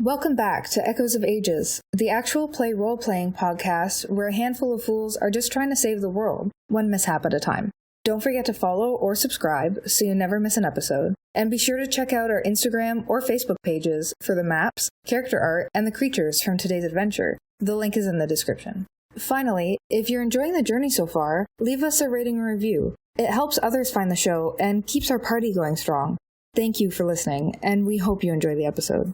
Welcome back to Echoes of Ages, the actual play role-playing podcast where a handful of fools are just trying to save the world, one mishap at a time. Don't forget to follow or subscribe so you never miss an episode. And be sure to check out our Instagram or Facebook pages for the maps, character art, and the creatures from today's adventure. The link is in the description. Finally, if you're enjoying the journey so far, leave us a rating or review. It helps others find the show and keeps our party going strong. Thank you for listening, and we hope you enjoy the episode.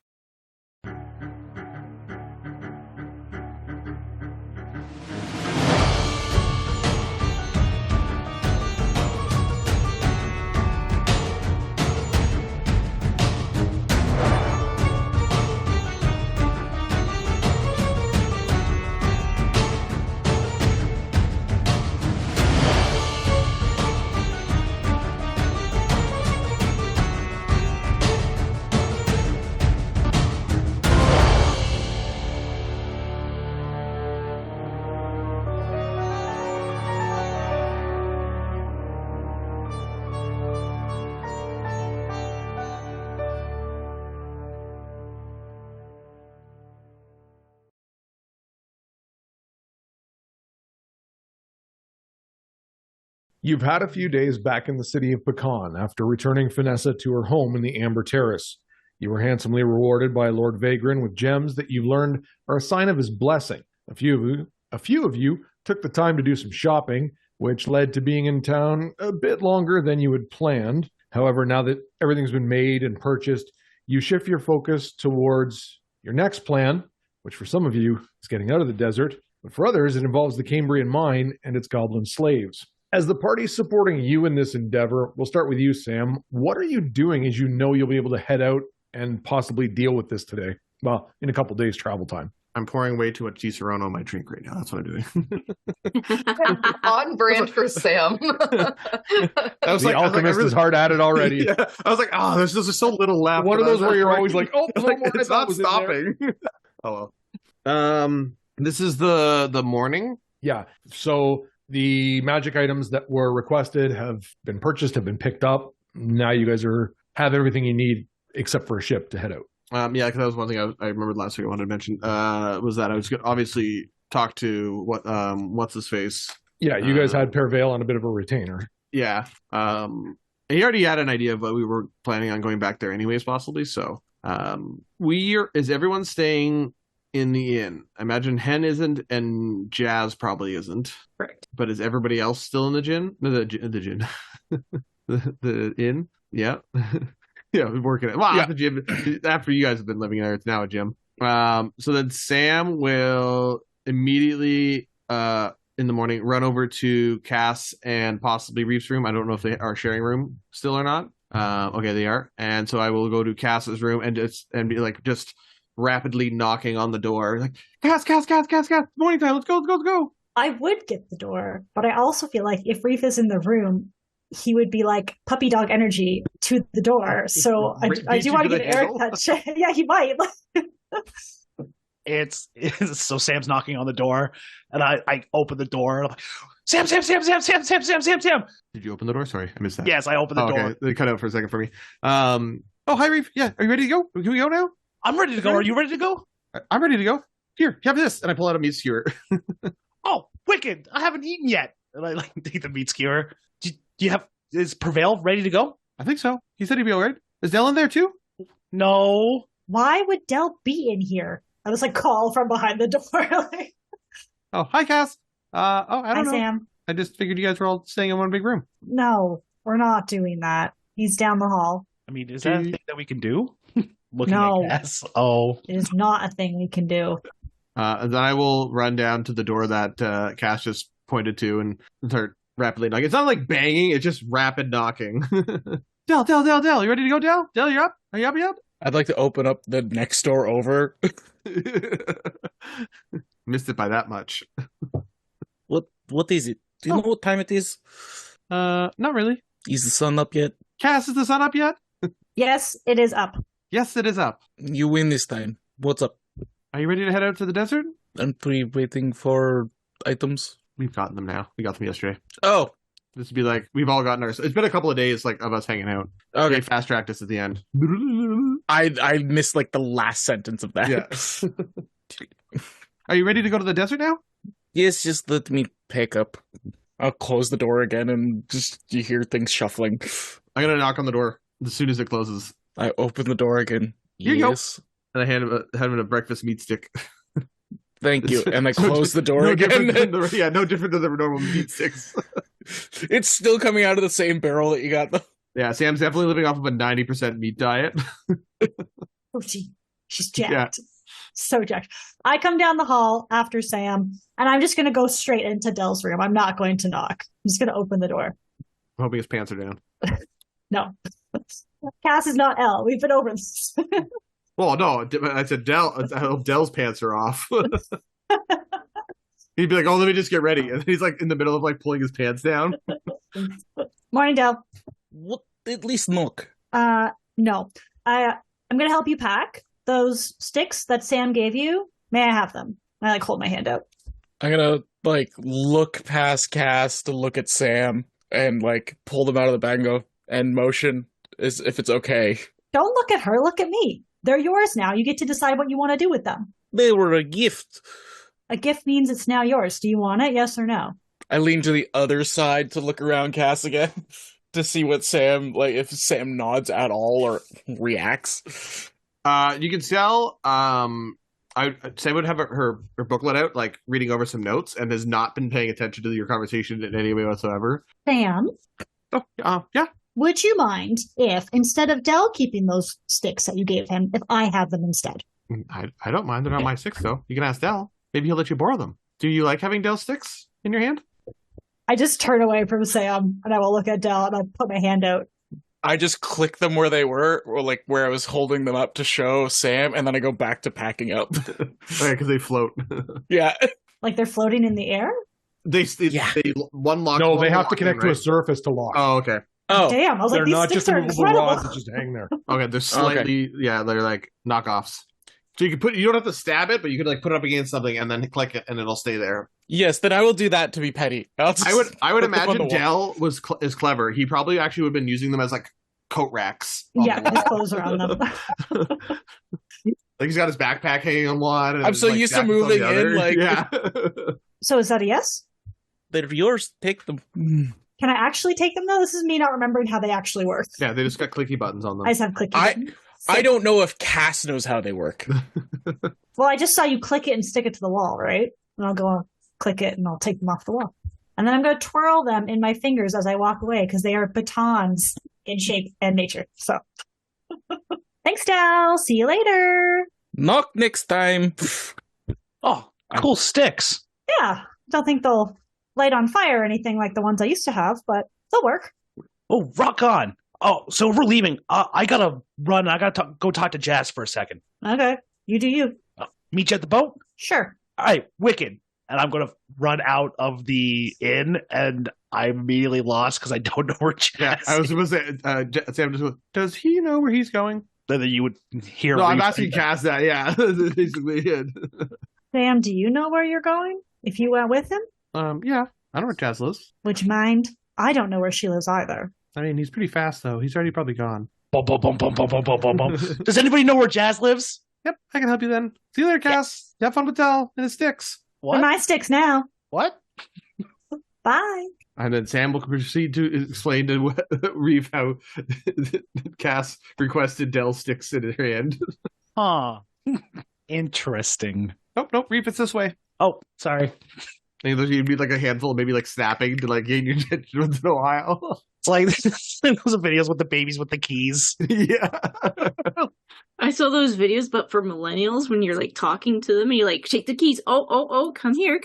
You've had a few days back in the city of Pecan after returning Vanessa to her home in the Amber Terrace. You were handsomely rewarded by Lord Vagrin with gems that you've learned are a sign of his blessing. A few of you took the time to do some shopping, which led to being in town a bit longer than you had planned. However, now that everything's been made and purchased, you shift your focus towards your next plan, which for some of you is getting out of the desert, but for others it involves the Cambrian mine and its goblin slaves. As the party supporting you in this endeavor, we'll start with you, Sam. What are you doing as you know you'll be able to head out and possibly deal with this today? Well, in a couple days travel time. I'm pouring way too much Di Serono on my drink right now. That's what I'm doing. On brand for Sam. The alchemist is hard at it already. Yeah. I was like, oh, there's just so little left. One of those where you're always like, oh, like, it's not stopping. Oh, well. This is the morning. Yeah. So the magic items that were requested have been purchased, have been picked up. Now you guys have everything you need except for a ship to head out. Yeah, because that was one thing I remembered last week I wanted to mention, was that I was going to obviously talk to what's his face. Yeah, you guys had Pervale on a bit of a retainer. Yeah. And he already had an idea of what we were planning on going back there anyways, possibly. So is everyone staying in the inn? I imagine Hen isn't and Jazz probably isn't. Correct. But is everybody else still in the gin? No, the gin. the inn? Yeah. Yeah, we're working it. Well, the gym. After you guys have been living there, it's now a gym. So then Sam will immediately in the morning run over to Cass and possibly Reef's room. I don't know if they are sharing room still or not. Okay, they are. And so I will go to Cass's room and be like just rapidly knocking on the door, like Cass, morning time, let's go. I would get the door, but I also feel like if Reef is in the room, he would be like puppy dog energy to the door. So I do want to get Eric touch. Yeah, he might. It's so Sam's knocking on the door, and I open the door. And I'm like, Sam. Did you open the door? Sorry, I missed that. Yes, I opened the door. Okay. They cut out for a second for me. Oh, hi, Reef. Yeah, are you ready to go? Can we go now? I'm ready to go. Are you ready to go? I'm ready to go. Here, have this. And I pull out a meat skewer. Oh, wicked. I haven't eaten yet. And I take the meat skewer. Is Prevail ready to go? I think so. He said he'd be all right. Is Dell in there too? No. Why would Dell be in here? I was like, call from behind the door. Oh, hi, Cass. I don't know. Sam. I just figured you guys were all staying in one big room. No, we're not doing that. He's down the hall. I mean, is that a thing that we can do? Looking at Cass. Oh. It is not a thing we can do. And then I will run down to the door that Cass just pointed to and start rapidly knocking. It's not like banging, it's just rapid knocking. Dell. You ready to go, Dell? Dell, you up? Are you up yet? I'd like to open up the next door over. Missed it by that much. What is it? Do you know what time it is? Not really. Is the sun up yet? Cass, is the sun up yet? Yes, it is up. Yes, it is up. You win this time. What's up? Are you ready to head out to the desert? I'm waiting for items. We've gotten them now. We got them yesterday. Oh. This would be like, we've all gotten ours. It's been a couple of days like of us hanging out. Okay. They fast-tracked us at the end. I missed like the last sentence of that. Yeah. Are you ready to go to the desert now? Yes, just let me pick up. I'll close the door again and just you hear things shuffling. I'm gonna knock on the door as soon as it closes. I open the door again. Here you go. Yes. And I hand him a breakfast meat stick. Thank you. And I close the door again. No different than the normal meat sticks. It's still coming out of the same barrel that you got though. Yeah, Sam's definitely living off of a 90% meat diet. Oh, she's jacked. Yeah. So jacked. I come down the hall after Sam, and I'm just going to go straight into Dell's room. I'm not going to knock. I'm just going to open the door. I'm hoping his pants are down. No. Cass is not Elle. We've been over this. Well, no. I said Dell. I hope Dell's pants are off. He'd be like, "Oh, let me just get ready," and he's like in the middle of like pulling his pants down. Morning, Dell. What? At least knock. No. I'm going to help you pack those sticks that Sam gave you. May I have them? I like hold my hand out. I'm gonna like look past Cass to look at Sam and like pull them out of the bag and go and motion as if it's okay. Don't look at her. Look at me. They're yours now. You get to decide what you want to do with them. They were a gift. A gift means it's now yours. Do you want it? Yes or no? I lean to the other side to look around Cass again to see what Sam, like, if Sam nods at all or reacts. You can tell, Sam would have her booklet out, like, reading over some notes, and has not been paying attention to your conversation in any way whatsoever. Sam? Oh, yeah? Would you mind if, instead of Dell keeping those sticks that you gave him, if I have them instead? I don't mind. They're not my sticks, though. You can ask Dell. Maybe he'll let you borrow them. Do you like having Dell sticks in your hand? I just turn away from Sam, and I will look at Dell, and I put my hand out. I just click them where they were, or like where I was holding them up to show Sam, and then I go back to packing up. Okay, because they float. Yeah. Like they're floating in the air? They one lock. No, they have to connect to a surface to lock. Oh, okay. Oh, damn! I was they're like, these not sticks just are movable incredible. rods that just hang there. Okay, they're slightly, they're like knockoffs. So you don't have to stab it, but you could like put it up against something and then click it and it'll stay there. Yes, then I will do that to be petty. I would imagine Dell is clever. He probably actually would have been using them as like coat racks. Yeah, his clothes are on them. Like he's got his backpack hanging on one. And I'm so used to moving in, like yeah. So is that a yes? They're yours. Take them. Can I actually take them though? This is me not remembering how they actually work. Yeah, they just got clicky buttons on them. I just have clicky buttons. I don't know if Cass knows how they work. Well, I just saw you click it and stick it to the wall, right? And I'll go click it and I'll take them off the wall. And then I'm going to twirl them in my fingers as I walk away because they are batons in shape and nature. So thanks, Dal. See you later. Knock next time. Oh, cool sticks. Yeah. Don't think they'll light on fire or anything like the ones I used to have, but they'll work. Oh, rock on. Oh, so we're leaving. I gotta run. I gotta go talk to Jazz for a second. Okay. You do you. Meet you at the boat? Sure. All right, wicked. And I'm going to run out of the inn, and I'm immediately lost because I don't know where Jazz I was supposed to say, Sam just goes, does he know where he's going? Then you would hear. No, I'm asking Cass that. Yeah, basically it. Sam, do you know where you're going? If you went with him? Yeah, I know where Jazz lives. Would you mind? I don't know where she lives either. I mean, he's pretty fast though. He's already probably gone. Bum, bum, bum, bum, bum, bum, bum, bum, bum. Does anybody know where Jazz lives? Yep, I can help you then. See you later, Cass. Have fun with Dell and his sticks. What? They're my sticks now. What? Bye. And then Sam will proceed to explain to Reeve how Cass requested Dell sticks in her hand. Huh. Interesting. Nope, Reeve, it's this way. Oh, sorry. And you'd be like a handful, maybe like snapping to like gain your attention once in a while. It's like those videos with the babies with the keys. Yeah. I saw those videos, but for millennials, when you're like talking to them and you're like, take the keys. Oh, come here.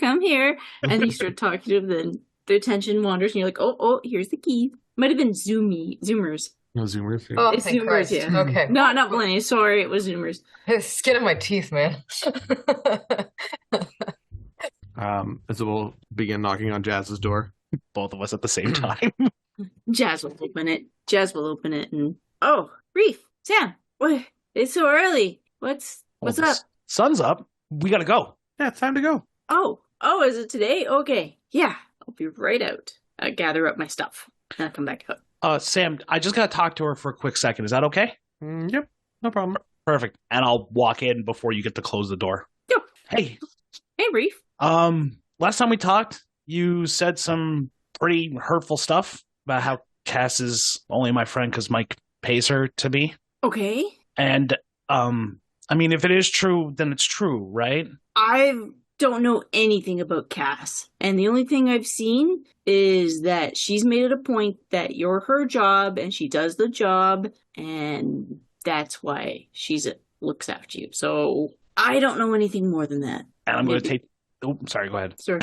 And you start talking to them, then their attention wanders and you're like, oh, here's the key. Might have been Zoomers. No, Zoomers. Yeah. Oh, It's thank Zoomers, Christ. yeah. Okay. No, not millennials. Sorry, it was Zoomers. Skin of my teeth, man. So we'll begin knocking on Jazz's door. Both of us at the same time. Jazz will open it. And oh, Reef, Sam, what? It's so early. What's up? Sun's up. We gotta go. Yeah, it's time to go. Oh, is it today? Okay. Yeah, I'll be right out. I gather up my stuff. And I'll come back out. Sam, I just gotta talk to her for a quick second. Is that okay? Yep. No problem. Perfect. And I'll walk in before you get to close the door. Yep. Hey. Hey, Reef. Last time we talked, you said some pretty hurtful stuff about how Cass is only my friend because Mike pays her to be. Okay. And, I mean, if it is true, then it's true, right? I don't know anything about Cass. And the only thing I've seen is that she's made it a point that you're her job and she does the job. And that's why looks after you. So I don't know anything more than that. And I'm going to take... Oh, sorry, go ahead. Sorry.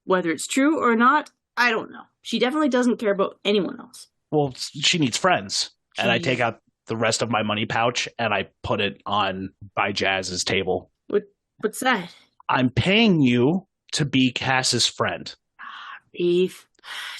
Whether it's true or not, I don't know. She definitely doesn't care about anyone else. Well, she needs friends. And I take out the rest of my money pouch and I put it on by Jazz's table. What's that? I'm paying you to be Cass's friend. Eve,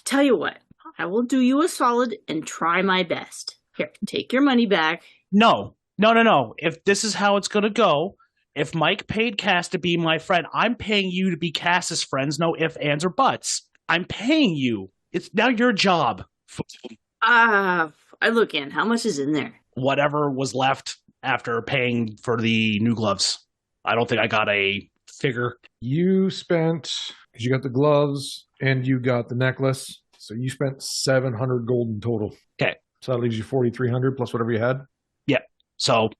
tell you what, I will do you a solid and try my best. Here, take your money back. No. If this is how it's going to go, if Mike paid Cass to be my friend, I'm paying you to be Cass's friends. No ifs, ands, or buts. I'm paying you. It's now your job. I look in. How much is in there? Whatever was left after paying for the new gloves. I don't think I got a figure. You spent, because you got the gloves and you got the necklace, so you spent 700 gold in total. Okay. So that leaves you 4,300 plus whatever you had? Yeah. So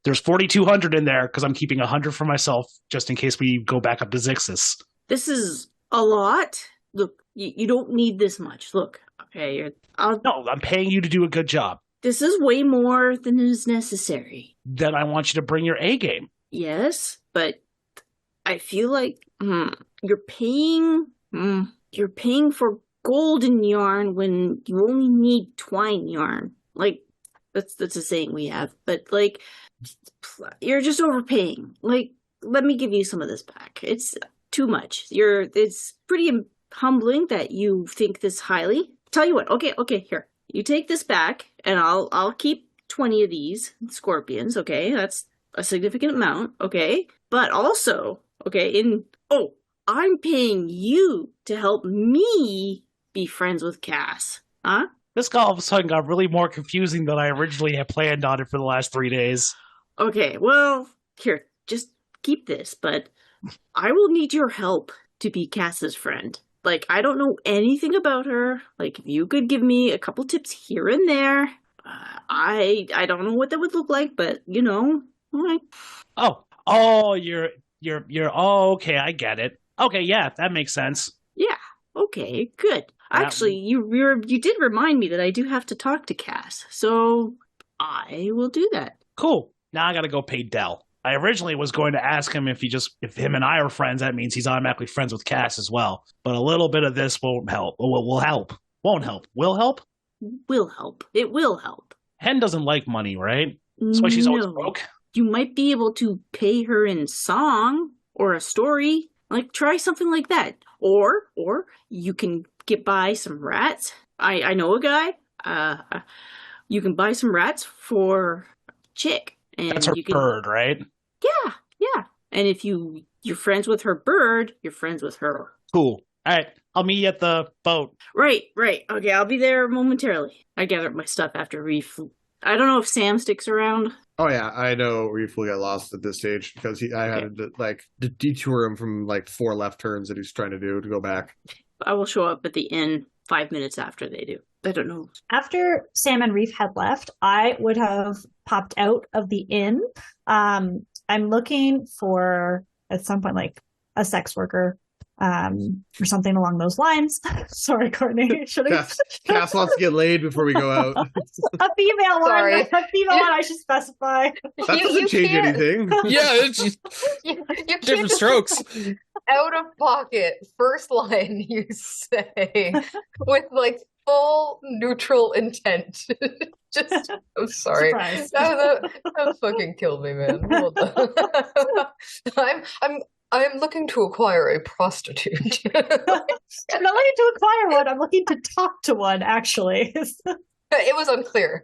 there's 4,200 in there because I'm keeping 100 for myself just in case we go back up to Zixus. This is a lot. Look, you don't need this much. Look, okay. No, I'm paying you to do a good job. This is way more than is necessary. Then I want you to bring your A game. Yes, but I feel like you're paying for golden yarn when you only need twine yarn. Like that's a saying we have, but like you're just overpaying. Like let me give you some of this back. It's too much. It's pretty humbling that you think this highly. Tell you what, okay, here. You take this back and I'll keep 20 of these scorpions, okay? That's a significant amount, okay? But also, okay, I'm paying you to help me be friends with Cass. Huh? This all of a sudden got really more confusing than I originally had planned on it for the last 3 days. Okay, well, here, just keep this, but I will need your help to be Cass's friend. Like, I don't know anything about her. Like, if you could give me a couple tips here and there, I don't know what that would look like, but, you know, like... Okay, I get it. Okay, yeah, that makes sense. Yeah, okay, good. Actually, you did remind me that I do have to talk to Cass, so I will do that. Cool. Now I gotta go pay Dell. I originally was going to ask him if him and I are friends, that means he's automatically friends with Cass as well. But a little bit of this won't help. Will help. Won't help. Will help? Will help. It will help. Hen doesn't like money, right? That's why she's always broke. You might be able to pay her in song or a story. Like, try something like that. Or you can buy some rats. I know a guy. You can buy some rats for a chick. And that's her bird, right? Yeah. And if you're friends with her bird, you're friends with her. Cool. All right. I'll meet you at the boat. Right. Okay, I'll be there momentarily. I gathered my stuff after Reef. I don't know if Sam sticks around. Oh yeah, I know Reef will get lost at this stage because I had to detour him from like 4 left turns that he's trying to do to go back. I will show up at the inn 5 minutes after they do. I don't know. After Sam and Reef had left, I would have popped out of the inn. I'm looking for, at some point, like a sex worker or something along those lines. Sorry, Courtney. Cass wants to get laid before we go out. A female one. Sorry. A female one, I should specify. That doesn't change anything. Yeah, it's You different can't strokes. out of pocket first line you say with like full neutral intent. Just I'm sorry. Surprise. That fucking killed me, man. Hold on. I'm looking to acquire a prostitute. I'm not looking to acquire one. I'm looking to talk to one, actually. It was unclear.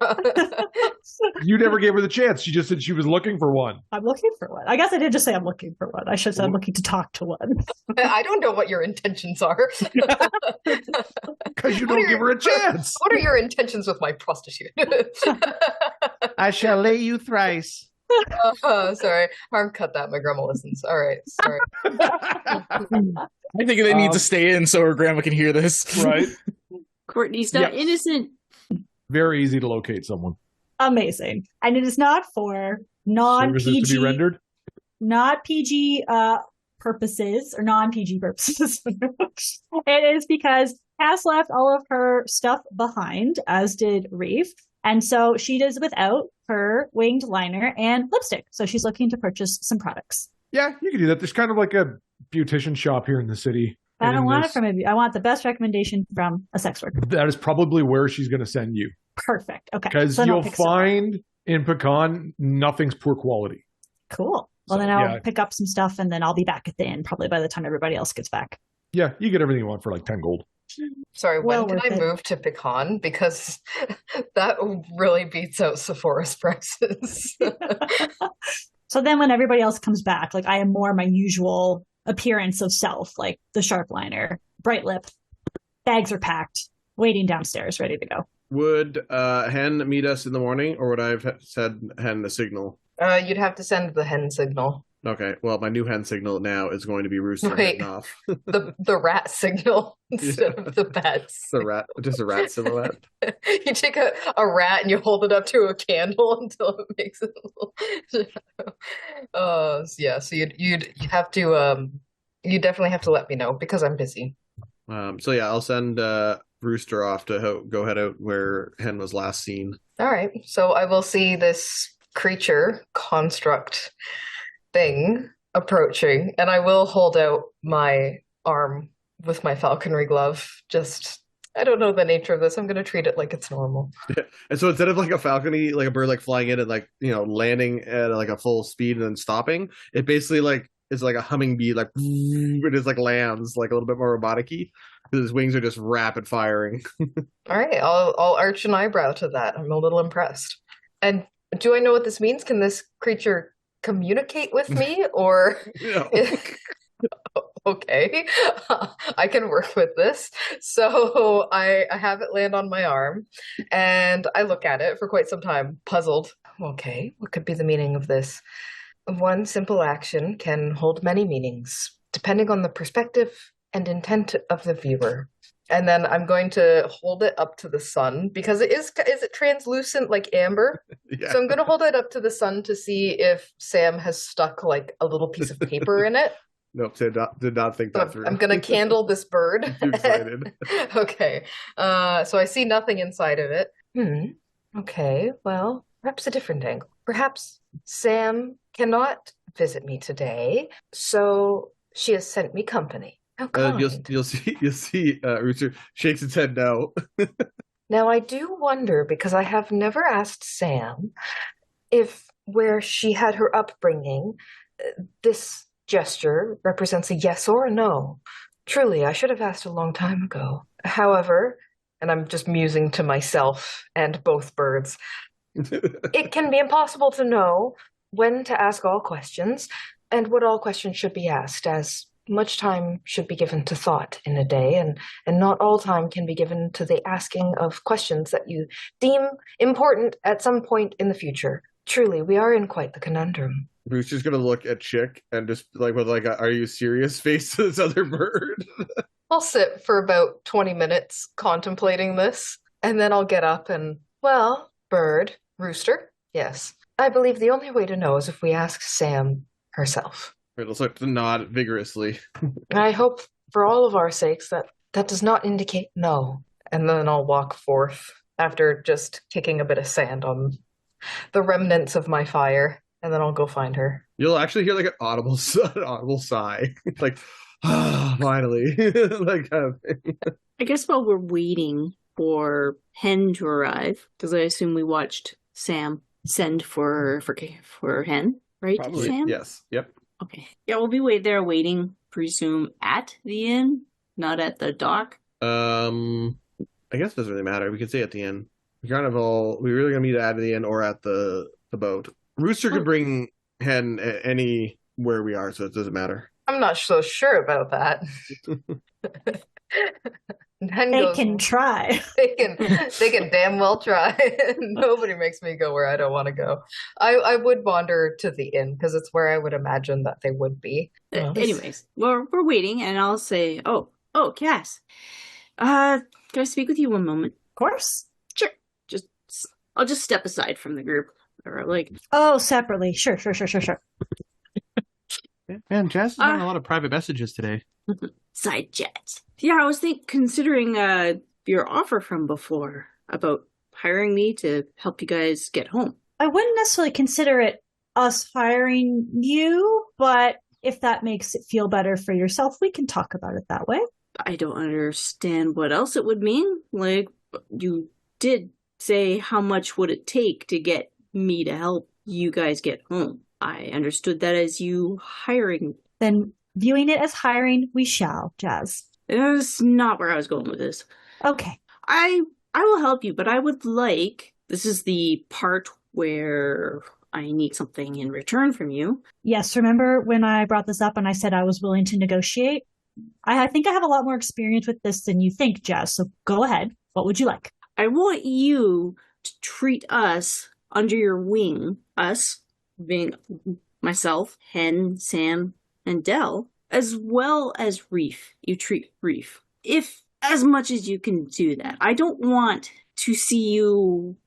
You never gave her the chance. She just said she was looking for one. I'm looking for one. I guess I did just say I'm looking for one. I should say I'm looking to talk to one. I don't know what your intentions are. Because you don't give her a chance. What are your intentions with my prostitute? I shall lay you thrice. Sorry. Harm cut that. My grandma listens. All right. Sorry. I think they need to stay in so her grandma can hear this. Right. Courtney's not innocent. Very easy to locate someone. Amazing. And it is not for Services to be rendered? not PG purposes or non-PG purposes. It is because Cass left all of her stuff behind, as did Reef. And so she does without her winged liner and lipstick. So she's looking to purchase some products. Yeah, you can do that. There's kind of like a beautician shop here in the city. I don't want it from I want the best recommendation from a sex worker. That is probably where she's going to send you. Perfect. Okay. Because you'll find in Pecan, nothing's poor quality. Cool. Well, then I'll pick up some stuff and then I'll be back at the inn probably by the time everybody else gets back. Yeah, you get everything you want for like 10 gold. Sorry, when can I move to Pecan? Because that really beats out Sephora's prices. So then when everybody else comes back, like I am more my usual appearance of self, like the sharp liner, bright lip, bags are packed, waiting downstairs, ready to go. Would Hen meet us in the morning, or would I have said Hen the signal? You'd have to send the hen signal. Okay, well, my new hen signal now is going to be Rooster heading off. the rat signal instead of the bats. Just a rat silhouette. You take a rat and you hold it up to a candle until it makes it a little... yeah, so you'd have to you definitely have to let me know because I'm busy. So yeah, I'll send Rooster off to go head out where Hen was last seen. All right, so I will see this creature construct thing approaching, and I will hold out my arm with my falconry glove. Just, I don't know the nature of this. I'm going to treat it like it's normal. Yeah. And so instead of like a falcony, like a bird like flying in and like, you know, landing at like a full speed and then stopping, it basically like is like a humming bee, like it just like lands like a little bit more robotic-y because his wings are just rapid firing. All right, I'll arch an eyebrow to that. I'm a little impressed. And do I know what this means? Can this creature communicate with me, or okay, I can work with this. So I have it land on my arm and I look at it for quite some time, puzzled. Okay, what could be the meaning of this? One simple action can hold many meanings depending on the perspective and intent of the viewer. And then I'm going to hold it up to the sun because is it translucent like amber? Yeah. So I'm going to hold it up to the sun to see if Sam has stuck like a little piece of paper in it. Nope, did not think that through. I'm going to candle this bird. Too excited. Okay. So I see nothing inside of it. Okay, well, perhaps a different angle. Perhaps Sam cannot visit me today, so she has sent me company. How kind. You'll see Rooster shakes its head no. Now I do wonder, because I have never asked Sam if where she had her upbringing, this gesture represents a yes or a no. Truly, I should have asked a long time ago. However, and I'm just musing to myself and both birds, it can be impossible to know when to ask all questions and what all questions should be asked, as much time should be given to thought in a day, and not all time can be given to the asking of questions that you deem important at some point in the future. Truly, we are in quite the conundrum. Rooster's gonna look at Chick and just like with like a "Are you serious?" face to this other bird. I'll sit for about 20 minutes contemplating this, and then I'll get up and, well, bird, Rooster, yes. I believe the only way to know is if we ask Sam herself. It'll start to nod vigorously. I hope for all of our sakes that does not indicate no. And then I'll walk forth after just kicking a bit of sand on the remnants of my fire, and then I'll go find her. You'll actually hear like an audible sigh. Like, finally. Like, I guess while we're waiting for Hen to arrive, because I assume we watched Sam send for Hen, right? Probably. Sam? Yes. Yep. Okay. Yeah, we'll be waiting, presume, at the inn, not at the dock. I guess it doesn't really matter. We could stay at the inn. We really gonna meet at the inn or at the boat. Rooster could bring Hen anywhere we are, so it doesn't matter. I'm not so sure about that. They can try. They can damn well try. Nobody makes me go where I don't want to go. I would wander to the inn because it's where I would imagine that they would be. Anyways, we're waiting, and I'll say, oh, Cass, can I speak with you one moment? Of course. Sure. I'll just step aside from the group, or like. Oh, separately. Sure. Man, Jazz is having a lot of private messages today. Side chat. Yeah, I was considering your offer from before about hiring me to help you guys get home. I wouldn't necessarily consider it us hiring you, but if that makes it feel better for yourself, we can talk about it that way. I don't understand what else it would mean. Like, you did say how much would it take to get me to help you guys get home. I understood that as you hiring. Then viewing it as hiring, we shall, Jazz. That's not where I was going with this. Okay. I will help you, but I would like, this is the part where I need something in return from you. Yes, remember when I brought this up and I said I was willing to negotiate? I think I have a lot more experience with this than you think, Jazz, so go ahead. What would you like? I want you to treat us under your wing, us being myself, Hen, Sam, and Dell, as well as Reef. You treat Reef. If as much as you can do that. I don't want to see you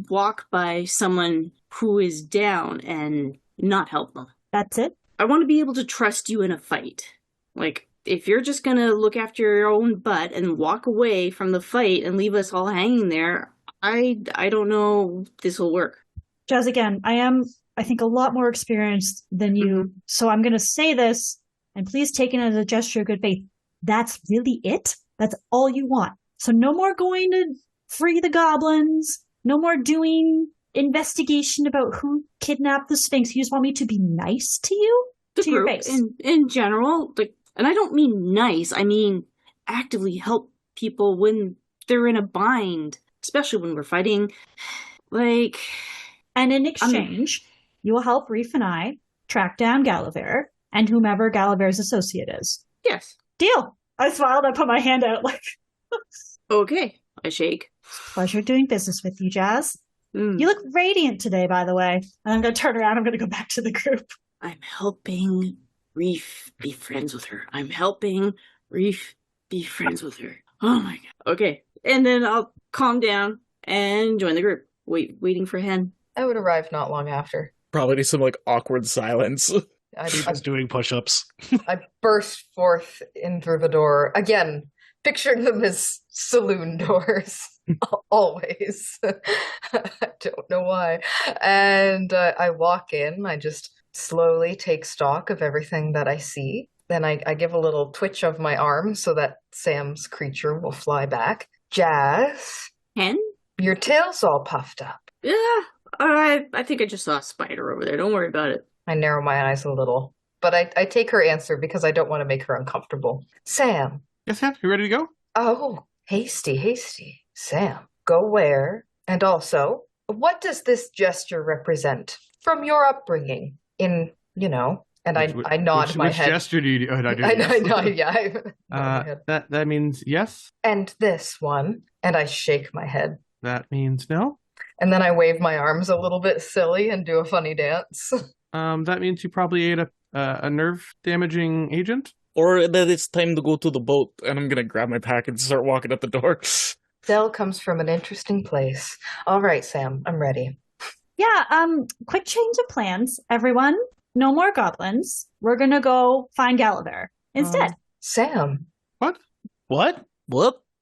walk by someone who is down and not help them. That's it? I want to be able to trust you in a fight. Like, if you're just going to look after your own butt and walk away from the fight and leave us all hanging there, I don't know if this will work. Jazz, again, I think, a lot more experienced than you. Mm-hmm. So I'm going to say this, and please take it as a gesture of good faith. That's really it? That's all you want. So no more going to free the goblins. No more doing investigation about who kidnapped the Sphinx. You just want me to be nice to you? The to group, your face. In general, like, and I don't mean nice. I mean actively help people when they're in a bind, especially when we're fighting. Like, and in exchange, you will help Reef and I track down Galaver and whomever Galaver's associate is. Yes. Deal. I smiled. I put my hand out like. Okay. I shake. Pleasure doing business with you, Jazz. You look radiant today, by the way. And I'm going to turn around. I'm going to go back to the group. I'm helping Reef be friends with her. I'm helping Reef be friends with her. Oh my god. Okay. And then I'll calm down and join the group. Waiting for Hen. I would arrive not long after. Probably need some like awkward silence. I was doing push-ups. I burst forth in through the door. Again, picturing them as saloon doors. Always. I don't know why. And I walk in. I just slowly take stock of everything that I see. Then I give a little twitch of my arm so that Sam's creature will fly back. Jazz? Hen? Your tail's all puffed up. Yeah. I think I just saw a spider over there. Don't worry about it. I narrow my eyes a little. But I take her answer because I don't want to make her uncomfortable. Sam. Yes, Sam? You ready to go? Oh, hasty. Sam, go where? And also, what does this gesture represent from your upbringing in, and I nod my head. Which gesture do you do? I do. I nod, yeah. That means yes. And this one, and I shake my head. That means no. And then I wave my arms a little bit silly and do a funny dance. That means you probably ate a nerve-damaging agent? Or that it's time to go to the boat, and I'm gonna grab my pack and start walking out the door. Dell comes from an interesting place. All right, Sam, I'm ready. Yeah, quick change of plans, everyone. No more goblins. We're gonna go find Galaver instead. Sam. What?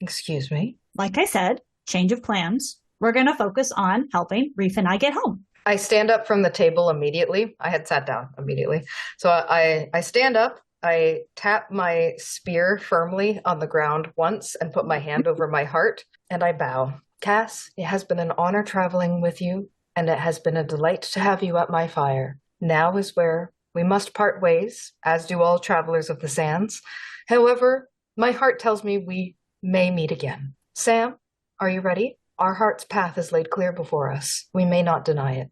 Excuse me. Like I said, change of plans. We're gonna focus on helping Reef and I get home. I stand up from the table immediately. I had sat down immediately. So I stand up. I tap my spear firmly on the ground once and put my hand over my heart, and I bow. Cass, it has been an honor traveling with you, and it has been a delight to have you at my fire. Now is where we must part ways, as do all travelers of the sands. However, my heart tells me we may meet again. Sam, are you ready? Our heart's path is laid clear before us. We may not deny it.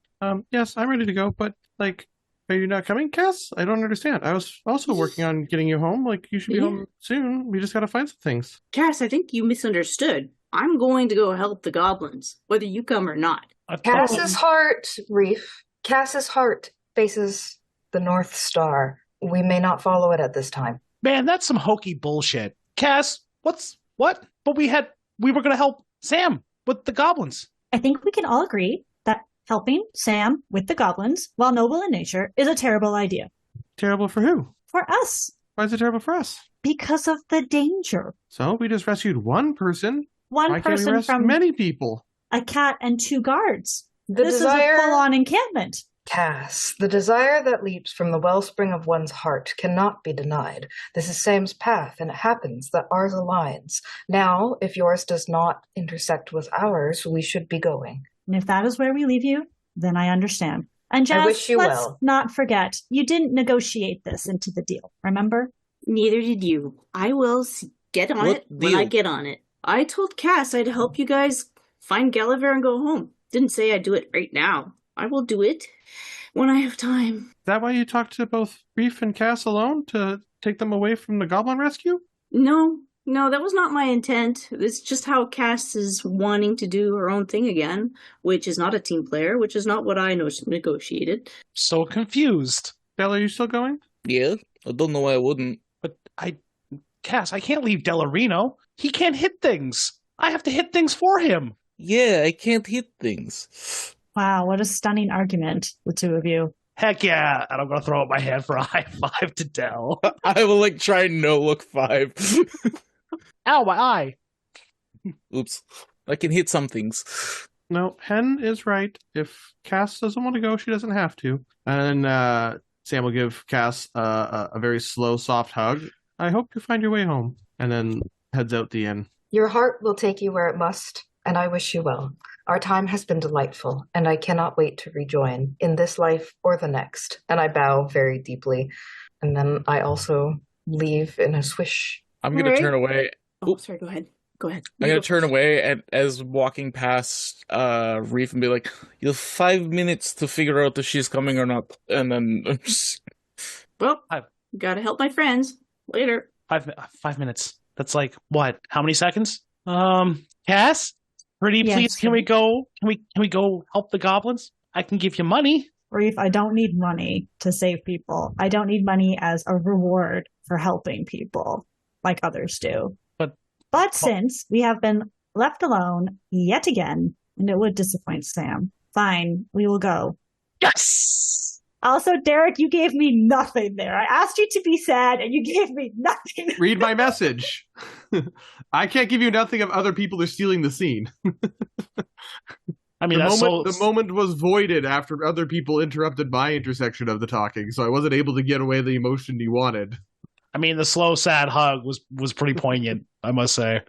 Yes, I'm ready to go, but, like, are you not coming, Cass? I don't understand. I was also working on getting you home. Like, you should be home soon. We just gotta find some things. Cass, I think you misunderstood. I'm going to go help the goblins, whether you come or not. Cass's heart, Reef. Cass's heart faces the North Star. We may not follow it at this time. Man, that's some hokey bullshit. Cass, what? But we were going to help Sam with the goblins. I think we can all agree that helping Sam with the goblins, while noble in nature, is a terrible idea. Terrible for who? For us. Why is it terrible for us? Because of the danger. So we just rescued one person. One Why person can't we rescue from many people? a cat and 2 guards. The This desire, is a full-on encampment. Cass, the desire that leaps from the wellspring of one's heart cannot be denied. This is Sam's path, and it happens that ours aligns. Now, if yours does not intersect with ours, we should be going. And if that is where we leave you, then I understand. And Jazz, I wish you let's well. not forget, you didn't negotiate this into the deal, remember? Neither did you. I will get on it when I get on it. I told Cass I'd help you guys find Gulliver and go home. Didn't say I'd do it right now. I will do it when I have time. Is that why you talked to both Reef and Cass alone? To take them away from the goblin rescue? No, that was not my intent. It's just how Cass is wanting to do her own thing again, which is not a team player, which is not what I negotiated. So confused. Bella, are you still going? Yeah, I don't know why I wouldn't. But Cass, I can't leave Delarino. He can't hit things. I have to hit things for him. Yeah, I can't hit things. Wow, what a stunning argument, the two of you. Heck yeah. And I'm going to throw up my hand for a high five to Del. I will like try no look 5. Ow, my eye. Oops. I can hit some things. No, Hen is right. If Cass doesn't want to go, she doesn't have to. And Sam will give Cass a very slow, soft hug. I hope you find your way home. And then heads out the inn. Your heart will take you where it must, and I wish you well. Our time has been delightful, and I cannot wait to rejoin, in this life or the next. And I bow very deeply. And then I also leave in a swish. I'm going to turn away. Oh, sorry, go ahead. I'm going to turn away and as walking past Reef and be like, you have 5 minutes to figure out if she's coming or not. And then Well, gotta help my friends. Later. 5 minutes. That's like, what? How many seconds? Cass? Pretty Yes, please, can we go? Can we go help the goblins? I can give you money. Reef, I don't need money to save people. I don't need money as a reward for helping people like others do. But since we have been left alone yet again, and it would disappoint Sam, fine, we will go. Yes! Also, Derek, you gave me nothing there. I asked you to be sad, and you gave me nothing. Read my message. I can't give you nothing if other people are stealing the scene. I mean, the moment was voided after other people interrupted my intersection of the talking, so I wasn't able to get away the emotion you wanted. I mean, the slow, sad hug was pretty poignant, I must say.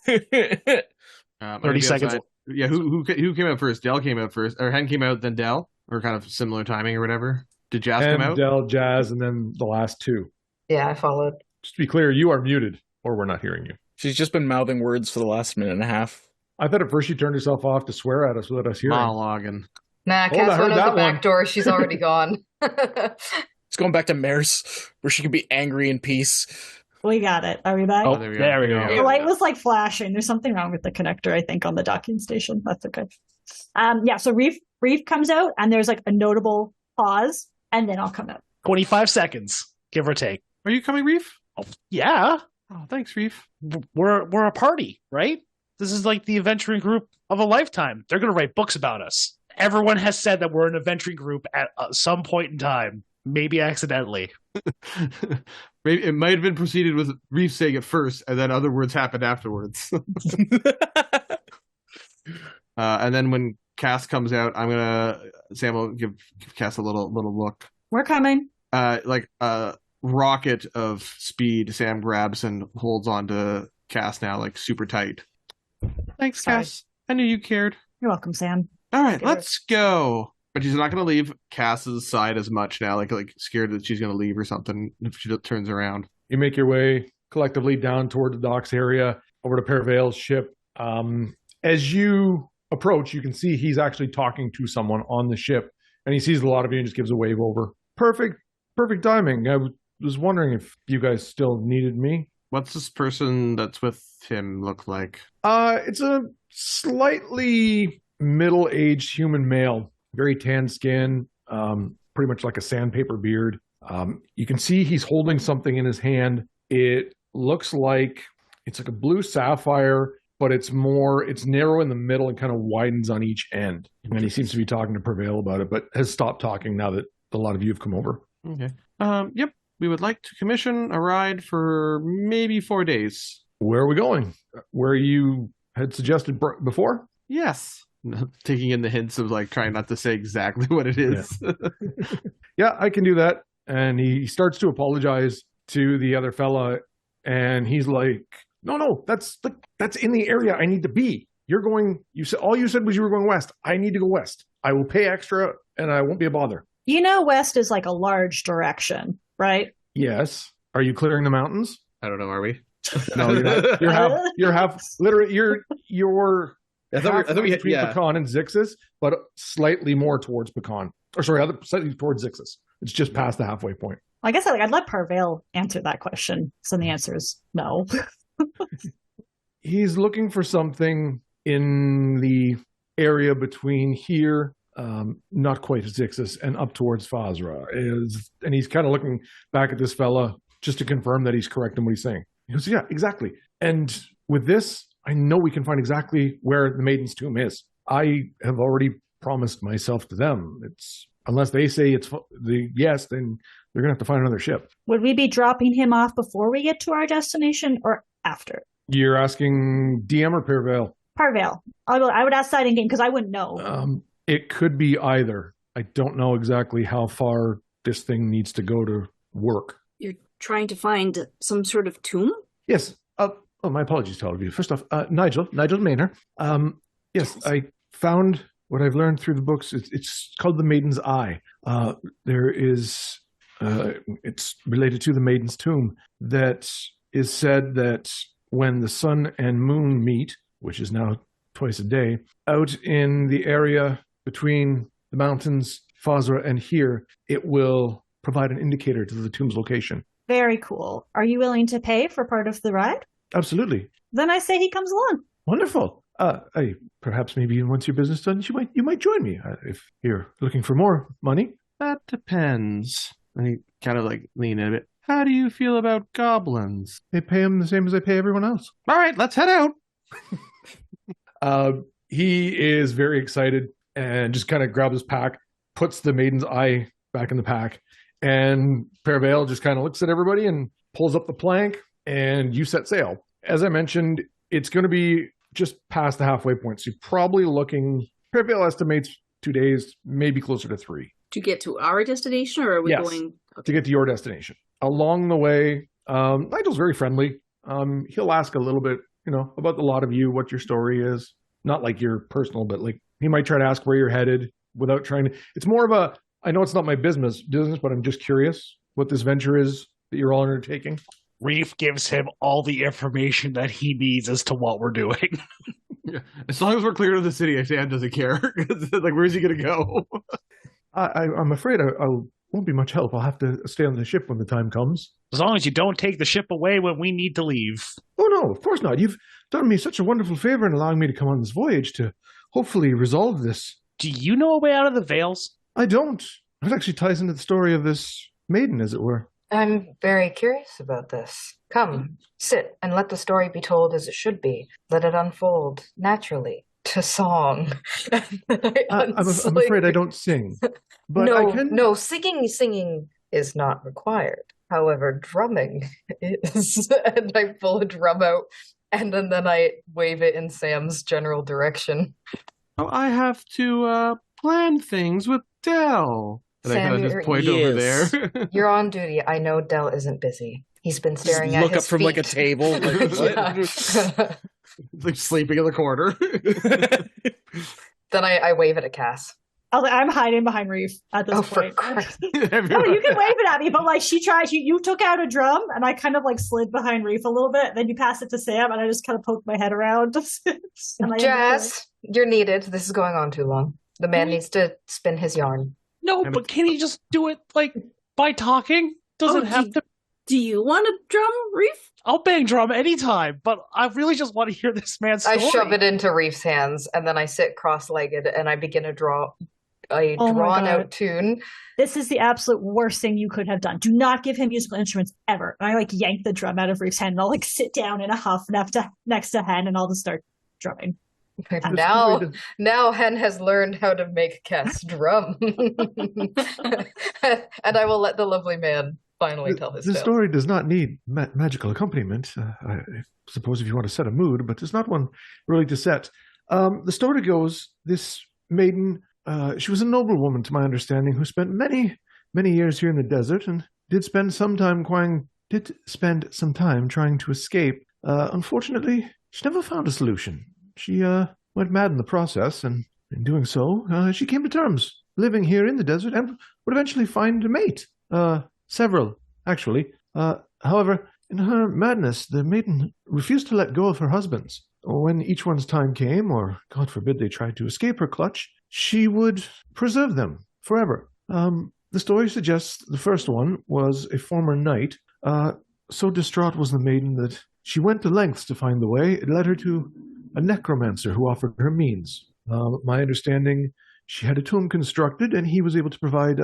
30 seconds. Yeah, who came out first? Del came out first, or Hen came out, then Del, or kind of similar timing or whatever. Did Jazz come out? Del, Jazz, and then the last 2. Yeah, I followed. Just to be clear, you are muted, or we're not hearing you. she's just been mouthing words for the last minute and a half. I thought at first she turned herself off to swear at us without us hearing. Monologuing. Nah, Cass went out the back door. She's already gone. It's going back to Maris, where she can be angry in peace. We got it. Are we back? Oh, there we there we go. go. The light was like flashing. There's something wrong with the connector, I think, on the docking station. That's okay. Yeah, so Reef comes out and there's like a notable pause, and then I'll come out. 25 seconds, give or take. Are you coming, Reef? Oh, yeah. Oh, thanks, Reef. We're a party, right? This is like the adventuring group of a lifetime. They're going to write books about us. Everyone has said that we're an adventuring group at some point in time, maybe accidentally. Maybe it might have been preceded with Reef saying it first, and then other words happened afterwards. And then when Cass comes out, Sam will give Cass a little look. We're coming. Like a rocket of speed, Sam grabs and holds on to Cass now, like super tight. Thanks, Cass. I knew you cared. You're welcome, Sam. All right, let's go. But she's not going to leave Cass's side as much now, like scared that she's going to leave or something if she turns around. You make your way collectively down toward the docks area, over to Pervale's ship. As you approach, you can see he's actually talking to someone on the ship, and he sees a lot of you and just gives a wave over. Perfect timing. I was wondering if you guys still needed me. What's this person that's with him look like? It's a slightly middle-aged human male, very tan skin, pretty much like a sandpaper beard. You can see he's holding something in his hand. It looks like it's like a blue sapphire, but it's narrow in the middle and kind of widens on each end. And he seems to be talking to Prevail about it, but has stopped talking now that a lot of you have come over. Okay. Yep. We would like to commission a ride for maybe 4 days. Where are we going? Where you had suggested before? Yes. Taking in the hints of like trying not to say exactly what it is. Yeah, yeah, I can do that. And he starts to apologize to the other fella, and he's like, No, that's in the area I need to be. All you said was you were going west. I need to go west. I will pay extra and I won't be a bother. You know, west is like a large direction, right? Yes. Are you clearing the mountains? I don't know, are we? No, you're not. You're half literally you're I thought we had between Pecan and Zixus, but slightly more towards Pecan. Or sorry, slightly towards Zixus. It's just past the halfway point. I guess I'd let Parvale answer that question. So the answer is no. He's looking for something in the area between here, not quite Zixus, and up towards Fazra. And he's kind of looking back at this fella just to confirm that he's correct in what he's saying. He goes, yeah, exactly. And with this, I know we can find exactly where the Maiden's Tomb is. I have already promised myself to them. Unless they say it's yes, then they're going to have to find another ship. Would we be dropping him off before we get to our destination or after? You're asking DM or Parvale? Parvale. I would ask that in game because I wouldn't know. It could be either. I don't know exactly how far this thing needs to go to work. You're trying to find some sort of tomb? Yes. My apologies to all of you. First off, Nigel Maynor. Yes, I found what I've learned through the books. It's called the Maiden's Eye. It's related to the Maiden's Tomb. That is said that when the sun and moon meet, which is now twice a day, out in the area between the mountains, Fazra, and here, it will provide an indicator to the tomb's location. Very cool. Are you willing to pay for part of the ride? Absolutely. Then I say he comes along. Wonderful. Perhaps maybe once your business is done, you might join me if you're looking for more money. That depends. I kind of like lean in a bit. How do you feel about goblins? They pay them the same as they pay everyone else. All right, let's head out. He is very excited and just kind of grabs his pack, puts the Maiden's Eye back in the pack, and Parvale just kind of looks at everybody and pulls up the plank, and you set sail. As I mentioned, it's going to be just past the halfway point, so you're probably looking, Parvale estimates 2 days, maybe closer to 3. To get to our destination, or are we Yes, going... to get to your destination. Along the way, Nigel's very friendly. He'll ask a little bit, about a lot of you, what your story is. Not like your personal, but like he might try to ask where you're headed without trying to. It's more of I know it's not my business, but I'm just curious what this venture is that you're all undertaking. Reef gives him all the information that he needs as to what we're doing. Yeah. As long as we're clear of the city, Sam doesn't care. Like, where's he going to go? I'm afraid I won't be much help. I'll have to stay on the ship when the time comes. As long as you don't take the ship away when we need to leave. Oh, no, of course not. You've done me such a wonderful favor in allowing me to come on this voyage to hopefully resolve this. Do you know a way out of the Veils? I don't. It actually ties into the story of this maiden, as it were. I'm very curious about this. Come, sit, and let the story be told as it should be. Let it unfold naturally to song. I'm afraid I don't sing. But No, singing is not required. However, drumming is. And I pull a drum out, and then I wave it in Sam's general direction. Oh, I have to plan things with Dell. And Sam, I kind of just point over there. You're on duty. I know Dell isn't busy. He's been staring Just at look his up from feet. like a table. Yeah. Like sleeping in the corner. Then I wave at a Cass. I'm hiding behind Reef at this point. For Christ. No, you can wave it at me, but like she tried, you took out a drum, and I kind of like slid behind Reef a little bit. Then you pass it to Sam, and I just kind of poked my head around. Jazz, you're needed. This is going on too long. The man needs to spin his yarn. No, but can he just do it like by talking? Doesn't have to. Do you want a drum, Reef? I'll bang drum anytime, but I really just want to hear this man's story. I shove it into Reef's hands, and then I sit cross-legged, and I begin a drawn-out tune. This is the absolute worst thing you could have done. Do not give him musical instruments ever. And I like yank the drum out of Reef's hand, and I'll like sit down in a huff next to Hen, and I'll just start drumming. Now Hen has learned how to make Cass drum. And I will let the lovely man finally tell his tale. The story does not need magical accompaniment. I suppose if you want to set a mood, but there's not one really to set. The story goes, this maiden, she was a noble woman to my understanding, who spent many, many years here in the desert and did spend some time trying to escape. Unfortunately, she never found a solution. She went mad in the process, and in doing so, she came to terms, living here in the desert, and would eventually find a mate. Several, actually. However, in her madness, the maiden refused to let go of her husbands. When each one's time came, or God forbid they tried to escape her clutch, she would preserve them forever. The story suggests the first one was a former knight. So distraught was the maiden that she went to lengths to find the way. It led her to a necromancer who offered her means. My understanding, she had a tomb constructed, and he was able to provide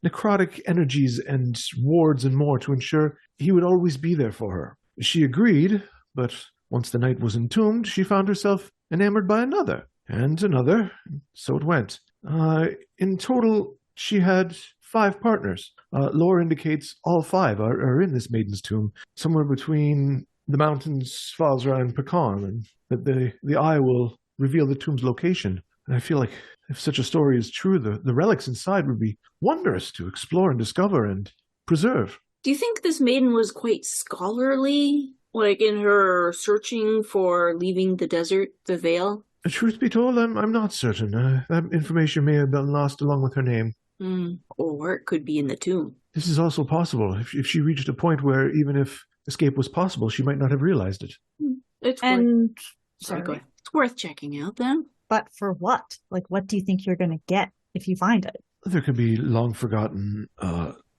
necrotic energies and wards and more to ensure he would always be there for her. She agreed, but once the knight was entombed, she found herself enamored by another, and another, so it went. In total, she had 5 partners. Lore indicates all 5 are in this maiden's tomb, somewhere between the mountains, Falzra, and Pecan, and that the eye will reveal the tomb's location. And I feel like if such a story is true, the relics inside would be wondrous to explore and discover and preserve. Do you think this maiden was quite scholarly, like in her searching for leaving the desert, the Veil? Truth be told, I'm not certain. That information may have been lost along with her name. Or it could be in the tomb. This is also possible. If she reached a point where even if escape was possible, she might not have realized it. Sorry, go ahead. It's worth checking out then. But for what? Like, what do you think you're going to get if you find it? There could be long-forgotten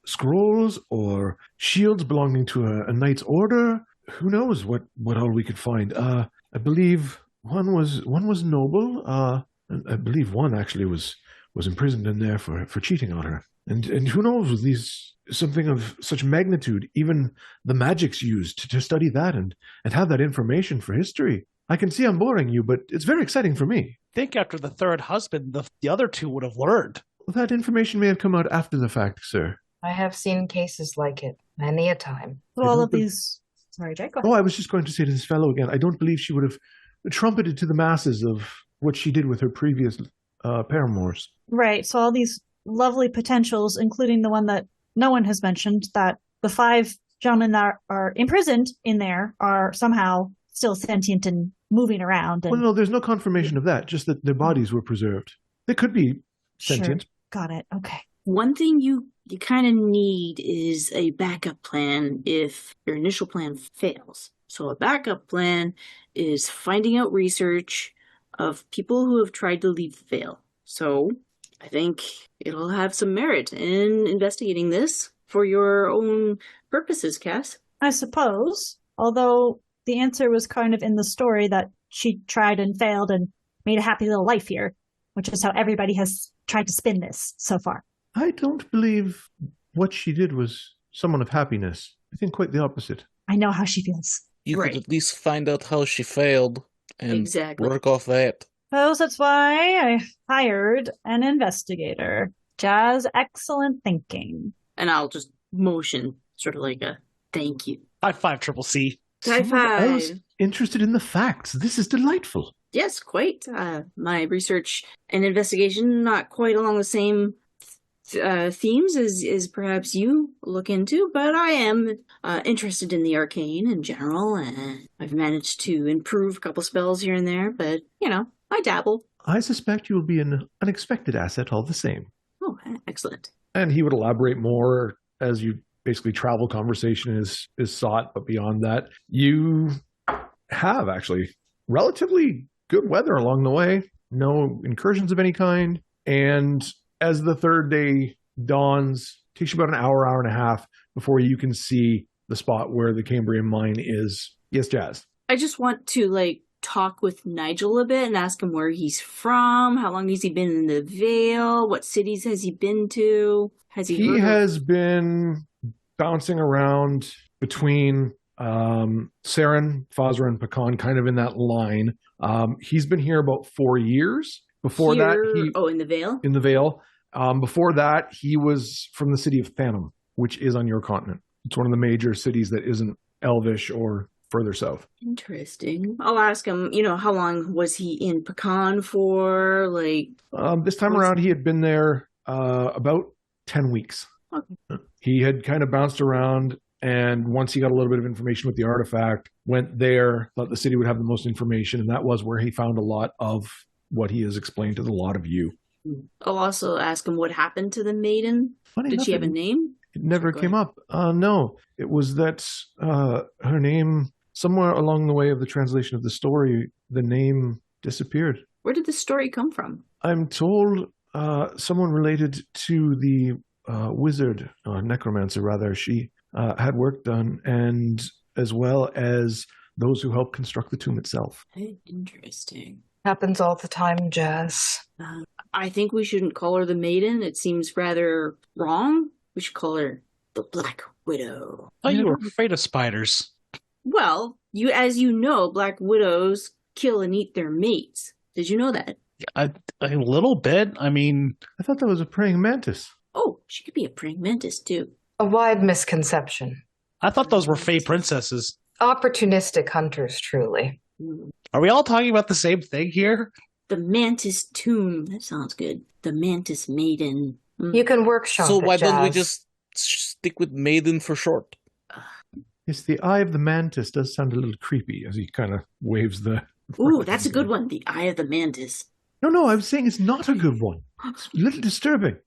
scrolls or shields belonging to a knight's order. Who knows what all we could find. I believe one was noble. And I believe one actually was imprisoned in there for cheating on her. And who knows, with these something of such magnitude, even the magics used to study that and have that information for history. I can see I'm boring you, but it's very exciting for me. I think after the third husband, the other 2 would have learned. Well, that information may have come out after the fact, sir. I have seen cases like it many a time. All of these... Sorry, Jake. Oh, I was just going to say to this fellow again, I don't believe she would have trumpeted to the masses of what she did with her previous paramours. Right, so all these lovely potentials, including the one that no one has mentioned, that the 5 gentlemen that are imprisoned in there are somehow still sentient and moving around. And... Well, no, there's no confirmation of that, just that their bodies were preserved. They could be sentient. Sure. Got it, okay. One thing you kind of need is a backup plan if your initial plan fails. So a backup plan is finding out research of people who have tried to leave the Veil. So I think it'll have some merit in investigating this for your own purposes, Cass. I suppose, although the answer was kind of in the story that she tried and failed and made a happy little life here, which is how everybody has tried to spin this so far. I don't believe what she did was someone of happiness. I think quite the opposite. I know how she feels. You could at least find out how she failed and work off that. Suppose that's why I hired an investigator. Jazz, excellent thinking. And I'll just motion, sort of like a thank you. High 5, Triple C. High 5. I was interested in the facts. This is delightful. Yes, quite. My research and investigation, not quite along the same themes as perhaps you look into, but I am interested in the arcane in general, and I've managed to improve a couple spells here and there, but, I dabble. I suspect you will be an unexpected asset all the same. Oh, excellent. And he would elaborate more as you basically travel conversation is sought. But beyond that, you have actually relatively good weather along the way. No incursions of any kind. And as the third day dawns, it takes you about an hour, hour and a half before you can see the spot where the Cambrian mine is. Yes, Jazz. I just want to talk with Nigel a bit and ask him where he's from, how long has he been in the Vale, what cities has he been to? He has been bouncing around between Saren, Fazra, and Pecan, kind of in that line. He's been here about 4 years. Before that, in the Vale? In the Vale. Before that, he was from the city of Phantom, which is on your continent. It's one of the major cities that isn't Elvish or further south. Interesting. I'll ask him, how long was he in Pecan for? This time around, he had been there about 10 weeks. Okay. He had kind of bounced around, and once he got a little bit of information with the artifact, went there, thought the city would have the most information, and that was where he found a lot of what he has explained to the lot of you. I'll also ask him what happened to the maiden. Did she have a name? It never came up. No, it was that her name, somewhere along the way of the translation of the story, the name disappeared. Where did the story come from? I'm told someone related to the wizard, necromancer rather, she had work done, and as well as those who helped construct the tomb itself. Interesting. Happens all the time, Jazz. I think we shouldn't call her the maiden. It seems rather wrong. We should call her the Black Widow. Oh, you were afraid of spiders. Well, as you know, Black Widows kill and eat their mates. Did you know that? A little bit. I mean, I thought that was a praying mantis. Oh, she could be a praying mantis, too. A wide misconception. I thought those were fey princesses. Opportunistic hunters, truly. Are we all talking about the same thing here? The Mantis Tomb. That sounds good. The Mantis Maiden. You can workshop So it, why don't we Jazz. just stick with Maiden for short? Yes, the Eye of the Mantis does sound a little creepy as he kind of waves the... Ooh, that's a good one. The Eye of the Mantis. No, I'm saying it's not a good one. It's a little disturbing.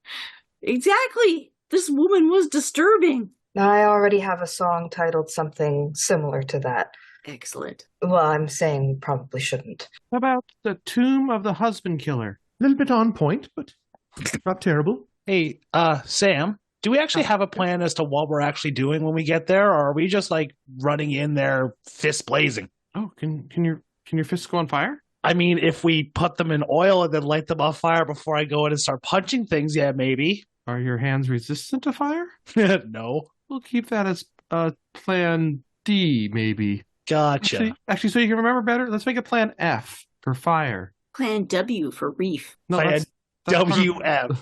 Exactly. This woman was disturbing. I already have a song titled something similar to that. Excellent. Well, I'm saying we probably shouldn't. How about the Tomb of the Husband Killer? A little bit on point, but not terrible. Hey, Sam, do we actually have a plan as to what we're actually doing when we get there, or are we just running in there fist blazing? Oh, can your fists go on fire? I mean, if we put them in oil and then light them on fire before I go in and start punching things, yeah, maybe. Are your hands resistant to fire? No. We'll keep that as plan D, maybe. Gotcha. Actually, so you can remember better, let's make it plan F for fire. Plan W for reef. No, Plan WF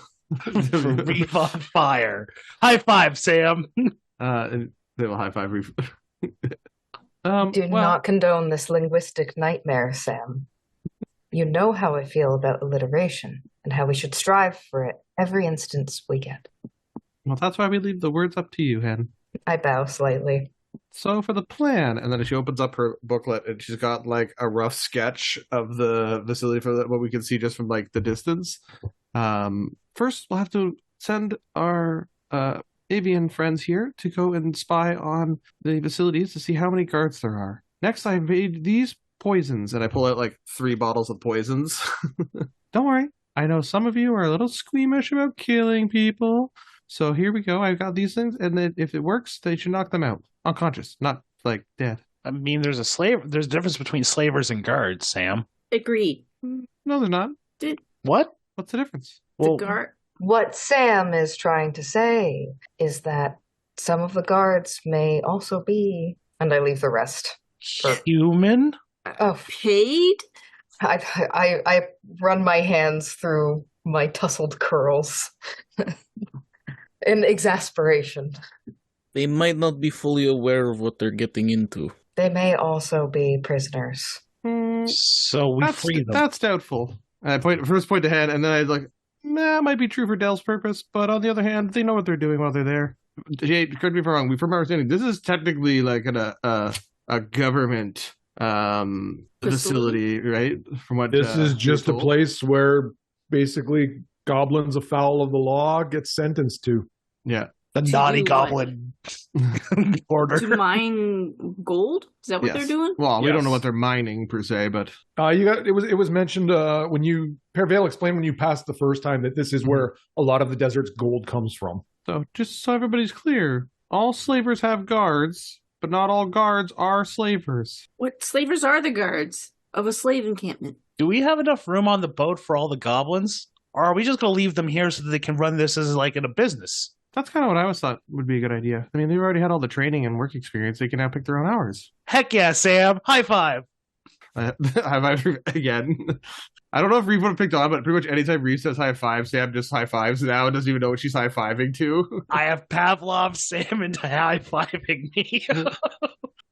for reef on fire. High five, Sam. They will high five reef. Do not condone this linguistic nightmare, Sam. You know how I feel about alliteration and how we should strive for it every instance we get. Well, that's why we leave the words up to you, Hen. I bow slightly. So for the plan, and then she opens up her booklet and she's got a rough sketch of the facility for what we can see just from the distance. First, we'll have to send our avian friends here to go and spy on the facilities to see how many guards there are. Next, I made these poisons, and I pull out 3 bottles of poisons. Don't worry, I know some of you are a little squeamish about killing people. So here we go. I've got these things, and then if it works, they should knock them out. Unconscious, not dead. I mean, there's a difference between slavers and guards, Sam. Agreed. No, there's not. What? What's the difference? The guard. What Sam is trying to say is that some of the guards may also be, and I leave the rest. Human? Oh, Paid? I run my hands through my tousled curls in exasperation. They might not be fully aware of what they're getting into. They may also be prisoners. So we free them. That's doubtful. I first point to hand, and then I was like, that might be true for Dell's purpose, but on the other hand, they know what they're doing while they're there. Jay, correct me if I'm wrong. From our understanding, this is technically a government facility, right? From what This is just a told. place where basically goblins afoul of the law get sentenced to. Yeah. The To naughty do goblin order. To mine gold? Is that what they're doing? Well, we don't know Yes. what they're mining per se, but It was mentioned when you Pervale explained when you passed the first time that this is where a lot of the desert's gold comes from. so just so everybody's clear, all slavers have guards, but not all guards are slavers. What slavers are the guards of a slave encampment? Do we have enough room on the boat for all the goblins? Or are we just going to leave them here so that they can run this as like in a business? That's kind of what I always thought would be a good idea. I mean, they've already had all the training and work experience. They can now pick their own hours. Heck yeah, Sam. High five. Again. I don't know if Reeve would have picked on, but pretty much anytime Reeve says high five, Sam just high fives now and doesn't even know what she's high fiving to. I have Pavlov, Sam, and high fiving me.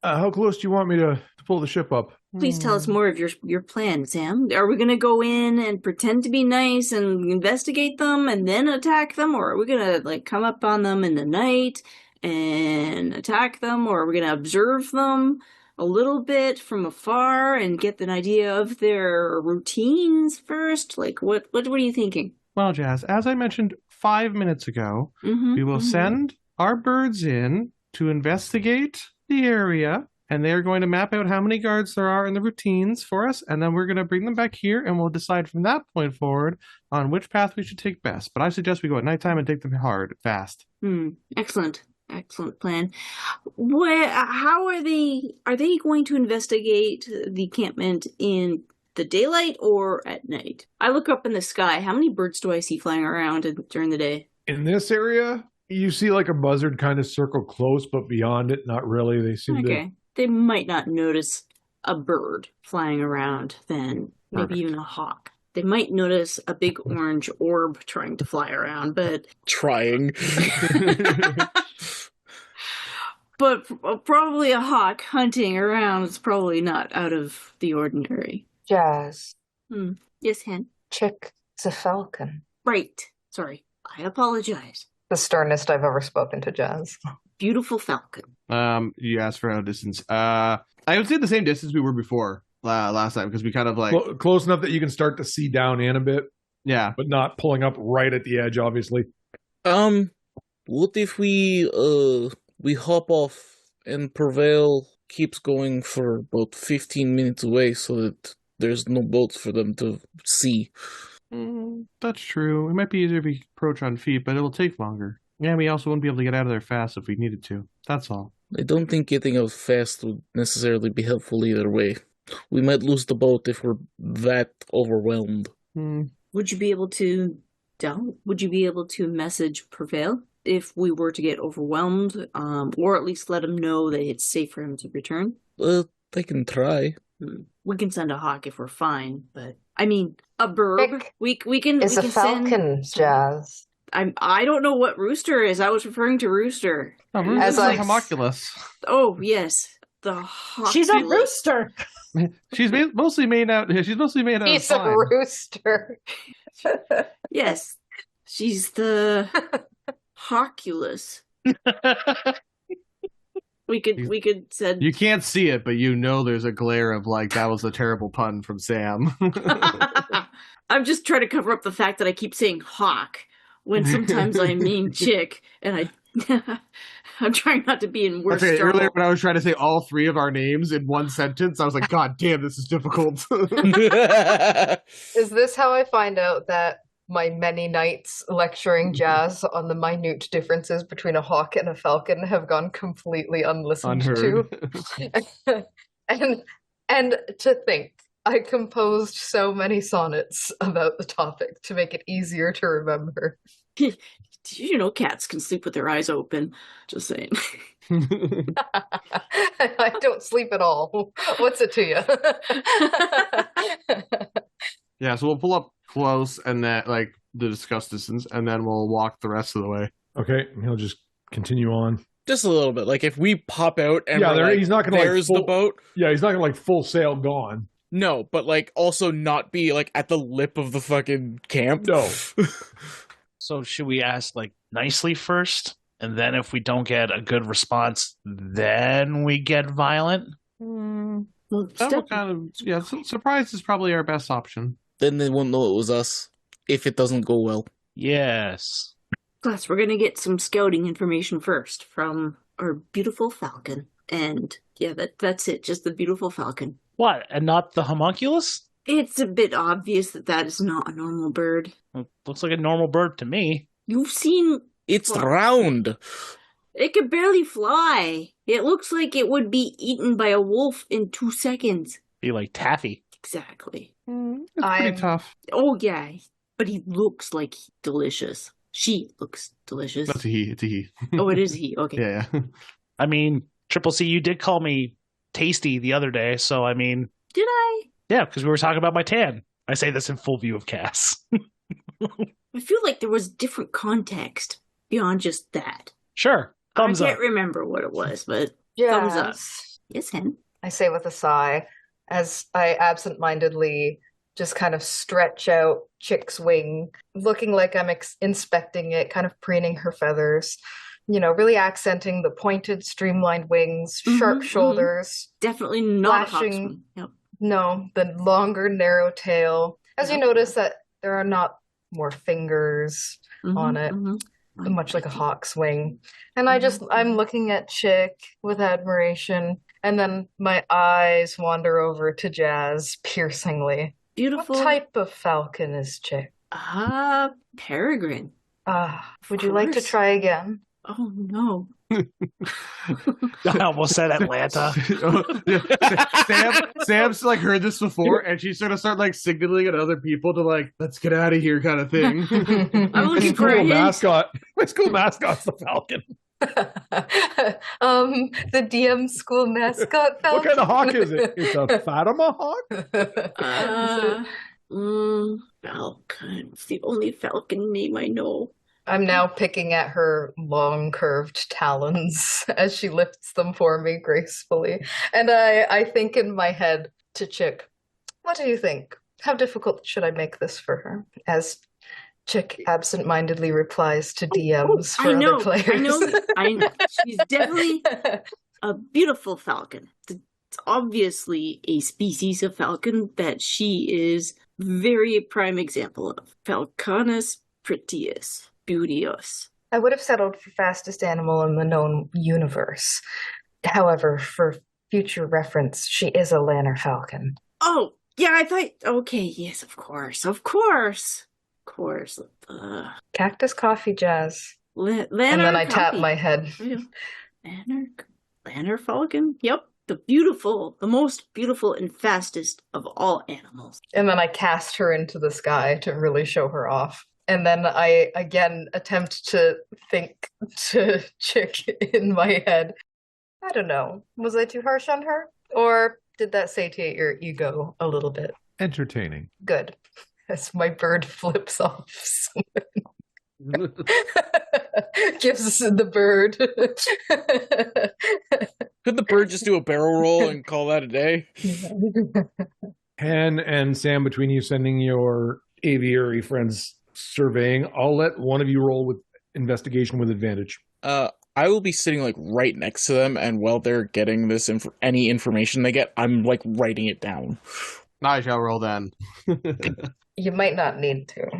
How close do you want me to pull the ship up? Please tell us more of your plan, Sam. Are we going to go in and pretend to be nice and investigate them and then attack them? Or are we going to like come up on them in the night and attack them? Or are we going to observe them a little bit from afar and get an idea of their routines first? Like, what are you thinking? Well, Jazz, as I mentioned 5 minutes ago, Mm-hmm, we will send our birds in to investigate the area, and they're going to map out how many guards there are in the routines for us, and then we're going to bring them back here, and we'll decide from that point forward on which path we should take best. But I suggest we go at nighttime and take them hard, fast. Excellent plan. How are they going to investigate the encampment in the daylight or at night? I look up in the sky. How many birds do I see flying around during the day? In this area, you see like a buzzard kind of circle close, but beyond it, not really. They seem to... They might not notice a bird flying around then. Maybe Perfect. even a hawk. They might notice a big orange orb trying to fly around, but Trying. but probably a hawk hunting around is probably not out of the ordinary. Jazz, Yes, Hen. check the falcon. Right. Sorry. I apologize. The sternest I've ever spoken to Jazz. Beautiful falcon. You asked for a distance. I would say the same distance we were before last time, because we kind of like close enough that you can start to see down in a bit, yeah. but not pulling up right at the edge, obviously. What if we hop off and Prevail keeps going for about 15 minutes away so that there's no boats for them to see? That's true. It might be easier if we approach on feet, but it'll take longer. Yeah, we also wouldn't be able to get out of there fast if we needed to. That's all. I don't think getting out fast would necessarily be helpful either way. We might lose the boat if we're that overwhelmed. Would you be able to message Prevail if we were to get overwhelmed, or at least let him know that it's safe for him to return? I can try. We can send a hawk if we're fine, but I mean a bird. Vic We can. Is we a can falcon, send... Jazz. I don't know what rooster is. I was referring to rooster. Oh, As Rooster's like I- homunculus. Oh yes, the hawk. She's a rooster. She's mostly made out. She's mostly made out He's of a pine. rooster. Yes, she's the hawkulus. We could send. You can't see it, but you know there's a glare of like that was a terrible pun from Sam. I'm just trying to cover up the fact that I keep saying hawk when sometimes I mean chick, and I'm trying not to be in worse Okay, trouble. earlier when I was trying to say all three of our names in one sentence, I was like, God damn, this is difficult. Is this how I find out that my many nights lecturing Jazz on the minute differences between a hawk and a falcon have gone completely unlistened Unheard. to? and to think, I composed so many sonnets about the topic to make it easier to remember. You know, cats can sleep with their eyes open. Just saying. I don't sleep at all. What's it to you? Yeah, so we'll pull up close and then like to discuss distance, and then we'll walk the rest of the way. Okay, he'll just continue on. Just a little bit. Like if we pop out and Yeah, we're like, he's not gonna there's like the boat. Yeah, he's not gonna like full sail gone. No, but like also not be like at the lip of the fucking camp. No. So should we ask like nicely first, and then if we don't get a good response, then we get violent? Well, surprise is probably our best option. Then they won't know it was us if it doesn't go well. Yes. Plus, we're gonna get some scouting information first from our beautiful falcon. And yeah, that's it. Just the beautiful falcon. What? And not the homunculus? It's a bit obvious that is not a normal bird. Well, looks like a normal bird to me. You've seen... It's round. It could barely fly. It looks like it would be eaten by a wolf in 2 seconds. Be like taffy. Exactly. It's pretty tough. Oh, yeah. But he looks like delicious. She looks delicious. That's a he. It's a he. Oh, it is he. Okay. Yeah. I mean, Triple C, you did call me tasty the other day, so I mean... Did I? Yeah, because we were talking about my tan. I say this in full view of Cass. I feel like there was different context beyond just that. Sure. Thumbs I up. can't remember what it was, but Yes. thumbs up. Yes, Hen. I say with a sigh as I absentmindedly just kind of stretch out Chick's wing, looking like I'm inspecting it, kind of preening her feathers, really accenting the pointed, streamlined wings, sharp shoulders. Definitely not flashing, a hawksman. Yep. No, the longer, narrow tail. As you notice that there are not more fingers on it, much like a hawk's wing. And I'm looking at Chick with admiration, and then my eyes wander over to Jazz piercingly. Beautiful. What type of falcon is Chick? Peregrine. Would you like to try again? Oh, no. I almost said Atlanta. Sam's like heard this before, and she sort of started like signaling at other people to like, let's get out of here kind of thing. I'm looking for a mascot. My school mascot's the falcon. The DM school mascot falcon. What kind of hawk is it? It's a Fatima hawk? Falcon. It's the only falcon name I know. I'm now picking at her long curved talons as she lifts them for me gracefully. And I think in my head to Chick, what do you think? How difficult should I make this for her? As Chick absentmindedly replies to DMs for other players. I know. She's definitely a beautiful falcon. It's obviously a species of falcon that she is very prime example of. Falconus prettius. Beauteous. I would have settled for fastest animal in the known universe. However, for future reference, she is a lanner falcon. Oh, yeah, I thought... Okay, yes, of course. Cactus coffee, Jazz. Lanner and then I coffee. tap my head. Lanner falcon? Yep. The most beautiful and fastest of all animals. And then I cast her into the sky to really show her off. And then I again attempt to think to Chick in my head. I don't know. Was I too harsh on her? Or did that satiate your ego a little bit? Entertaining. Good. As my bird flips off. Gives the bird. Could the bird just do a barrel roll and call that a day? Hen and Sam, between you sending your aviary friends surveying, I'll let one of you roll with investigation with advantage. I will be sitting like right next to them, and while they're getting this any information they get, I'm like writing it down. I shall roll then. You might not need to.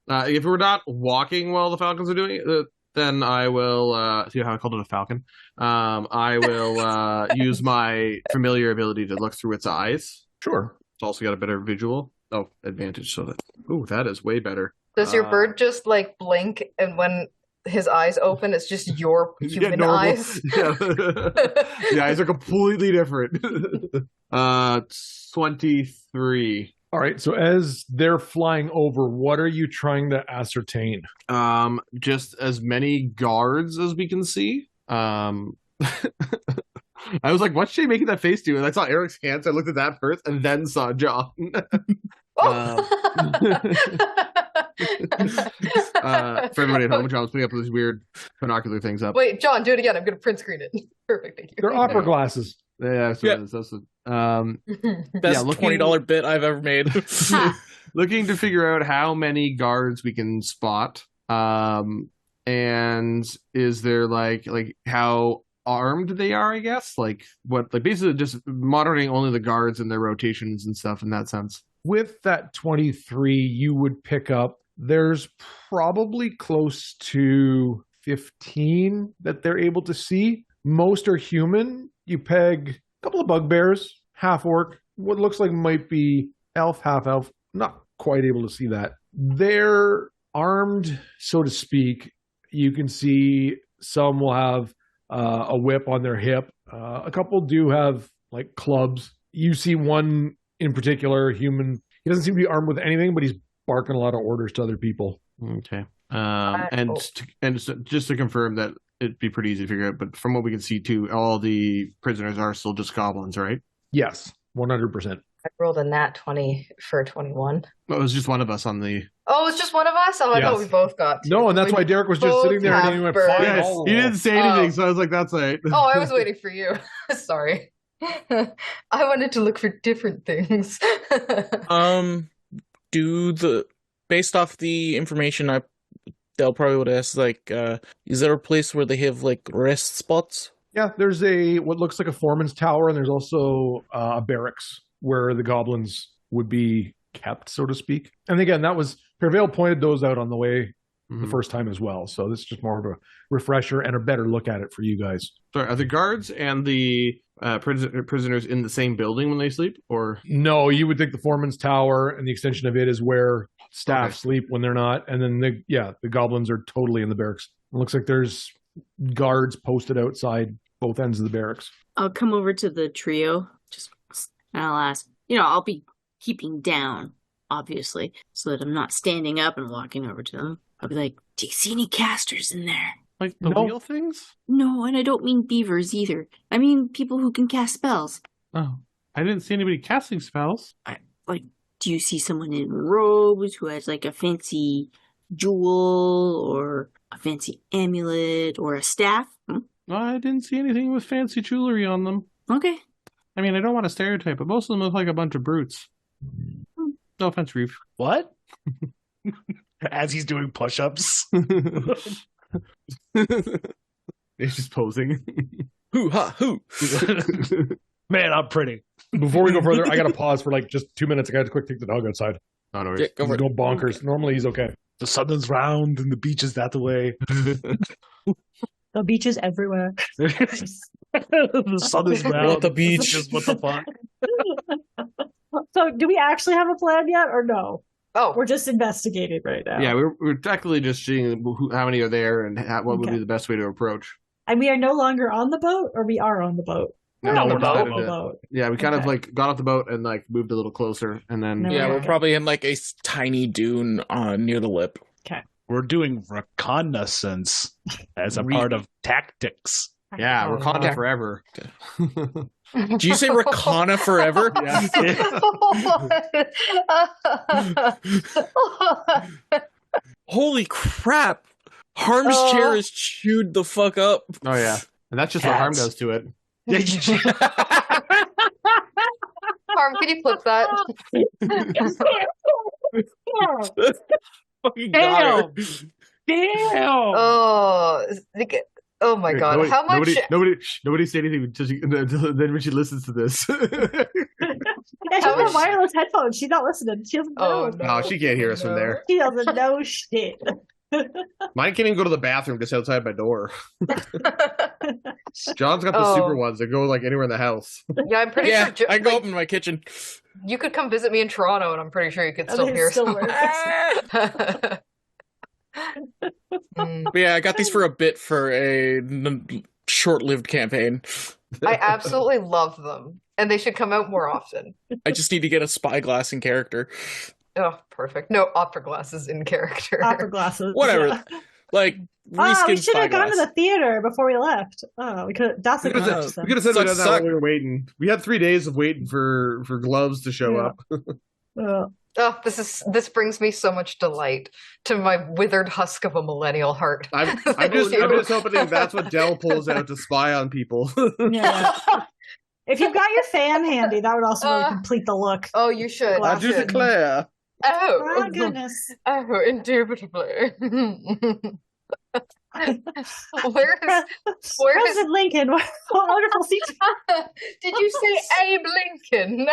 If we're not walking while the falcons are doing it, then I will see how I called it a falcon. I will use my familiar ability to look through its eyes. Sure. It's also got a better visual. Oh, advantage. So that is way better. Does your bird just like blink, and when his eyes open, it's just your human eyes? Yeah. The eyes are completely different. 23. All right. So as they're flying over, what are you trying to ascertain? Just as many guards as we can see. I was like, what's she making that face do? And I saw Eric's hands. I looked at that first and then saw John. For everybody at home, John was putting up these weird binocular things up. Wait, John, do it again. I'm going to print screen it. Perfect, thank you. They're opera glasses. Yeah, that's what it is. That's what, best $20 bit I've ever made. Looking to figure out how many guards we can spot. And is there like how armed they are, I guess. Like basically just monitoring only the guards and their rotations and stuff in that sense. With that 23, you would pick up, there's probably close to 15 that they're able to see. Most are human. You peg a couple of bugbears, half orc, what looks like might be elf, half elf, not quite able to see that. They're armed, so to speak. You can see some will have a whip on their hip. A couple do have like clubs. You see one in particular, human. He doesn't seem to be armed with anything, but he's barking a lot of orders to other people. Okay. Just to confirm that it'd be pretty easy to figure out, but from what we can see too, all the prisoners are still just goblins, right? Yes, 100%. I rolled a nat 20 for 21. Well, it was just one of us on the... Oh, it's just one of us? Oh, I thought we both got two. No, and that's why Derek was just sitting there and he went, fine. Yes, he didn't say anything, so I was like, that's right. Oh, I was waiting for you. Sorry. I wanted to look for different things. Based off the information Dell probably would ask, like, is there a place where they have, like, rest spots? Yeah, there's what looks like a foreman's tower, and there's also a barracks where the goblins would be kept, so to speak. And again, Prevail pointed those out on the way the first time as well. So this is just more of a refresher and a better look at it for you guys. Sorry, are the guards and the prisoners in the same building when they sleep? Or no, you would think the foreman's tower and the extension of it is where staff sleep when they're not. And then the goblins are totally in the barracks. It looks like there's guards posted outside both ends of the barracks. I'll come over to the trio, and I'll ask, I'll be keeping down, obviously, so that I'm not standing up and walking over to them. I'll be like, do you see any casters in there? Like the wheel things? No, and I don't mean beavers either. I mean people who can cast spells. Oh, I didn't see anybody casting spells. Do you see someone in robes who has like a fancy jewel or a fancy amulet or a staff? I didn't see anything with fancy jewelry on them. Okay. I mean, I don't want to stereotype, but most of them look like a bunch of brutes. No offense, Reeve. What? As he's doing push-ups. He's just posing. Hoo ha hoo. Man, I'm pretty. Before we go further, I got to pause for like just 2 minutes. I got to quick take the dog outside. Oh, no, yeah, go he's going bonkers. Normally he's okay. The sun is round and the beach is that way. The beach is everywhere. The sun is round. What the beach? What the fuck? So, do we actually have a plan yet, or no? Oh, We're just investigating right now. Yeah, we're technically just seeing how many are there and what would be the best way to approach. And we are no longer on the boat, or we are on the boat? No, on we're the not boat. on the boat. Yeah, we kind of like got off the boat and like moved a little closer, and then No, Yeah, okay. we're probably in like a tiny dune near the lip. We're doing reconnaissance as a part of tactics. yeah, we're Wakanda forever. Do you say Rakana forever? Holy crap! Harm's chair is chewed the fuck up. Oh yeah, and that's just what harm does to it. Harm, can you flip that? Fucking got her. Damn! Oh my god! Nobody, How much? Nobody say anything until then when she listens to this. Yeah, she's got wireless headphones. She's not listening. She doesn't know. Oh, No, she can't hear us from there. She doesn't know shit. Mine can't even go to the bathroom just outside my door. John's got the super ones that go like anywhere in the house. Yeah, I'm pretty Yeah, sure. I go up in my kitchen. You could come visit me in Toronto, and I'm pretty sure you could still hear still some. works. But yeah, I got these for a bit for a short-lived campaign. I absolutely love them, and they should come out more often. I just need to get a spyglass in character. Oh, perfect. No opera glasses in character. Opera glasses. Whatever. Yeah. Like, We reskin should have gone to spyglass. the theater before we left. Oh, we could. That's a We could have said we done that while we were waiting. We had 3 days of waiting for gloves to show up. Oh, this brings me so much delight to my withered husk of a millennial heart. I'm Thank just you. hoping that's what Dell pulls out to spy on people. Yeah. If you've got your fan handy, that would also really complete the look. Oh, you should. I I do declare. Oh goodness. Oh, indubitably. Where's President Lincoln? What wonderful seat. Did you say Abe Lincoln?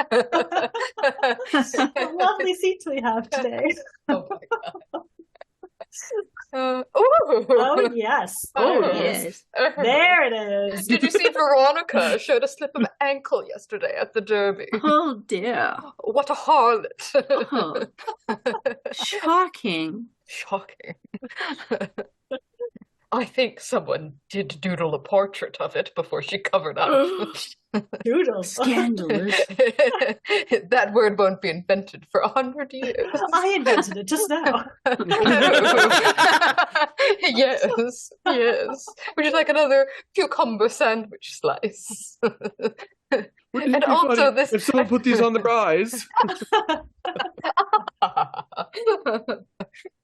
What lovely seats we have today. Oh my god. Oh yes. Oh, yes. There it is. Did you see Veronica showed a slip of ankle yesterday at the Derby? Oh, dear. What a harlot. Oh. Shocking. Shocking. I think someone did doodle a portrait of it before she covered up. Doodle. Scandalous. That word won't be invented for 100 years. I invented it just now. Yes. Would you like another cucumber sandwich slice? And also this. If someone put these on their eyes.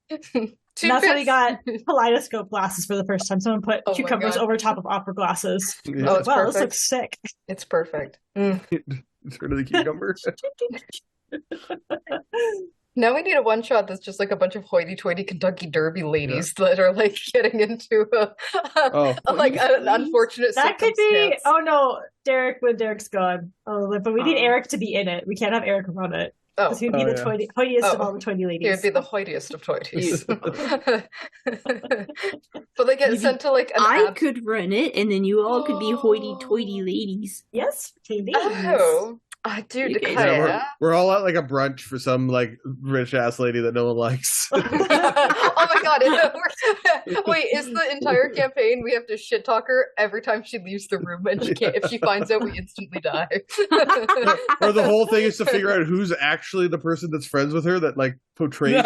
That's how we got kaleidoscope glasses for the first time. Someone put cucumbers over top of opera glasses. Yeah. Oh, it's wow, perfect. this looks sick. It's perfect. It's rid of the cucumber. Now we need a one shot that's just like a bunch of hoity-toity Kentucky Derby ladies that are like getting into an unfortunate. That could be. circumstance. Oh no, Derek. When Derek's gone. Oh, but we need Eric to be in it. We can't have Eric run it. Oh, Because he'd be the hoitiest of all the toity he ladies. would be the hoitiest of toities. But they get sent to like an I could run it, and then you all could be hoity-toity ladies. Yes, ladies. Oh, I do You guys declare. Yeah, we're all at like a brunch for some like rich ass lady that no one likes. Oh my god! Wait, is the entire campaign we have to shit talk her every time she leaves the room, and she can't. If she finds out, we instantly die. Or the whole thing is to figure out who's actually the person that's friends with her that like portrays,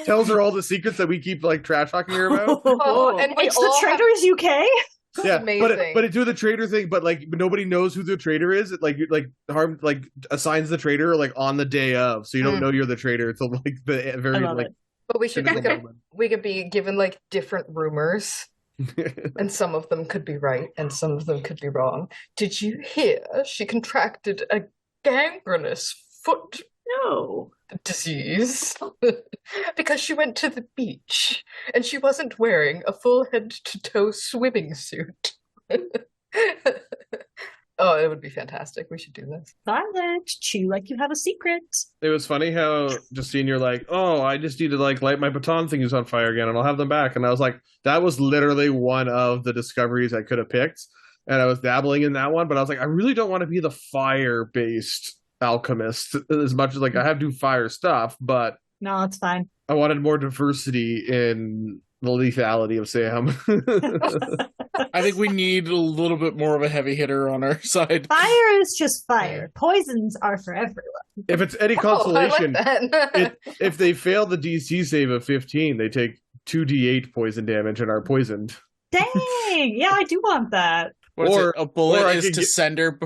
tells her all the secrets that we keep like trash talking her about. Oh, and we It's all the Traitors UK. Yeah, Amazing. but it do the traitor thing, but like nobody knows who the traitor is. It harm assigns the traitor like on the day of, so you don't know you're the traitor until like the very like. But we could be given like different rumors, and some of them could be right, and some of them could be wrong. Did you hear she contracted a gangrenous foot No. disease because she went to the beach and she wasn't wearing a full head to toe swimming suit? Oh, it would be fantastic. We should do this. Silent. Chew like you have a secret. It was funny how Justine, you're like, oh, I just need to like light my baton thingies on fire again, and I'll have them back. And I was like, that was literally one of the discoveries I could have picked, and I was dabbling in that one, but I was like, I really don't want to be the fire-based alchemist as much as like I have to do fire stuff, but No, it's fine. I wanted more diversity in the lethality of Sam. I think we need a little bit more of a heavy hitter on our side. Fire is just fire. Poisons are for everyone. If it's any I consolation, like that. if they fail the DC save of 15, they take 2d8 poison damage and are poisoned. Dang. Yeah, I do want that. What is Or- it? A bullet or I is could to get- send her.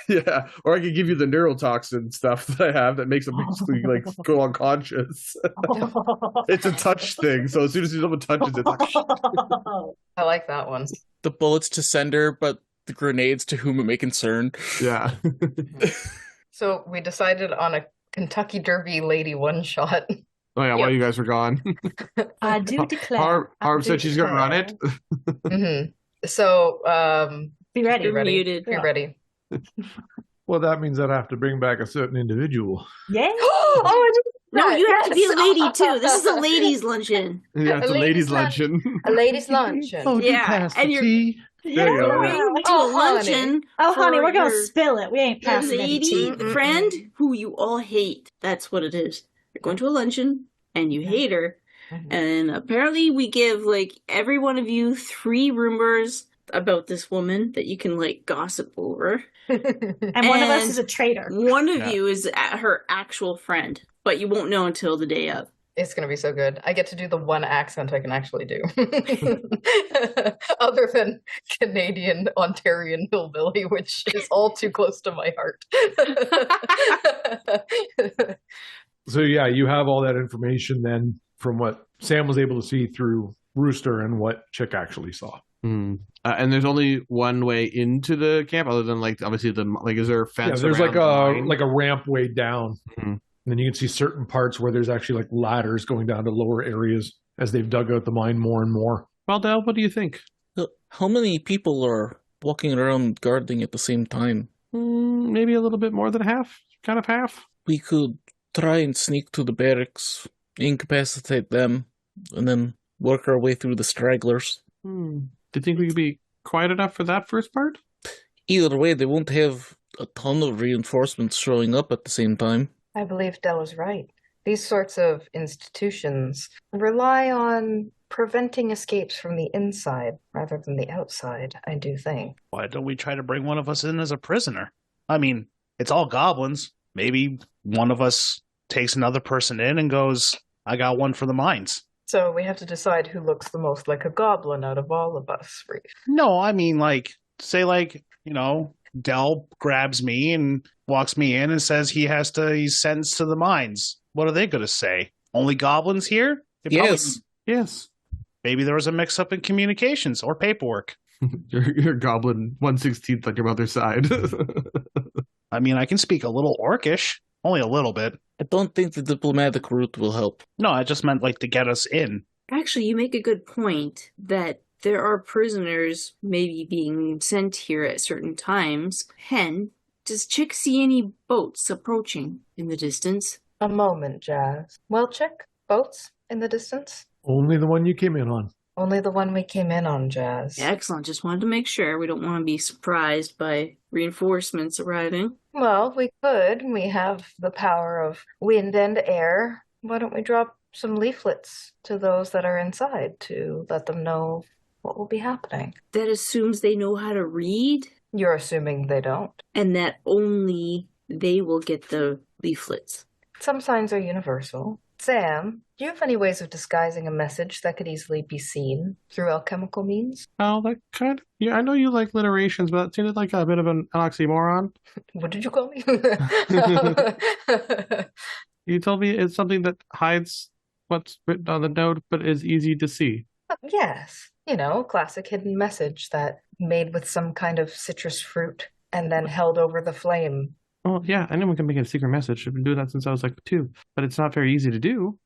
Yeah, or I could give you the neurotoxin stuff that I have that makes them basically like go unconscious. It's a touch thing, so as soon as someone touches it, it's like, I like that one. The bullets to send her, but the grenades to whom it may concern. yeah. So we decided on a Kentucky Derby lady one shot. Oh yeah, while you guys were gone, I do declare. Harb said she's gonna run it. So Be ready. You're muted. Be ready. Well, that means I'd have to bring back a certain individual. Yay. Oh, I did No, that. you have to be a Yes. lady too. This is a ladies' luncheon. Yeah, it's a ladies' luncheon. A ladies' luncheon. Oh, Yeah, pass and the you're- tea? There you go. Going to Oh, a honey. luncheon. Oh, honey, for we're going to your- spill it. We ain't your passing any tea. lady friend who you all hate. That's what it is. You're going to a luncheon and you hate her. And apparently we give like every one of you 3 rumors about this woman that you can like gossip over. And one of us And is a traitor. One of Yeah. you is her actual friend, but you won't know until the day of. It's going to be so good. I get to do the one accent I can actually do. Other than Canadian Ontarian hillbilly, which is all too close to my heart. So yeah, you have all that information then from what Sam was able to see through Rooster and what Chick actually saw. And there's only one way into the camp, other than like obviously the like. Is there a Yeah, fence? there's around the mine? like a ramp way down. Mhm. And then you can see certain parts where there's actually like ladders going down to lower areas as they've dug out the mine more and more. Well, Dale, what do you think? How many people are walking around guarding at the same time? Maybe a little bit more than half. Kind of half. We could try and sneak to the barracks, incapacitate them, and then work our way through the stragglers. Do you think we could be quiet enough for that first part? Either way, they won't have a ton of reinforcements showing up at the same time. I believe Dell is right. These sorts of institutions rely on preventing escapes from the inside rather than the outside, I do think. Why don't we try to bring one of us in as a prisoner? I mean, it's all goblins. Maybe one of us takes another person in and goes, I got one for the mines. So we have to decide who looks the most like a goblin out of all of us, Reef. No, I mean, Del grabs me and walks me in and says he's sentenced to the mines. What are they going to say? Only goblins here? Yes. Maybe there was a mix-up in communications or paperwork. You're goblin 1/16th on your mother's side. I mean, I can speak a little Orcish. Only a little bit. I don't think the diplomatic route will help. No, I just meant to get us in. Actually, you make a good point that there are prisoners maybe being sent here at certain times. Hen, does Chick see any boats approaching in the distance? A moment, Jazz. Well, Chick, boats in the distance? Only the one you came in on. Only the one we came in on, Jazz. Excellent. Just wanted to make sure. We don't want to be surprised by reinforcements arriving. Well, we could. We have the power of wind and air. Why don't we drop some leaflets to those that are inside to let them know what will be happening? That assumes they know how to read? You're assuming they don't. And that only they will get the leaflets. Some signs are universal. Sam, do you have any ways of disguising a message that could easily be seen through alchemical means? Well, that kind of... Yeah, I know you like alliterations, but that seemed like a bit of an oxymoron. What did you call me? You told me it's something that hides what's written on the note, but is easy to see. Yes. Classic hidden message that made with some kind of citrus fruit and then held over the flame. Well, yeah, anyone can make a secret message. I've been doing that since I was 2, but it's not very easy to do.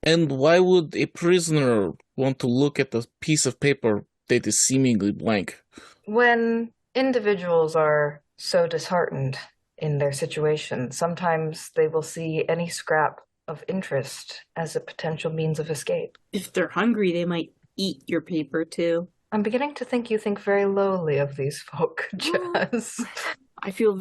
And why would a prisoner want to look at a piece of paper that is seemingly blank? When individuals are so disheartened in their situation, sometimes they will see any scrap of interest as a potential means of escape. If they're hungry, they might eat your paper too. I'm beginning to think you think very lowly of these folk, Jazz. I feel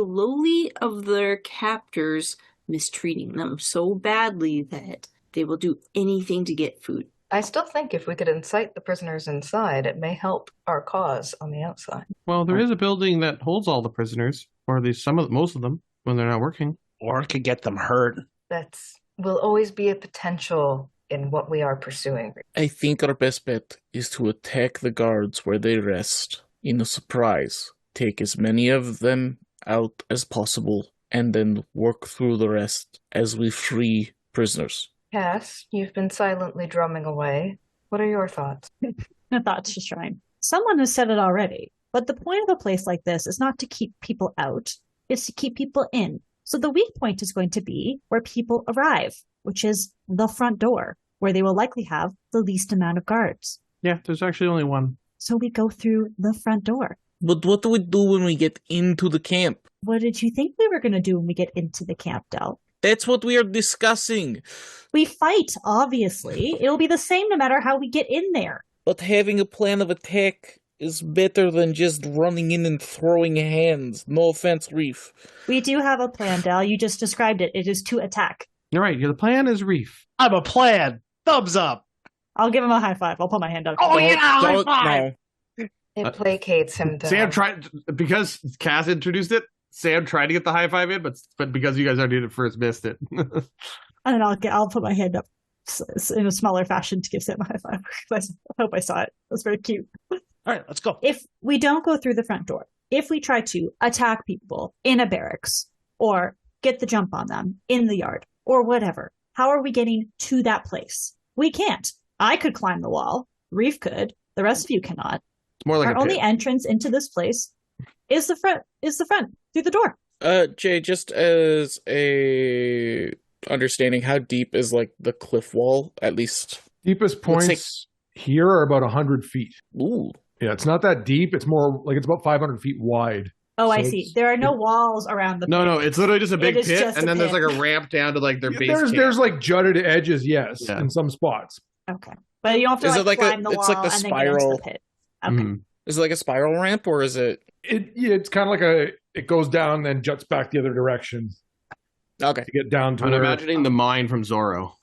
lowly of their captors mistreating them so badly that they will do anything to get food. I still think if we could incite the prisoners inside, it may help our cause on the outside. Well, there is a building that holds all the prisoners, or at least most of them, when they're not working. Or it could get them hurt. Will always be a potential in what we are pursuing. I think our best bet is to attack the guards where they rest in a surprise. Take as many of them out as possible, and then work through the rest as we free prisoners. Cass, you've been silently drumming away. What are your thoughts? A thought to shrine. Someone has said it already, but the point of a place like this is not to keep people out, it's to keep people in. So the weak point is going to be where people arrive, which is the front door, where they will likely have the least amount of guards. Yeah, there's actually only one. So we go through the front door. But what do we do when we get into the camp? What did you think we were going to do when we get into the camp, Del? That's what we are discussing. We fight, obviously. It'll be the same no matter how we get in there. But having a plan of attack is better than just running in and throwing hands. No offense, Reef. We do have a plan, Del. You just described it. It is to attack. You're right. The plan is Reef. I have a plan. Thumbs up. I'll give him a high five. I'll put my hand up. Oh, yeah, high five. It placates him down. Sam tried, because Cass introduced it, Sam tried to get the high five in, but because you guys already did it first, missed it. And I'll put my hand up in a smaller fashion to give Sam a high five. I hope I saw it. That's very cute. All right, let's go. If we don't go through the front door, if we try to attack people in a barracks or get the jump on them in the yard or whatever, how are we getting to that place? We can't. I could climb the wall. Reef could. The rest of you cannot. It's more like our only entrance into this place is the front through the door. Jay, just as a understanding, how deep is the cliff wall, at least? Deepest points here are about 100 feet. Ooh. Yeah, it's not that deep. It's more like it's about 500 feet wide. Oh, So I see. There are no walls around the pit. No, it's literally just a big It is pit, just and a then there's pit. like a ramp down to like their base camp. There's like jutted edges, yes, Yeah. in some spots. Okay. But you don't have to Is it like climb the it's wall like a and then get into spiral? the pit. Okay. Mhm. Is it like a spiral ramp, or is it? It's kind of like it goes down and juts back the other direction Okay. to get down to I'm where. imagining the mine from Zorro.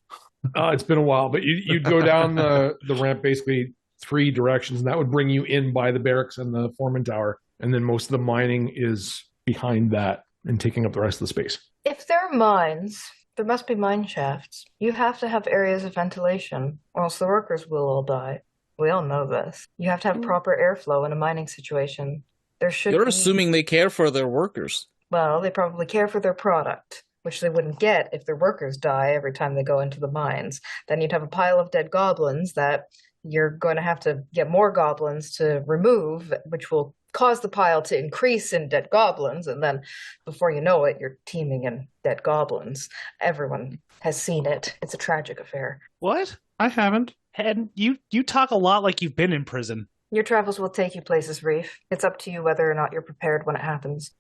It's been a while, but you'd go down the ramp basically 3 directions, and that would bring you in by the barracks and the foreman tower. And then most of the mining is behind that and taking up the rest of the space. If there are mines, there must be mine shafts. You have to have areas of ventilation, or else the workers will all die. We all know this. You have to have proper airflow in a mining situation. There should You're be... assuming they care for their workers. Well, they probably care for their product, which they wouldn't get if their workers die every time they go into the mines. Then you'd have a pile of dead goblins that you're going to have to get more goblins to remove, which will cause the pile to increase in dead goblins, and then before you know it, you're teeming in dead goblins. Everyone has seen it. It's a tragic affair. What? I haven't. And you talk a lot like you've been in prison. Your travels will take you places, Reef. It's up to you whether or not you're prepared when it happens.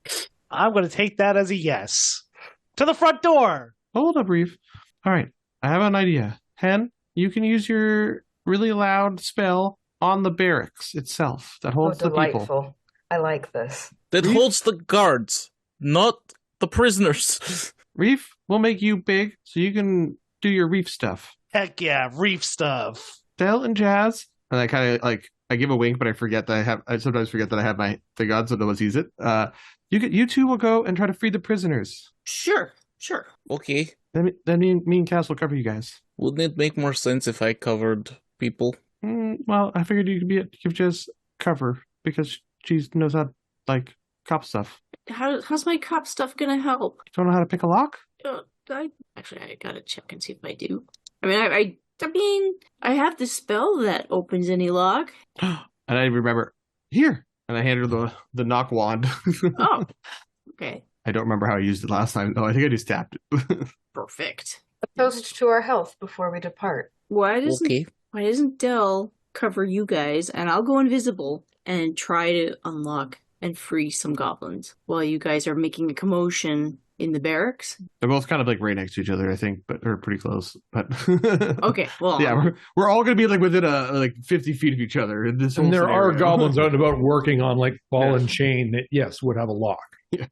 I'm going to take that as a yes. To the front door! Hold up, Reef. All right, I have an idea. Hen, you can use your really loud spell on the barracks itself that holds the delightful. people. I like this. That holds the guards, not the prisoners. Reef, we'll make you big so you can do your reef stuff. Heck yeah, reef stuff. Del and Jazz. And I kind of like, I give a wink, but I forget that I sometimes forget that I have my thing on, so no one sees it. You two will go and try to free the prisoners. Sure. Okay. Then me and Cass will cover you guys. Wouldn't it make more sense if I covered people? Well, I figured you could give Jazz cover because she knows how to, like, cop stuff. How's my cop stuff gonna help? Don't know how to pick a lock? I gotta check and see if I do. I mean, I have the spell that opens any lock. And I remember, here. And I handed her the knock wand. Oh, okay. I don't remember how I used it last time. Oh, I think I just tapped it. Perfect. A toast to our health before we depart. Why doesn't Del cover you guys, and I'll go invisible and try to unlock and free some goblins while you guys are making a commotion in the barracks? They're both kind of like right next to each other, I think, but they're pretty close. But okay, well, yeah, we're all going to be like within like 50 feet of each other in this whole And there scenario. are goblins out and about working on like ball and chain that, yes, would have a lock. Yeah.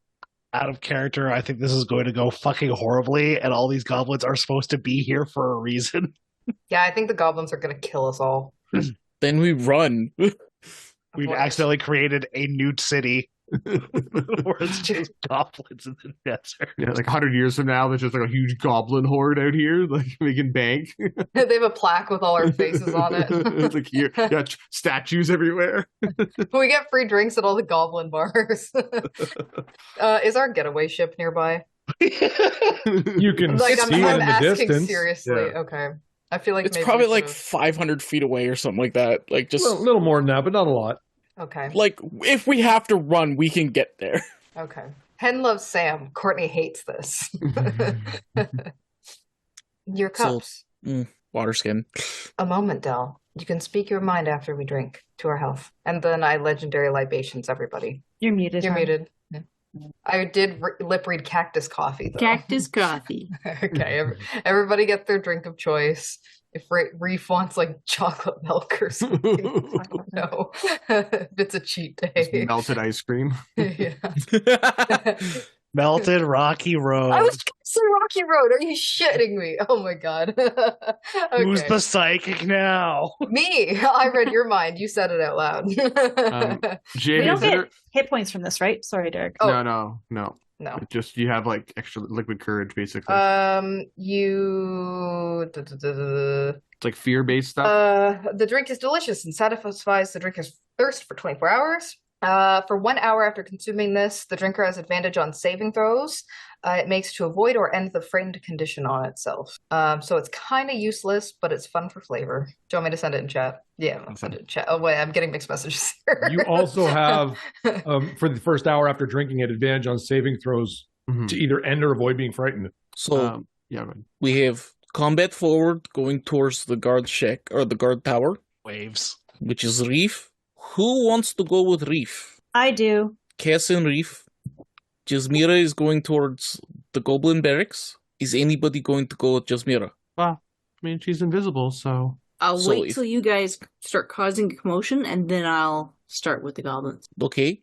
Out of character, I think this is going to go fucking horribly, and all these goblins are supposed to be here for a reason. Yeah, I think the goblins are going to kill us all. Then we run. We've accidentally created a nude city where it's just goblins in the desert. Yeah, like 100 years from now, there's just like a huge goblin horde out here, like making bank. They have a plaque with all our faces on it. It's like here, yeah, statues everywhere. We get free drinks at all the goblin bars. Is our getaway ship nearby? You can Like, see I'm it in the asking distance. seriously. Yeah. Okay. I feel like It's maybe probably we like should've- 500 feet away or something like that. Like just Well, a little more than that, but not a lot. Okay. like if we have to run, we can get there. Okay. Hen loves Sam. Courtney hates this. Your cups. Water skin. A moment, Del. You can speak your mind after we drink to our health. And then I legendary libations, everybody. You're muted. You're hon. muted. Yeah. I did lip read cactus coffee, though. Cactus coffee. Okay. Everybody get their drink of choice. If Reef wants like chocolate milk or something, I don't know. It's a cheat Just day. melted ice cream. Yeah. Melted Rocky Road. I was gonna say Rocky Road. Are you shitting me? Oh my god. Who's Okay. the psychic now? Me. I read your mind. You said it out loud. Jay, We don't is there- get hit points from this, right? Sorry, Derek. Oh. No. No. It's just you have like extra liquid courage, basically. It's like fear-based stuff. The drink is delicious and satisfies the drinker's thirst for 24 hours. For 1 hour after consuming this, the drinker has advantage on saving throws. It makes to avoid or end the framed condition on itself. So it's kind of useless, but it's fun for flavor. Do you want me to send it in chat? Yeah, I'll send it in chat. Oh, wait, I'm getting mixed messages here. You also have, for the first hour after drinking it, advantage on saving throws to either end or avoid being frightened. So yeah, man. we have combat forward going towards the guard shack or the guard tower. Waves. which is Reef. Who wants to go with Reef? I do. Cass and Reef. Jasmira is going towards the Goblin Barracks. Is anybody going to go with Jasmira? Well, I mean, she's invisible, so... I'll So wait if- till you guys start causing a commotion, and then I'll start with the goblins. Okay.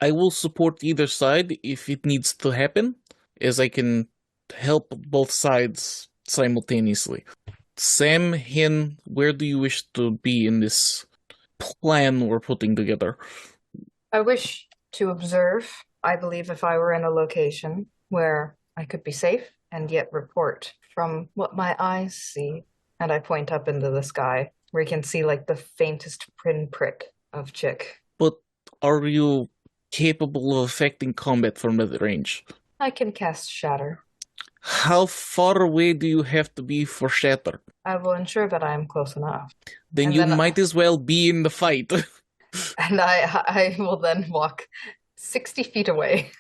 I will support either side if it needs to happen, as I can help both sides simultaneously. Sam, Hen, where do you wish to be in this plan we're putting together? I wish to observe. I believe if I were in a location where I could be safe and yet report from what my eyes see, and I point up into the sky where you can see like the faintest pinprick of Chick. But are you capable of affecting combat from that range? I can cast Shatter. How far away do you have to be for Shatter? I will ensure that I am close enough. Then And you then- might as well be in the fight. And I will then walk 60 feet away.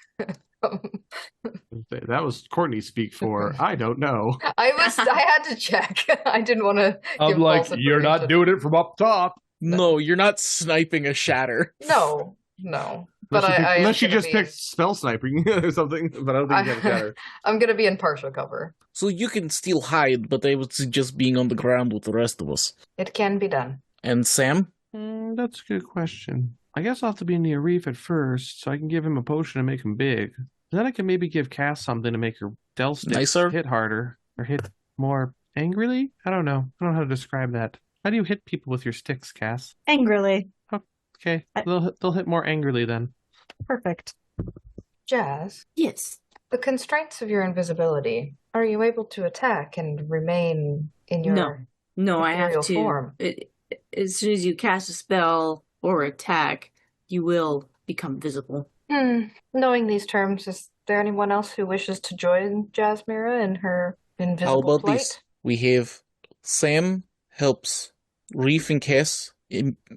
That was Courtney speak for, I don't know. I had to check. I didn't want to. I'm like, you're not doing it from up top. No, you're not sniping a Shatter. No. But Unless she I'm gonna just be- picked spell sniping or something, but I don't think you got a shatter. I'm gonna be in partial cover. So you can still hide, but I would suggest being on the ground with the rest of us. It can be done. And Sam? That's a good question. I guess I'll have to be near Reef at first, so I can give him a potion to make him big. Then I can maybe give Cass something to make her Del sticks Nicer? hit harder or hit more angrily. I don't know. I don't know how to describe that. How do you hit people with your sticks, Cass? Angrily. Okay, they'll hit more angrily then. Perfect. Jazz, Yes. the constraints of your invisibility. Are you able to attack and remain in your No, I have ethereal to. form? As soon as you cast a spell or attack, you will become visible. Knowing these terms, is there anyone else who wishes to join Jasmira in her How invisible about plight? this? We have Sam helps Reef and Cass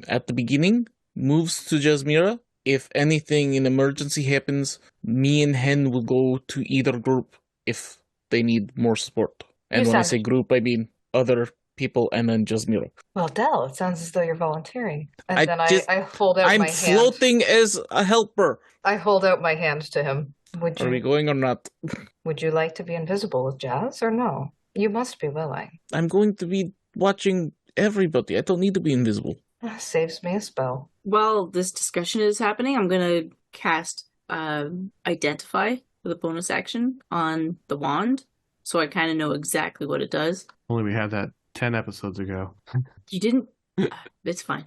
at the beginning, moves to Jasmira. If anything in emergency happens, me and Hen will go to either group if they need more support. And You when I sound- say group, I mean other people and then Jasmira. Well, Del, it sounds as though you're volunteering. And I then just- I hold out I'm my hand. floating as a helper. I hold out my hand to him. Are we going or not? Would you like to be invisible with Jazz or no? You must be willing. I'm going to be watching everybody. I don't need to be invisible. Saves me a spell. While this discussion is happening, I'm going to cast Identify with a bonus action on the wand, so I kind of know exactly what it does. Only we had that 10 episodes ago. You didn't... It's fine.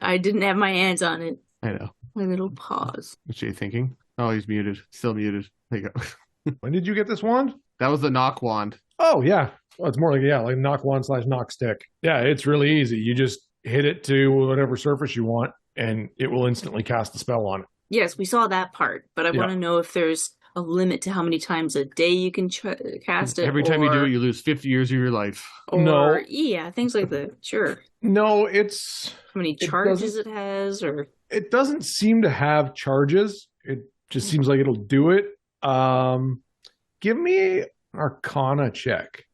I didn't have my hands on it. I know. My little paws. What's she thinking? Oh, he's muted. Still muted. There you go. When did you get this wand? That was the knock wand. Oh, yeah. Well, it's more like knock wand / knock stick. Yeah, it's really easy. You just hit it to whatever surface you want, and it will instantly cast the spell on it. Yes, we saw that part, but I Yeah. want to know if there's a limit to how many times a day you can cast it. Every time you do or- it, you lose 50 years of your life. Or, No. Yeah, things like that. Sure. No, it's How many It charges it has, or... it doesn't seem to have charges. It just seems like it'll do it. Give me an Arcana check.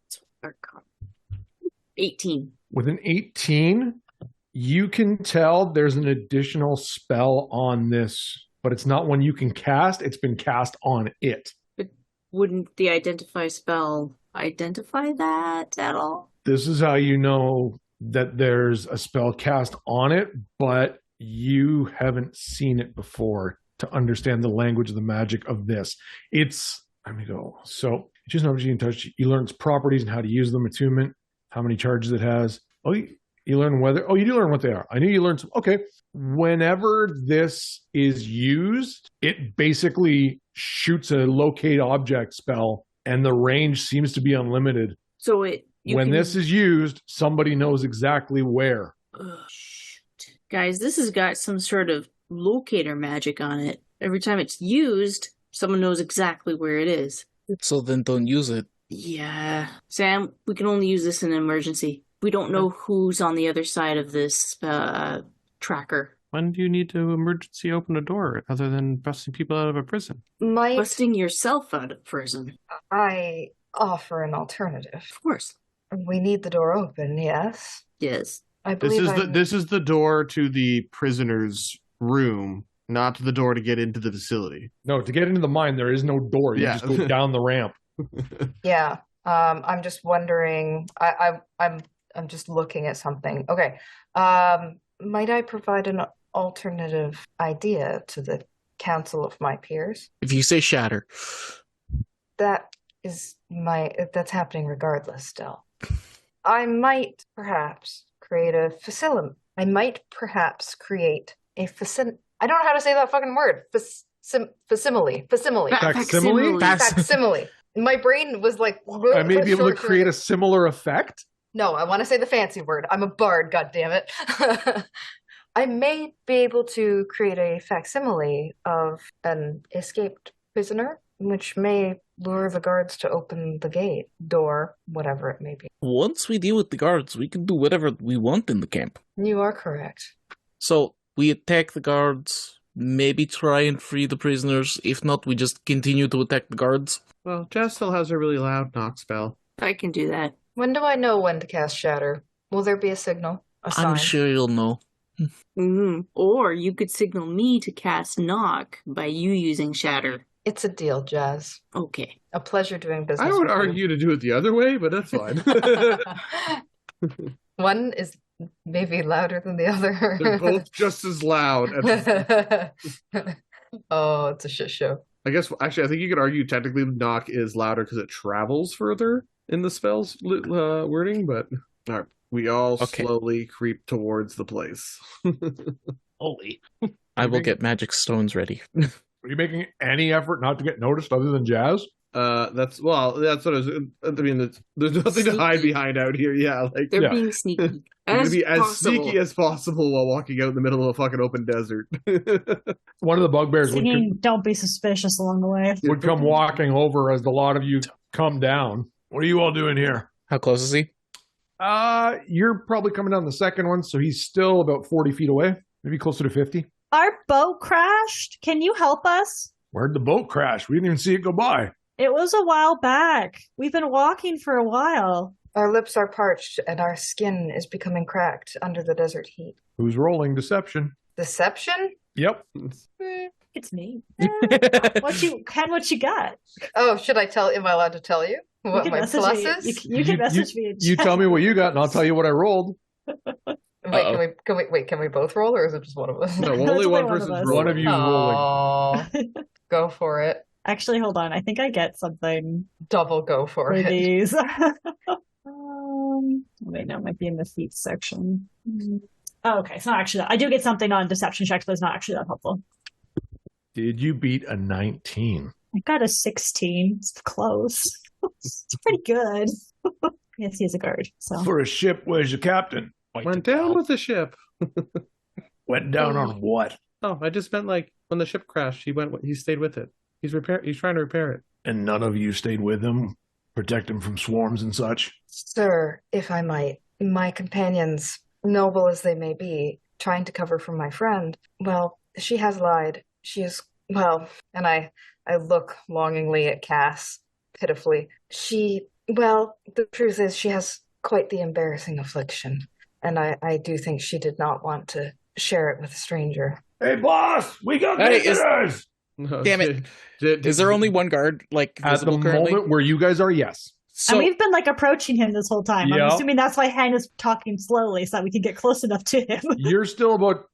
18. With an 18, you can tell there's an additional spell on this, but it's not one you can cast. It's been cast on it. Wouldn't the Identify spell identify that at all? This is how you know that there's a spell cast on it, but you haven't seen it before to understand the language of the magic of this. Let me go. So, choose an object you can touch. You learn its properties and how to use them, attunement, how many charges it has. Oh, you learn whether. Oh, you do learn what they are. I knew you learned some. Okay. Whenever this is used, it basically shoots a locate object spell, and the range seems to be unlimited. So When this is used, somebody knows exactly where. Ugh, shoot. Guys, this has got some sort of locator magic on it. Every time it's used, someone knows exactly where it is. So then don't use it. Yeah. Sam, we can only use this in an emergency. We don't know who's on the other side of this tracker. When do you need to emergency open a door other than busting people out of a prison? Might Busting yourself out of prison. I offer an alternative? Of course. We need the door open, yes. Yes. I believe This is the door to the prisoner's room, not to the door to get into the facility. No, to get into the mine, there is no door. You just go down the ramp. Yeah. I'm just wondering. I'm just looking at something. Okay. Might I provide an alternative idea to the council of my peers? If you say shatter. That's happening regardless still. I might perhaps create a facility. I don't know how to say that fucking word. Facsimile. Facsimile? Facsimile. My brain was like... I may be able to create a similar effect? No, I want to say the fancy word. I'm a bard, goddammit. I may be able to create a facsimile of an escaped prisoner, which may lure the guards to open the gate, door, whatever it may be. Once we deal with the guards, we can do whatever we want in the camp. You are correct. So, we attack the guards, maybe try and free the prisoners. If not, we just continue to attack the guards. Well, Jazz still has a really loud knock spell. I can do that. When do I know when to cast Shatter? Will there be a signal? A sign? I'm sure you'll know. Mm-hmm. Or you could signal me to cast Knock by you using Shatter. It's a deal, Jazz. Okay. A pleasure doing business. I would with argue to do it the other way, but that's fine. One is maybe louder than the other. They're both just as loud. Oh, it's a shit show. I guess, actually, I think you could argue technically knock is louder because it travels further in the spell's wording, but all right, we all slowly creep towards the place. Holy. I will get magic stones ready. Are you making any effort not to get noticed other than Jazz? That's what I was. I mean, there's nothing to hide behind out here. Yeah, like they're being sneaky. Be as sneaky as possible while walking out in the middle of a fucking open desert. One of the bugbears don't be suspicious along the way. would come walking over as the lot of you come down. What are you all doing here? How close is he? You're probably coming down the second one, so he's still about 40 feet away, maybe closer to 50. Our boat crashed. Can you help us? Where'd the boat crash? We didn't even see it go by. It was a while back. We've been walking for a while. Our lips are parched and our skin is becoming cracked under the desert heat. Who's rolling deception? Deception? Yep. It's me. What you got? Oh, am I allowed to tell you what my plus is? You can message me. You tell me what you got and I'll tell you what I rolled. Wait, can we both roll or is it just one of us? No, only one person's rolling. One of you is rolling. Go for it. Actually, hold on. I think I get something. Double go for it. These. Wait, no, it might be in the feet section. Oh, okay, it's not actually that. I do get something on deception checks, but it's not actually that helpful. Did you beat a 19? I got a 16. It's close. It's pretty good. Yes, he is a guard. So for a ship, where's your captain? Went down with the ship. Went down on what? Oh, I just meant like when the ship crashed, he stayed with it. He's trying to repair it. And none of you stayed with him? Protect him from swarms and such? Sir, if I might, my companions, noble as they may be, trying to cover for my friend, well, she has lied. She is, and I look longingly at Cass, pitifully. The truth is she has quite the embarrassing affliction, and I do think she did not want to share it with a stranger. Hey, boss! We got visitors! Damn it. Is there only one guard, at the currently? moment where you guys are, yes. So, and we've been approaching him this whole time. Yep. I'm assuming that's why Hannah's talking slowly so that we can get close enough to him. You're still about,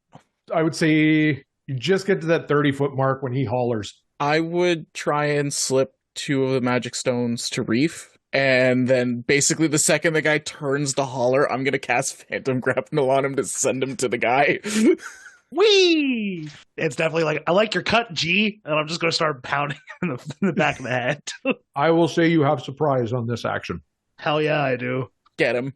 I would say, you just get to that 30-foot mark when he hollers. I would try and slip 2 of the magic stones to Reef, and then basically the second the guy turns to holler, I'm going to cast Phantom Grapnel on him to send him to the guy. Whee! It's definitely I like your cut, G, and I'm just going to start pounding in the back of the head. I will say you have surprise on this action. Hell yeah, I do. Get him.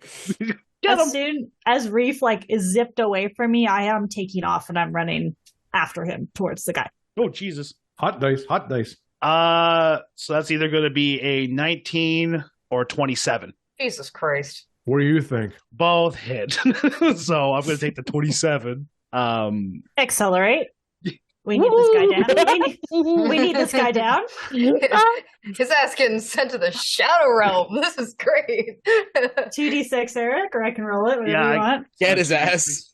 As soon as Reef is zipped away from me, I am taking off and I'm running after him towards the guy. Oh, Jesus. Hot dice. So that's either going to be a 19 or 27. Jesus Christ. What do you think? Both hit. So I'm going to take the 27. Accelerate. We need this guy down. We need this guy down. His ass getting sent to the Shadow Realm. This is great. 2d6, Eric, or I can roll it, whatever you want. Get his ass.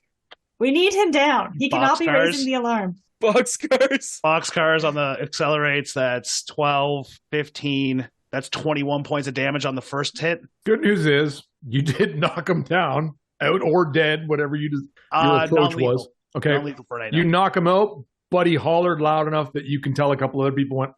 We need him down. He cannot be Boxcars. raising the alarm. Boxcars. Boxcars on the accelerates, that's 12, 15. That's 21 points of damage on the first hit. Good news is you did knock him down, out or dead, whatever your approach Non-lethal. was. Okay. Non-lethal for right now. You knock him out, but he hollered loud enough that you can tell a couple other people went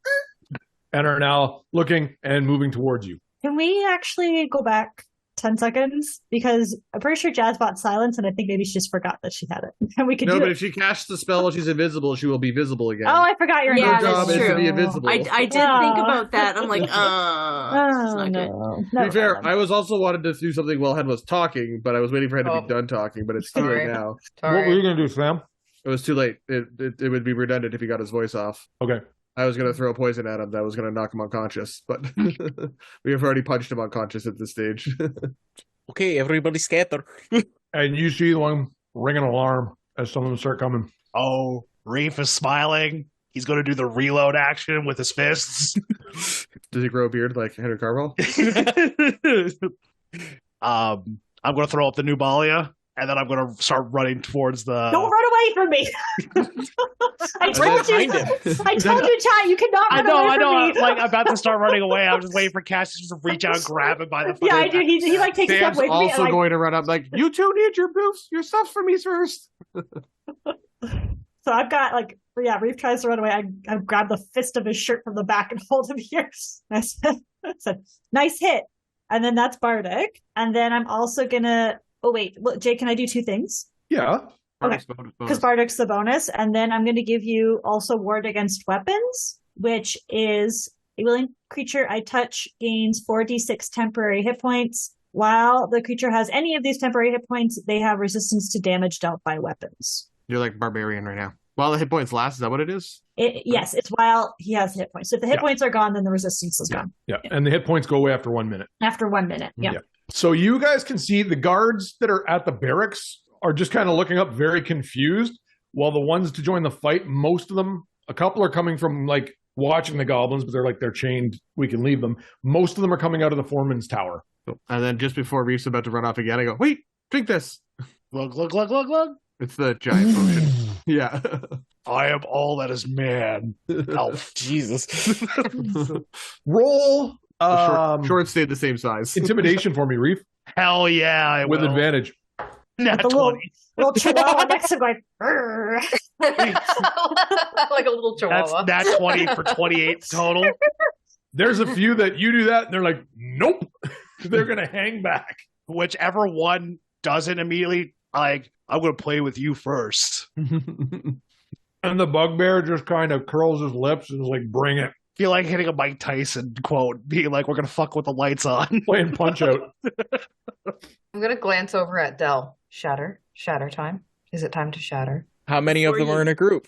and are now looking and moving towards you. Can we actually go back 10 seconds? Because I'm pretty sure Jazz bought silence, and I think maybe she just forgot that she had it. And we could No, do but it. if she casts the spell while she's invisible, she will be visible again. Oh, I forgot you're Yeah, Her job that's is to true. be invisible. I did think about that. I'm like, it's not good. To be fair, I was also wanted to do something while Hen was talking, but I was waiting for Hen to be done talking, but it's too late now. What were you going to do, Sam? It was too late. It would be redundant if he got his voice off. Okay. I was going to throw poison at him that was going to knock him unconscious, but we have already punched him unconscious at this stage. Okay, everybody scatter. And you see one ring an alarm as some of them start coming. Oh, Reef is smiling. He's going to do the reload action with his fists. Does he grow a beard like Henry Carville? I'm going to throw up the Nubalia, and then I'm going to start running towards the... Don't run away from me! I told you, Chad, you cannot run away I know. from I'm me. like about to start running away. I'm just waiting for Cash to just reach out and grab him by the foot. Yeah, I do. He like takes a step Sam's away from me. also And, going to run up like, you two need your stuff for me first. So I've got Reef tries to run away. I grab the fist of his shirt from the back and hold him here. I said, nice hit. And then that's Bardic. And then I'm also gonna. Oh wait, look, Jay, can I do two things? Yeah. Okay, because Bardic's the bonus, and then I'm going to give you also ward against weapons, which is a willing creature I touch gains 4d6 temporary hit points. While the creature has any of these temporary hit points, they have resistance to damage dealt by weapons. You're like barbarian right now. While the hit points last, is that what it is? Yes, it's while he has hit points. So if the hit points are gone, then the resistance is gone. Yeah, and the hit points go away after 1 minute. After 1 minute, yeah. So you guys can see the guards that are at the barracks are just kind of looking up very confused, while the ones to join the fight, most of them, a couple are coming from like watching the goblins, but they're chained. We can leave them. Most of them are coming out of the foreman's tower. And then just before Reef's about to run off again, I go, wait, drink this. Glug, glug, glug, glug, glug. It's the giant potion. Yeah. I am all that is man. Elf. Jesus. Roll short stayed the same size. intimidation for me, Reef, Hell yeah, I with will. advantage. Nat The 20. little chihuahua next to him going, "Rrr." Like a little That's chihuahua. nat 20 for 28 total. There's a few that you do that, and they're like, nope. They're going to hang back. Whichever one doesn't immediately, like, I'm going to play with you first. And the bugbear just kind of curls his lips and is like, bring it. Feel like hitting a Mike Tyson quote, being like, we're going to fuck with the lights on. Playing Punch Out. I'm going to glance over at Dell. Shatter time. Is it time to shatter? How many of them are in a group?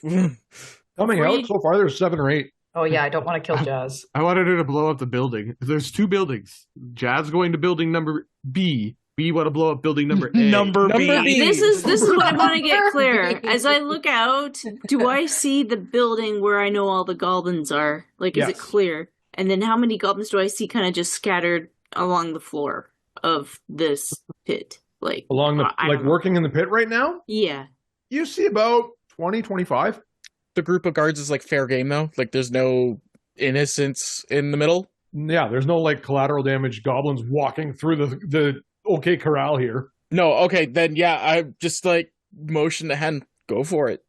Coming out so far, there's 7 or 8. Oh yeah, I don't want to kill Jazz. I wanted her to blow up the building. There's 2 buildings. Jazz going to building number B. We want to blow up building number A. Number B. This is what I want to get clear. Number As I look out, do I see the building where I know all the goblins are? Like, is it Yes. clear? And then how many goblins do I see kind of just scattered along the floor of this pit? Like, Along the, I like don't know. working in the pit right now, Yeah. you see about 20, 25. The group of guards is like fair game though. Like there's no innocents in the middle. Yeah, there's no like collateral damage goblins walking through the okay corral here. No, okay, then yeah, I just like motion to hand, go for it.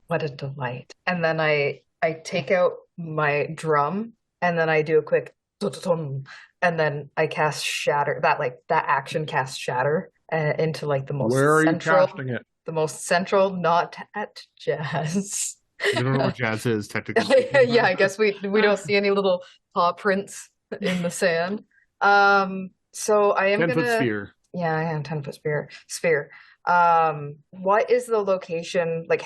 What a delight. And then I take out my drum and then I do a quick dun-dun-dun, and then I cast shatter. That action cast shatter into like the most Where are you central, casting it? the most central, not at Jazz. I don't know what Jazz is, technically. Yeah, I guess we don't see any little paw prints in the sand. So I am 10-foot gonna. sphere. Yeah, I am 10-foot sphere. What is the location? Like,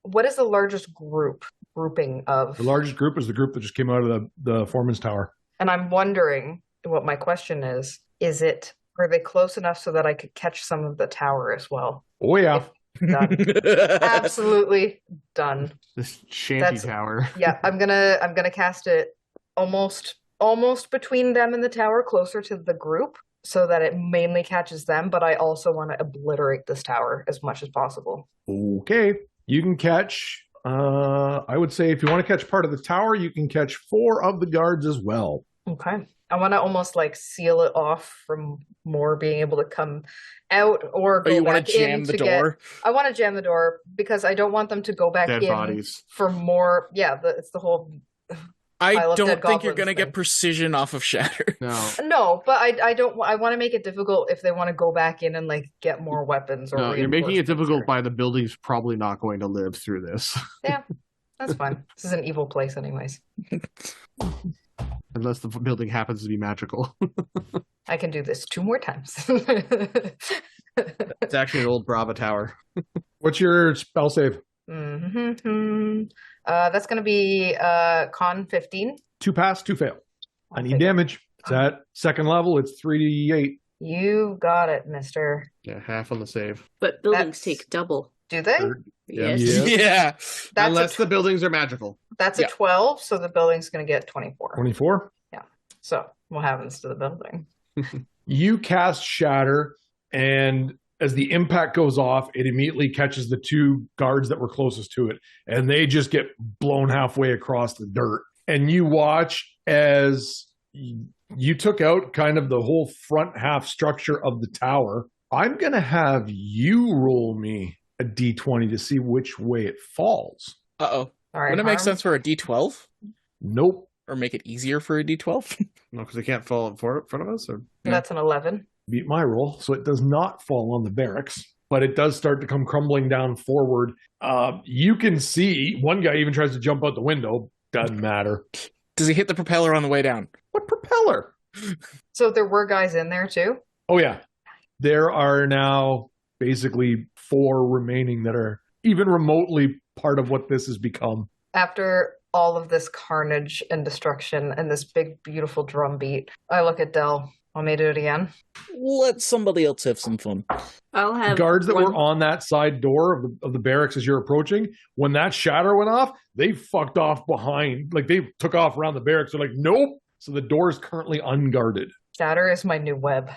what is the largest grouping of? The largest group is the group that just came out of the foreman's tower. And I'm wondering what my question is. Are they close enough so that I could catch some of the tower as well? Oh, yeah. Done. Absolutely done. This shanty tower. Yeah, I'm gonna cast it almost between them and the tower, closer to the group, so that it mainly catches them, but I also want to obliterate this tower as much as possible. Okay. You can catch, I would say if you want to catch part of the tower, you can catch 4 of the guards as well. Okay. I want to almost like seal it off from more being able to come out or go you back want to jam in the to door? I want to jam the door because I don't want them to go back Dead in bodies. for more. Yeah, it's the whole. I pile of don't dead think you're goblins going to thing. get precision off of shatter. No, but I don't. I want to make it difficult if they want to go back in and like get more weapons. Or No, you're making it difficult or... by the building's probably not going to live through this. Yeah, that's fine. This is an evil place, anyways. Unless the building happens to be magical. I can do this 2 more times. It's actually an old Brava tower. What's your spell save? That's going to be con 15. 2 pass, 2 fail. I need damage. It's at 2nd level. It's 3d8. You got it, mister. Yeah, half on the save. But buildings take double. Do they? Yes. Yeah. Unless the buildings are magical. That's a 12, so the building's going to get 24. 24? Yeah. So what happens to the building? You cast Shatter, and as the impact goes off, it immediately catches the 2 guards that were closest to it, and they just get blown halfway across the dirt. And you watch as you took out kind of the whole front half structure of the tower. I'm going to have you roll me a d20 to see which way it falls. Uh-oh. All right, Wouldn't it make sense for a d12? Nope. Or make it easier for a d12? No, because they can't fall in front of us? Or... That's an 11. Beat my roll, so it does not fall on the barracks, but it does start to come crumbling down forward. You can see one guy even tries to jump out the window. Doesn't matter. Does he hit the propeller on the way down? What propeller? So there were guys in there too? Oh, yeah. There are now basically 4 remaining that are even remotely part of what this has become. After all of this carnage and destruction and this big, beautiful drum beat, I look at Del. Want me to do it again? Let somebody else have some fun. I'll have guards that were on that side door of the barracks as you're approaching. When that shatter went off, they fucked off behind. Like, they took off around the barracks. They're like, nope. So the door is currently unguarded. Shatter is my new web.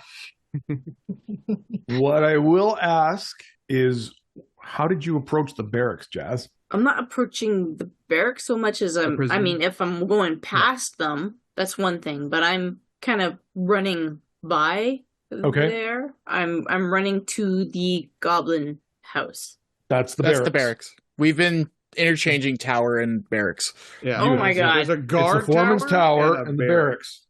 What I will ask is, how did you approach the barracks, Jazz? I'm not approaching the barracks so much as I mean, if I'm going past them, that's one thing. But I'm kind of running by there. I'm running to the goblin house. That's the barracks. We've been interchanging tower and barracks. Yeah. Oh my god. There's a guard it's the foreman's tower and the barracks.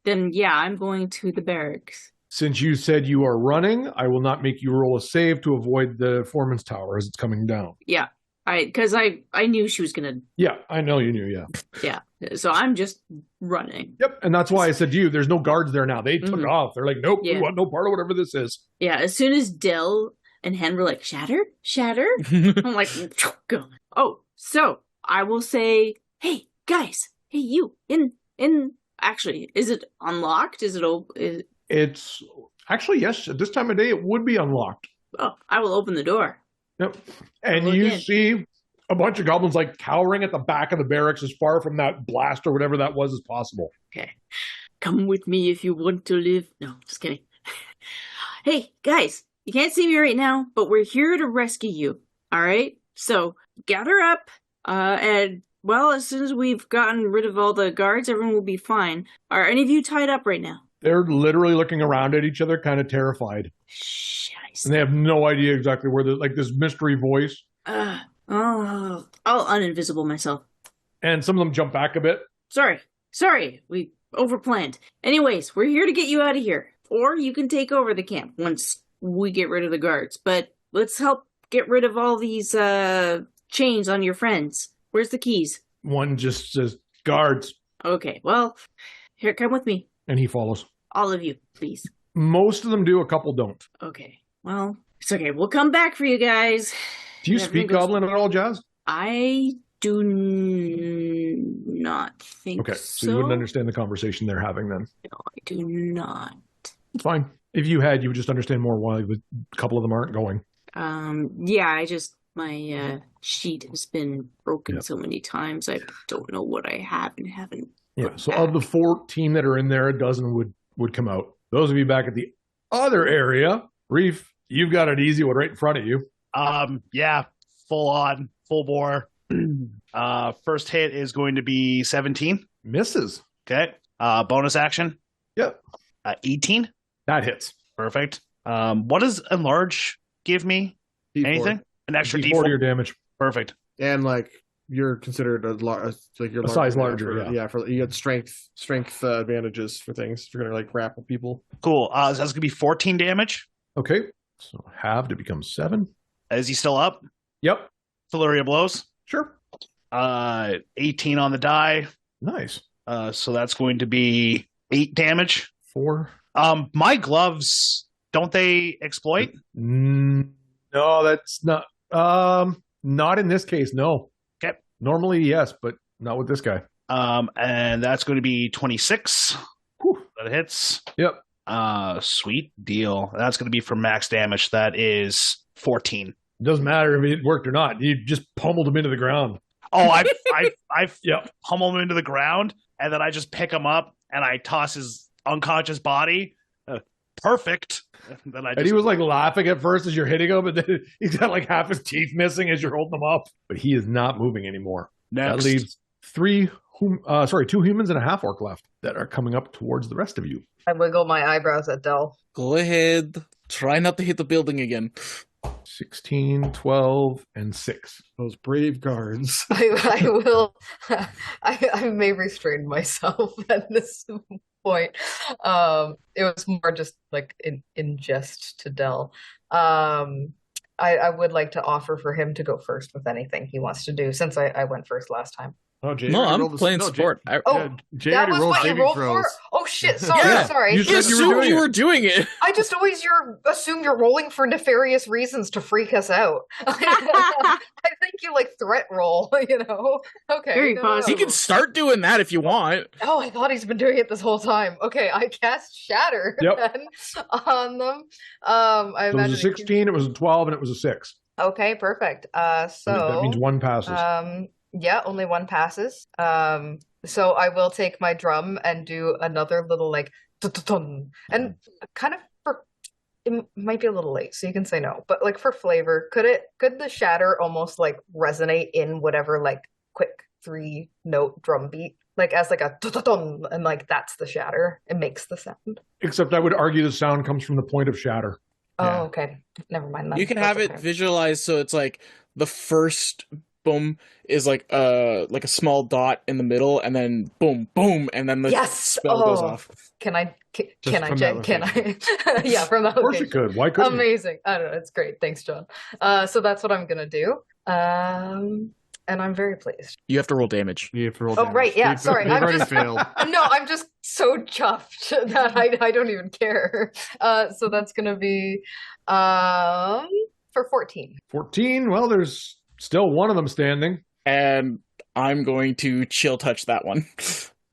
Then yeah, I'm going to the barracks. Since you said you are running, I will not make you roll a save to avoid the foreman's tower as it's coming down. Yeah. Because I knew she was gonna. Yeah, I know you knew. Yeah. Yeah. So I'm just running. Yep, and that's why I said to you, there's no guards there now. They took off. They're like, nope, we want no part of whatever this is. Yeah. As soon as Dill and Hen were like, shatter. I'm like, go. Oh, so I will say, hey guys, hey you in. Actually, is it unlocked? Is it open? It's actually yes. At this time of day, it would be unlocked. Oh, I will open the door. Yep. And you see a bunch of goblins like cowering at the back of the barracks as far from that blast or whatever that was as possible. Okay. Come with me if you want to live. No, just kidding. Hey, guys, you can't see me right now, but we're here to rescue you. All right? So gather up, and, well, as soon as we've gotten rid of all the guards, everyone will be fine. Are any of you tied up right now? They're literally looking around at each other, kind of terrified. And they have no idea exactly where they're, like, this mystery voice. I'll uninvisible myself. And some of them jump back a bit. Sorry, we overplanned. Anyways, we're here to get you out of here. Or you can take over the camp once we get rid of the guards. But let's help get rid of all these chains on your friends. Where's the keys? One just says, guards. Okay, well, here, come with me. And he follows. All of you, please. Most of them do, a couple don't. Okay, well, it's okay. We'll come back for you guys. Do you speak Goblin at all, Jazz? I do not think so. Okay, so you wouldn't understand the conversation they're having then? No, I do not. It's fine. If you had, you would just understand more why a couple of them aren't going. Yeah, My sheet has been broken so many times. I don't know what I have and haven't. Yeah. So of the 14 that are in there, a dozen would come out. Those of you back at the other area, Reef, you've got an easy one right in front of you. Yeah, full on, full bore. First hit is going to be 17. Misses. Okay. Bonus action. Yep. 18. That hits. Perfect. What does enlarge give me? D4. Anything? An extra D4 D4 to your damage. Perfect. And like you're considered like you're A size larger. Yeah, for you get strength advantages for things. If you're gonna like grapple people. Cool. So that's gonna be 14 damage. Okay. So half to become 7. Is he still up? Yep. Flurry of blows. Sure. 18 on the die. Nice. So that's going to be 8 damage. 4. My gloves, don't they exploit? No, that's not. Not in this case. No. Okay. Normally, yes, but not with this guy. And that's going to be 26. Whew. That hits. Yep. Sweet deal. That's going to be for max damage. That is 14. It doesn't matter if it worked or not. You just pummeled him into the ground. Oh, I Yep. pummel him into the ground, and then I just pick him up and I toss his unconscious body. Perfect. And he was like laughing at first as you're hitting him, and then he's got like half his teeth missing as you're holding him up. But he is not moving anymore. Next. That leaves 2 humans and a half orc left that are coming up towards the rest of you. I wiggle my eyebrows at Del. Go ahead. Try not to hit the building again. 16, 12, and 6. Those brave guards. I will. I may restrain myself at this point. It was more just like in jest to Del. I would like to offer for him to go first with anything he wants to do, since I went first last time. Oh, Jay, No, I'm playing support. Jay that already was rolled what you saving rolled throws. for? Oh shit! Sorry, Yeah, sorry. you You said you were assumed doing you it. were doing it. I just always assume you're rolling for nefarious reasons to freak us out. I think you like threat roll, you know? Okay. Very no. possible. You can start doing that if you want. Oh, I thought he's been doing it this whole time. Okay, I cast Shatter Yep. then on them. So it was a 16, it was a 12, and it was a 6. Okay, perfect. So that means 1 passes. yeah, only 1 passes. So I will take my drum and do another little like dun-dun-dun. And kind of it might be a little late, so you can say no. But like for flavor, could the shatter almost like resonate in whatever like quick 3-note drum beat? Like as like a dun-dun-dun, and like that's the shatter. It makes the sound. Except I would argue the sound comes from the point of shatter. Oh, Yeah. okay. Never mind that. You can That's have it okay. visualized so it's like the first boom is like a small dot in the middle, and then boom, boom, and then the spell goes off. Can I, Just from that can I, yeah, from that Of course location. it could. Why couldn't it? Amazing. I don't know. It's great. Thanks, John. So that's what I'm going to do. And I'm very pleased. You have to roll damage. You have to roll Oh, damage. right, yeah, You've- sorry, You've I'm already just- failed. No, I'm just so chuffed that I don't even care. So that's going to be for 14. 14, well, there's still one of them standing. And I'm going to chill touch that one.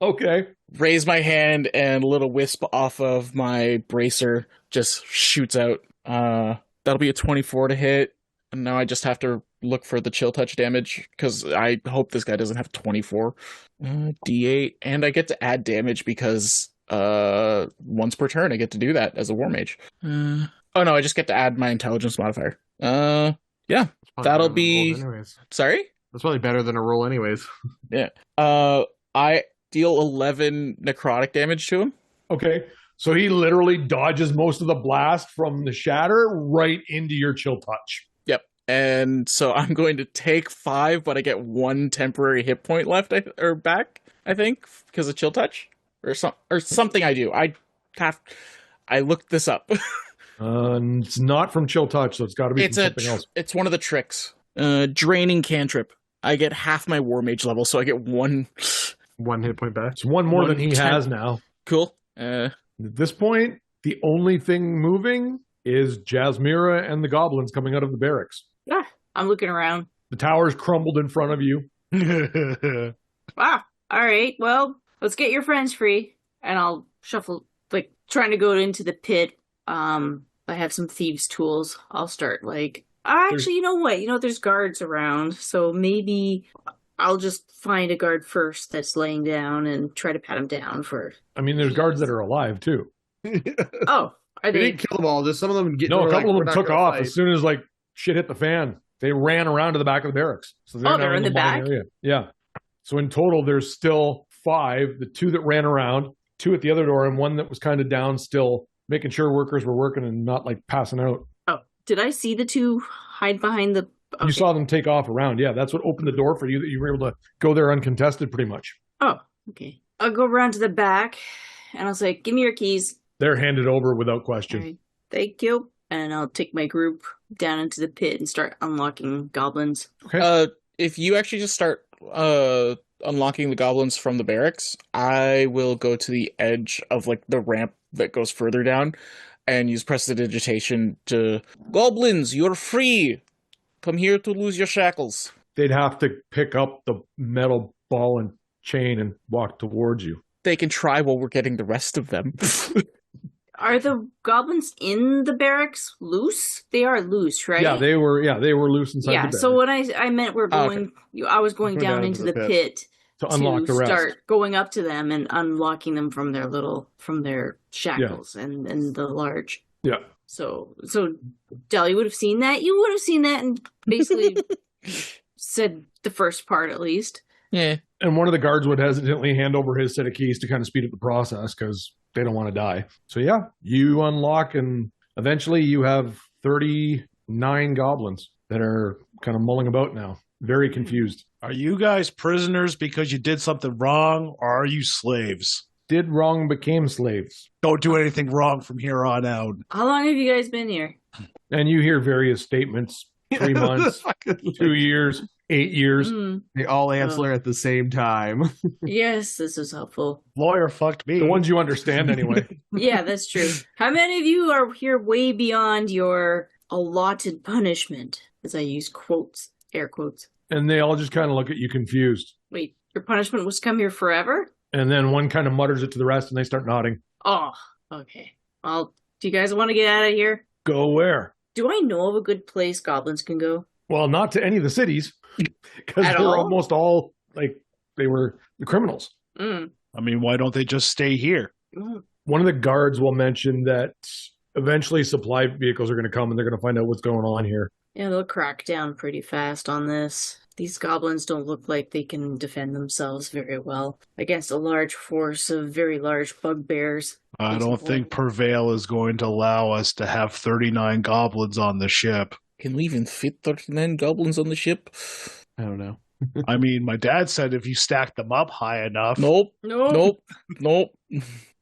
Okay. Raise my hand, and a little wisp off of my bracer just shoots out. That'll be a 24 to hit. And now I just have to look for the chill touch damage, because I hope this guy doesn't have 24. D8. And I get to add damage because once per turn I get to do that as a war mage. Oh no, I just get to add my intelligence modifier. Yeah. Probably That'll better than a roll be- anyways. Sorry? That's probably better than a roll anyways. I deal 11 necrotic damage to him. Okay. So he literally dodges most of the blast from the shatter right into your chill touch. Yep. And so I'm going to take 5, but I get 1 temporary hit point left or back, I think, because of chill touch or something I do. I looked this up. It's not from chill touch, so it's got to be from something else. It's one of the tricks. Draining cantrip. I get half my war mage level, so I get 1. 1 hit point back. It's one more than he 1 has now. Cool. At this point, the only thing moving is Jasmira and the goblins coming out of the barracks. Yeah, I'm looking around. The tower's crumbled in front of you. Wow. All right. Well, let's get your friends free, and I'll shuffle, like trying to go into the pit. I have some thieves' tools. I'll start like Actually, you know what? There's guards around, so maybe I'll just find a guard first that's laying down and try to pat him down for. I mean, there's guards that are alive too. Oh, are We they? didn't kill them all. Just some of them get. No, a couple like, of them took off as soon as like shit hit the fan. They ran around to the back of the barracks. So They're in the back? Area. Yeah. So in total, there's still 5. The 2 that ran around, 2 at the other door, and 1 that was kind of down still, making sure workers were working and not like passing out. Oh, did I see the 2 hide behind the? Okay. You saw them take off around. Yeah, that's what opened the door for you, that you were able to go there uncontested pretty much. Oh, okay. I'll go around to the back, and I'll say, "Give me your keys." They're handed over without question. All right. Thank you. And I'll take my group down into the pit and start unlocking goblins. Okay. If you actually just start unlocking the goblins from the barracks, I will go to the edge of like the ramp that goes further down and use prestidigitation to goblins, you're free. Come here to lose your shackles. They'd have to pick up the metal ball and chain and walk towards you. They can try while we're getting the rest of them. Are the goblins in the barracks loose? They are loose, right? Yeah, they were loose inside the barracks. So what I meant we're going, I was going down into the pit to unlock the rest. Start going up to them and unlocking them from their shackles and the large. Yeah. So Del, you would have seen that. You would have seen that and basically said the first part at least. Yeah. And one of the guards would hesitantly hand over his set of keys to kind of speed up the process because they don't want to die. So yeah, you unlock and eventually you have 39 goblins that are kind of mulling about now. Very confused. Are you guys prisoners because you did something wrong, or are you slaves? Did wrong, became slaves. Don't do anything wrong from here on out. How long have you guys been here? And you hear various statements. 3 months, 2 years, 8 years. They all answer at the same time. Yes, this is helpful. Lawyer fucked me. The ones you understand anyway. Yeah, that's true. How many of you are here way beyond your allotted punishment? As I use quotes, air quotes. And they all just kind of look at you confused. Wait, your punishment was to come here forever? And then one kind of mutters it to the rest and they start nodding. Oh, okay. Well, do you guys want to get out of here? Go where? Do I know of a good place goblins can go? Well, not to any of the cities. Because they were almost all, like, they were the criminals. I mean, why don't they just stay here? One of the guards will mention that eventually supply vehicles are going to come and they're going to find out what's going on here. Yeah, they'll crack down pretty fast on this. These goblins don't look like they can defend themselves very well against a large force of very large bugbears. I don't think Prevail is going to allow us to have 39 goblins on the ship. Can we even fit 39 goblins on the ship? I don't know. I mean, my dad said if you stack them up high enough. Nope.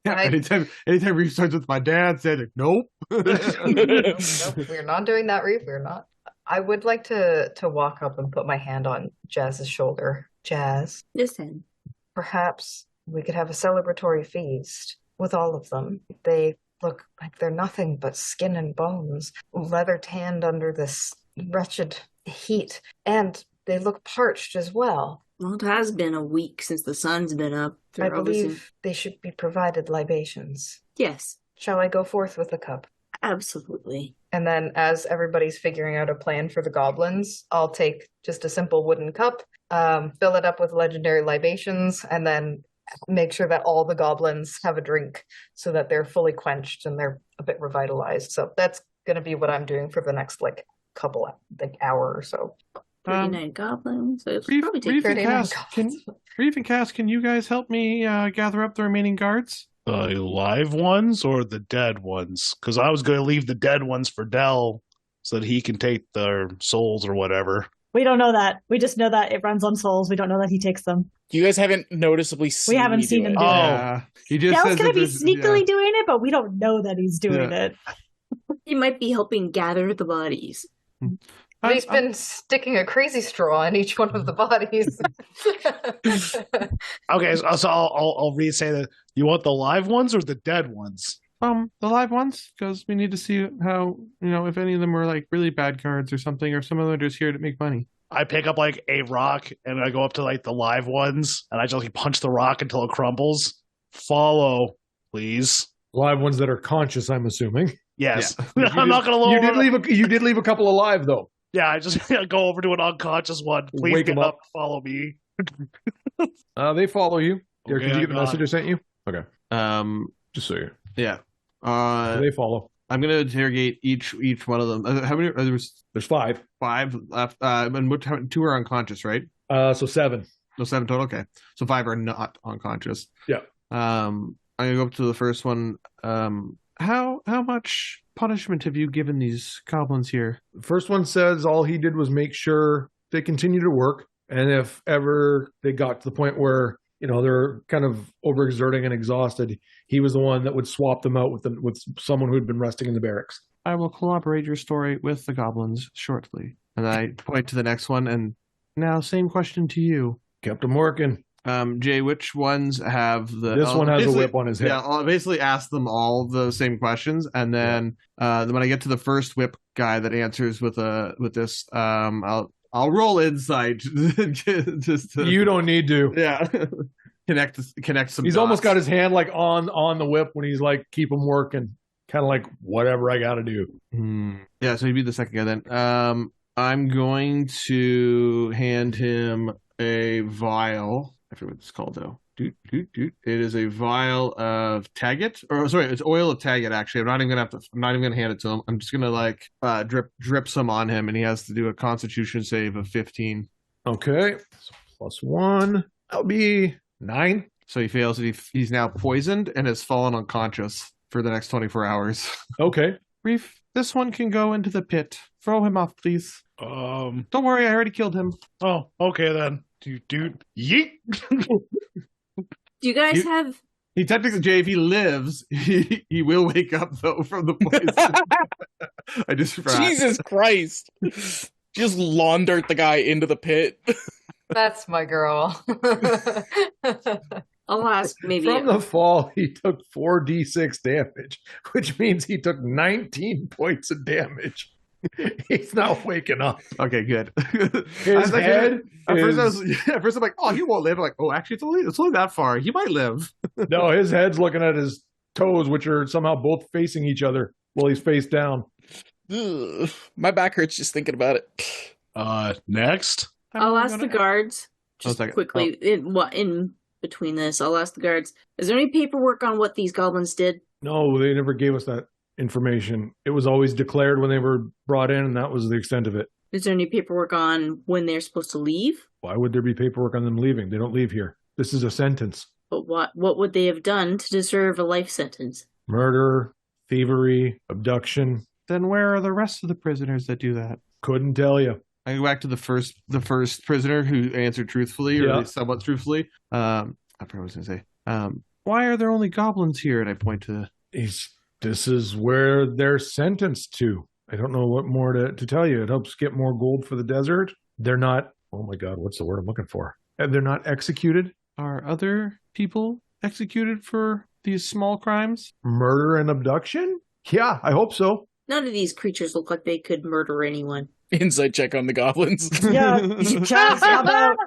Anytime Reef starts with my dad said, nope. Nope, we're not doing that, Reef. We're not. I would like to walk up and put my hand on Jazz's shoulder. Jazz. Listen. Perhaps we could have a celebratory feast with all of them. They look like they're nothing but skin and bones, leather tanned under this wretched heat, and they look parched as well. Well, it has been a week since the sun's been up. I believe they should be provided libations. Yes. Shall I go forth with the cup? Absolutely. And then as everybody's figuring out a plan for the goblins, I'll take just a simple wooden cup, fill it up with legendary libations, and then make sure that all the goblins have a drink so that they're fully quenched and they're a bit revitalized. So that's going to be what I'm doing for the next hour or so. 39 goblins. So Reef and Cass, can you guys help me gather up the remaining guards? The live ones or the dead ones? Because I was going to leave the dead ones for Del so that he can take their souls or whatever. We don't know that. We just know that it runs on souls. We don't know that he takes them. You guys haven't noticeably seen We haven't seen him do it. Yeah. He just Del's says going to be that sneakily doing it, but we don't know that he's doing it. He might be helping gather the bodies. He's been sticking a crazy straw in each one of the bodies. Okay, so I'll re-say that. You want the live ones or the dead ones? The live ones, because we need to see how, if any of them were like really bad cards or something, or some of them are just here to make money. I pick up like a rock and I go up to like the live ones and I just like punch the rock until it crumbles. Follow, please. Live ones that are conscious, I'm assuming. Yes. Yeah. I'm not going to lower. You did leave a couple alive though. Yeah, I just go over to an unconscious one. Please Wake get him up. follow me. They follow you. Derek, Okay, did you I get the got message it. I sent you? Okay. Just so you. Yeah. They follow. I'm gonna interrogate each one of them. How many? There's 5. 5 left. And 2 are unconscious, right? So 7. No, 7 total. Okay, so 5 are not unconscious. Yeah. I'm gonna go up to the first one. How much punishment have you given these goblins here? The first one says all he did was make sure they continue to work, and if ever they got to the point where they're kind of overexerting and exhausted, he was the one that would swap them out with someone who had been resting in the barracks. I will corroborate your story with the goblins shortly. And I point to the next one, and now same question to you. Kept them working. Jay, which ones have the... This one has a whip on his head. Yeah, I'll basically ask them all the same questions, and then when I get to the first whip guy that answers with this, I'll roll insight. Just to, you don't need to. Yeah. Connect some He's dots. almost got his hand like on the whip when he's like, keep him working. Kind of like, whatever I got to do. Yeah, so he'd be the second guy then. I'm going to hand him a vial. I forget what it's called though. It is a vial of Taggart, it's oil of Taggart. Actually, I'm not even gonna hand it to him. I'm just gonna drip some on him, and he has to do a Constitution save of 15. Okay, so +1. That'll be 9. So he fails, and he's now poisoned and has fallen unconscious for the next 24 hours. Okay, Reef, this one can go into the pit. Throw him off, please. Don't worry, I already killed him. Oh, okay then. Dude, yeet. Do you guys have... He technically, Jay, if he lives, he will wake up, though, from the poison. I just forgot. Jesus Christ. Just laundered the guy into the pit. That's my girl. I'll ask maybe... From the fall, he took 4d6 damage, which means he took 19 points of damage. He's not waking up. Okay, good. His head At first I'm like, oh, he won't live. I'm like, oh, actually, it's only that far. He might live. No, his head's looking at his toes, which are somehow both facing each other while he's face down. Ugh, my back hurts just thinking about it. Next. I'll ask the guards just quickly in between this. I'll ask the guards, is there any paperwork on what these goblins did? No, they never gave us that information. It was always declared when they were brought in, and that was the extent of it. Is there any paperwork on when they're supposed to leave? Why would there be paperwork on them leaving? They don't leave here. This is a sentence. But what would they have done to deserve a life sentence? Murder, thievery, abduction. Then where are the rest of the prisoners that do that? Couldn't tell you. I go back to the first prisoner who answered truthfully, or at least somewhat truthfully. I forgot what I was going to say. Why are there only goblins here? And I point to... This is where they're sentenced to. I don't know what more to tell you. It helps get more gold for the desert. They're not, oh my God, what's the word I'm looking for? They're not executed. Are other people executed for these small crimes? Murder and abduction? Yeah, I hope so. None of these creatures look like they could murder anyone. Insight check on the goblins. Yeah, Chaz, how about...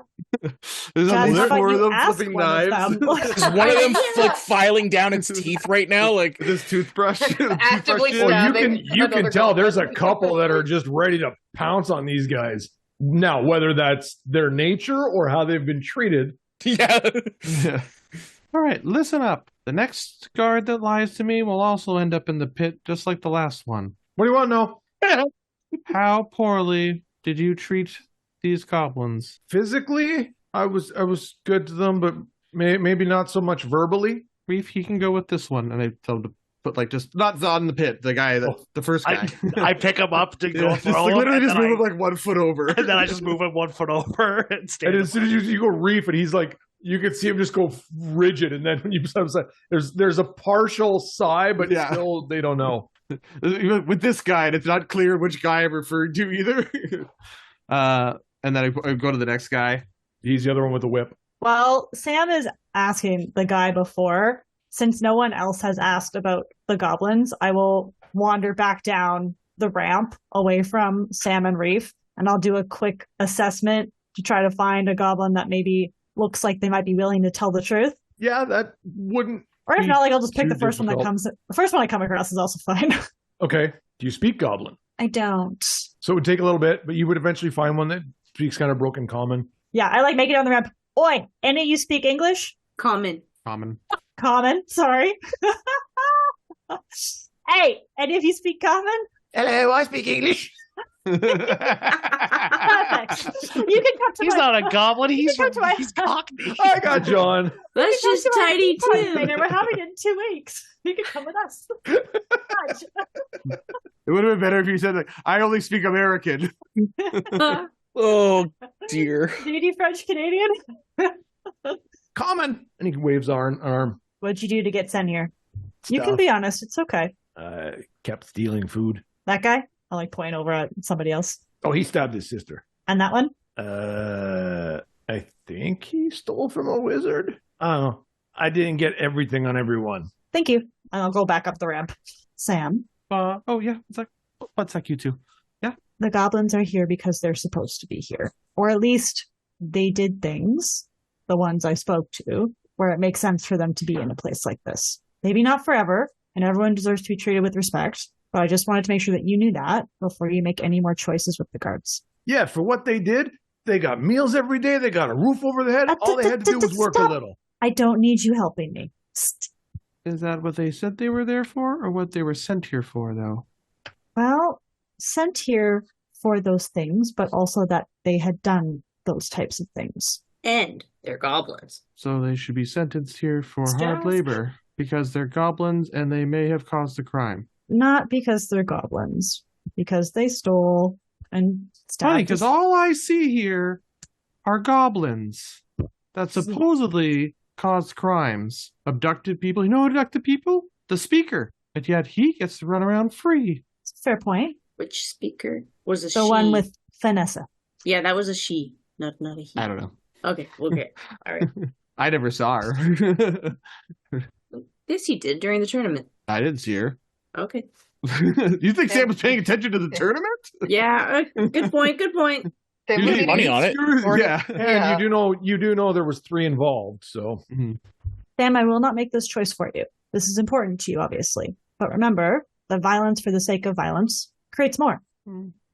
There's Chaz, a how about more of you them ask flipping one of knives. them? Is one of them like filing down its teeth right now? Like this toothbrush. Actively Well, stabbing. you can tell there's a couple that are just ready to pounce on these guys. Now, whether that's their nature or how they've been treated. yeah. All right, listen up. The next guard that lies to me will also end up in the pit, just like the last one. What do you want to know? How poorly did you treat these goblins? Physically, I was good to them, but maybe not so much verbally. Reef, he can go with this one, and I tell him to put just not on the pit. The guy the first guy. I pick him up to go throw him, literally just move him him 1 foot over, and then I just move him 1 foot over and stand. And as soon as you go Reef, and he's like, you can see him just go rigid, and then when you there's a partial sigh, but still they don't know. With this guy, and it's not clear which guy I'm referring to either. And then I go to the next guy. He's the other one with the whip. Well, Sam is asking the guy before. Since no one else has asked about the goblins, I will wander back down the ramp away from Sam and Reef, and I'll do a quick assessment to try to find a goblin that maybe looks like they might be willing to tell the truth. Yeah, that wouldn't. Or if not, I'll just pick the first difficult. one that comes. The first one I come across is also fine. Okay. Do you speak Goblin? I don't. So it would take a little bit, but you would eventually find one that speaks kind of broken common. Yeah, I like making it on the ramp. Oi, any of you speak English? Common. Common, sorry. Hey, any of you speak common? Hello, I speak English. Perfect. You can come to He's my not a goblin. He's come to my- Cockney. I got John. That's come just to our tiny thing, and too. we're having it in 2 weeks. You can come with us. It would have been better if you said, like, I only speak American. Oh dear. Do you do French Canadian? Common. And he waves our arm. What'd you do to get sent here? You can Stuff. be honest. It's okay. Kept stealing food. That guy? I like point over at somebody else. Oh, he stabbed his sister. And that one? I think he stole from a wizard. I don't know. I didn't get everything on everyone. Thank you. And I'll go back up the ramp. Sam, Oh, yeah. It's like, what's that, you two? the goblins are here because they're supposed to be here. Or at least they did things, the ones I spoke to, where it makes sense for them to be in a place like this. Maybe not forever, and everyone deserves to be treated with respect, but I just wanted to make sure that you knew that before you make any more choices with the guards. Yeah, for what they did, they got meals every day. They got a roof over their head. All they had to do was work a Stop. little. I don't need you helping me. Is that what they said they were there for, or what they were sent here for, though? Well, sent here for those things, but also that they had done those types of things. And they're goblins. So they should be sentenced here for hard Just- labor because they're goblins and they may have caused a crime. Not because they're goblins, because they stole and stabbed. Funny, because all I see here are goblins that supposedly caused crimes, abducted people. You know who abducted people? The speaker. And yet he gets to run around free. Fair point. Which speaker was a she? The one with Vanessa. Yeah, that was a she, not a he. I don't know. Okay. All right. I never saw her. This you did during the tournament. I didn't see her. Okay. You think Sam was paying attention to the tournament? Yeah. Good point. They You would need be money on it. Yeah. And you do know there was 3 involved, so Sam, I will not make this choice for you. This is important to you, obviously. But remember, that violence for the sake of violence creates more.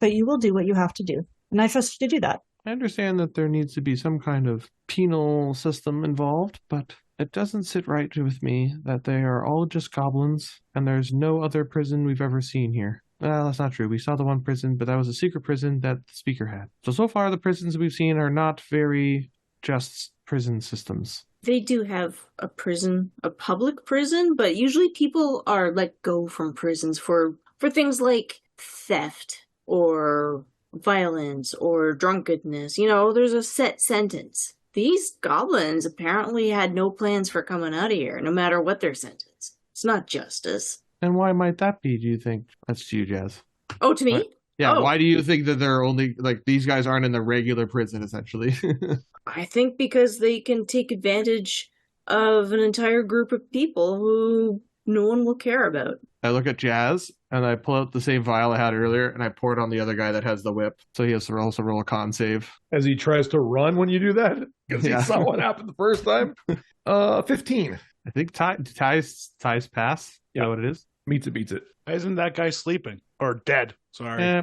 But you will do what you have to do. And I trust you to do that. I understand that there needs to be some kind of penal system involved, but it doesn't sit right with me that they are all just goblins and there's no other prison we've ever seen here. Well, that's not true. We saw the one prison, but that was a secret prison that the speaker had. So far, the prisons we've seen are not very just prison systems. They do have a prison, a public prison, but usually people are let go from prisons for things like theft or violence or drunkenness. You know, there's a set sentence. These goblins apparently had no plans for coming out of here, no matter what their sentence. It's not justice. And why might that be, do you think? That's to you, Jazz. Oh, to me? What? Yeah, Oh. why do you think that they're only, like, these guys aren't in the regular prison, essentially? I think because they can take advantage of an entire group of people who no one will care about. I look at Jazz, and I pull out the same vial I had earlier, and I pour it on the other guy that has the whip. So he has to also roll a con save. as he tries to run when you do that, because Yeah. he saw what happened the first time. 15. I think Ty's pass. Is that what it is? Meets it, beats it. Why isn't that guy sleeping? Or dead? Sorry. Eh,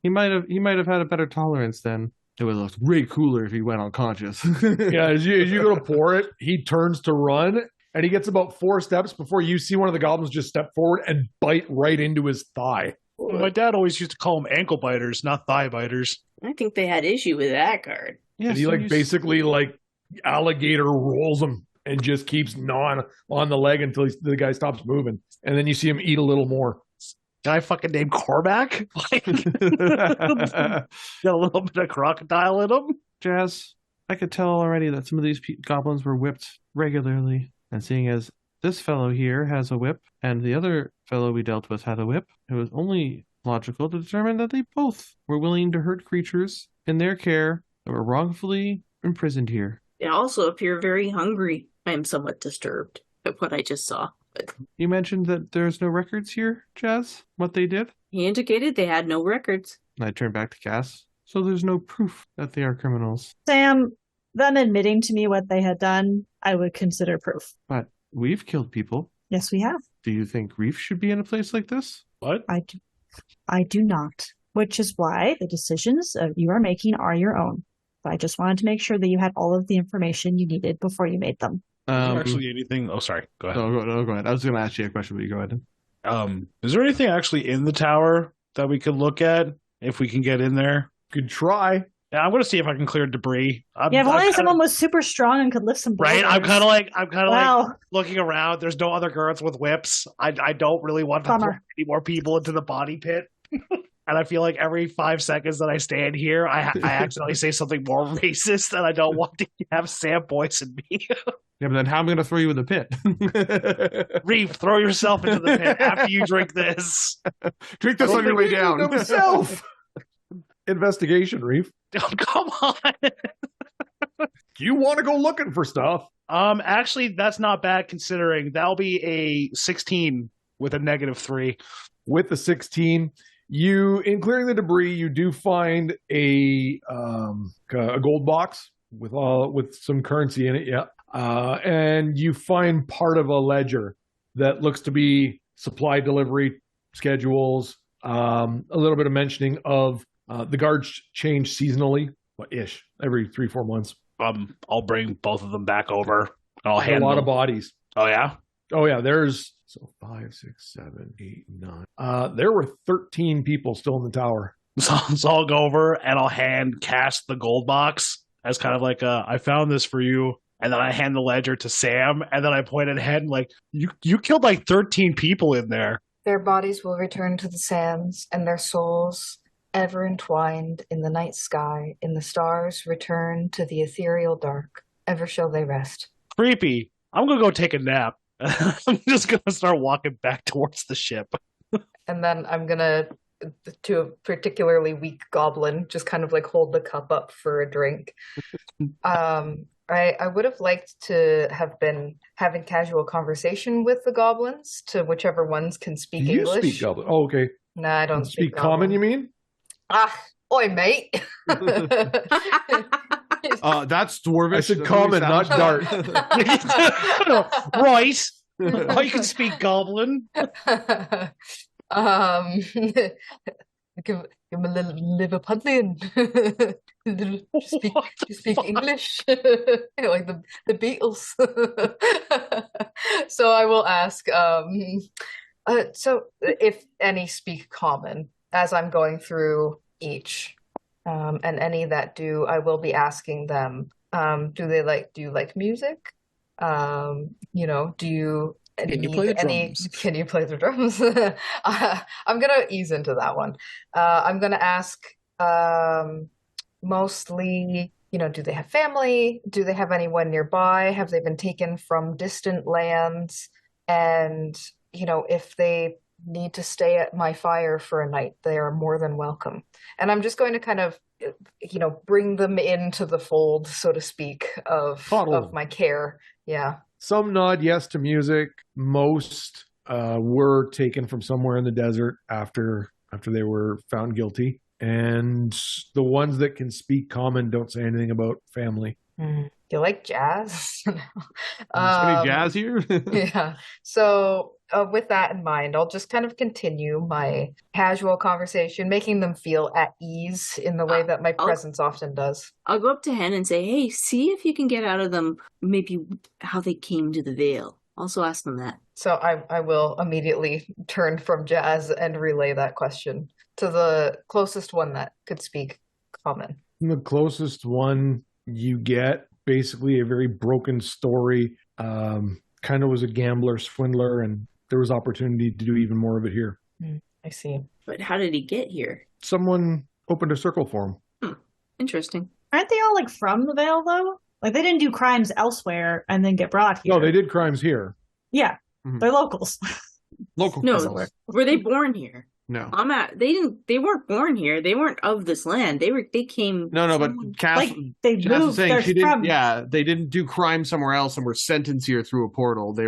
he might have had a better tolerance then. It would have looked way cooler if he went unconscious. Yeah, as you go to pour it, he turns to run, and he gets about 4 steps before you see one of the goblins just step forward and bite right into his thigh. My dad always used to call them ankle biters, not thigh biters. I think they had issue with that card. Yeah, And he so basically alligator rolls him and just keeps gnawing on the leg until the guy stops moving. And then you see him eat a little more. Guy fucking named Cormac? Like, got a little bit of crocodile in him? Jazz, I could tell already that some of these goblins were whipped regularly. And seeing as this fellow here has a whip, and the other fellow we dealt with had a whip, it was only logical to determine that they both were willing to hurt creatures in their care that were wrongfully imprisoned here. They also appear very hungry. I am somewhat disturbed at what I just saw. But You mentioned that there's no records here, Jazz, what they did? he indicated they had no records. And I turn back to Cass. So there's no proof that they are criminals. Sam, them admitting to me what they had done, I would consider proof. But we've killed people. Yes, we have. Do you think Reef should be in a place like this? What? I do not. Which is why the decisions you are making are your own. But I just wanted to make sure that you had all of the information you needed before you made them. Is there actually anything? Oh, sorry. Go ahead. No, go ahead. I was going to ask you a question, but you go ahead. Is there anything actually in the tower that we could look at if we can get in there? Could try. Yeah, I'm going to see if I can clear debris. If only someone was super strong and could lift some boulders. Right? I'm kind of like Wow. looking around. There's no other guards with whips. I don't really want to throw any more people into the body pit. And I feel like every 5 seconds that I stand here, I accidentally say something more racist, and I don't want to have Sam poison me. Yeah, but then how am I going to throw you in the pit? Reef, throw yourself into the pit after you drink this. Drink this on your way down. Himself. Investigation, Reef. Oh, come on. You want to go looking for stuff? Actually, that's not bad considering. That'll be a 16 with a -3. With the 16, in clearing the debris, you do find a gold box with some currency in it. Yeah, and you find part of a ledger that looks to be supply delivery schedules. A little bit of mentioning of the guards change seasonally, ish, every 3-4 months. I'll bring both of them back over. I'll hand a lot of bodies. Oh yeah. Oh yeah. There's 5, 6, 7, 8, 9. There were 13 people still in the tower. So I'll go over and I'll hand Cass the gold box as kind of like I found this for you, and then I hand the ledger to Sam, and then I point ahead and like you killed like 13 people in there. Their bodies will return to the sands, and their souls, ever entwined in the night sky, in the stars, return to the ethereal dark. Ever shall they rest. Creepy. I'm gonna go take a nap. I'm just gonna start walking back towards the ship. And then I'm gonna, to a particularly weak goblin, just kind of like hold the cup up for a drink. I would have liked to have been having casual conversation with the goblins, to whichever ones can speak English. You speak goblin. Oh, okay. No, I don't speak common, you mean? Oi, mate. That's dwarvish. I said common, not dart. Right. Oh, you can speak goblin. Give him a little Liverpudlian. speak English. Like the Beatles. So I will ask, so if any speak common, as I'm going through each, and any that do, I will be asking them, do you like music? Do you Can you play the drums? Can you play the drums? I'm gonna ease into that one. I'm gonna ask mostly, do they have family? Do they have anyone nearby? Have they been taken from distant lands? And if they need to stay at my fire for a night, they are more than welcome. And I'm just going to kind of, bring them into the fold, so to speak, of my care. Yeah. Some nod yes to music. Most were taken from somewhere in the desert after they were found guilty. And the ones that can speak common don't say anything about family. Do you like jazz? Any jazz here? Yeah. So with that in mind, I'll just kind of continue my casual conversation, making them feel at ease in the way that my presence often does. I'll go up to Hen and say, hey, see if you can get out of them maybe how they came to the Vale. Also ask them that. So I will immediately turn from jazz and relay that question to the closest one that could speak common. The closest one you get, basically a very broken story, kind of was a gambler, swindler, and there was opportunity to do even more of it here. I see. But how did he get here? Someone opened a circle for him. Interesting. Aren't they all like from the Vale though? Like they didn't do crimes elsewhere and then get brought here. No, they did crimes here. Yeah. Mhm. They're locals. Local. No, were they born here? No. They weren't born here. They weren't of this land. They came. No, but Cass, Like they Cass was moved. saying They're she didn't. from. Yeah, they didn't do crime somewhere else and were sentenced here through a portal. They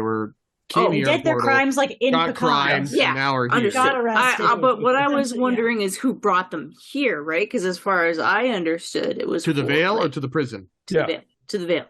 came They here. did their portal, crimes like in got Pecan. crimes, Yeah, and now are here. understood. Got arrested. But what I was Yeah. wondering is who brought them here, right? Because as far as I understood, it was To the for, Vale or like, to the prison? to the Vale. To the Vale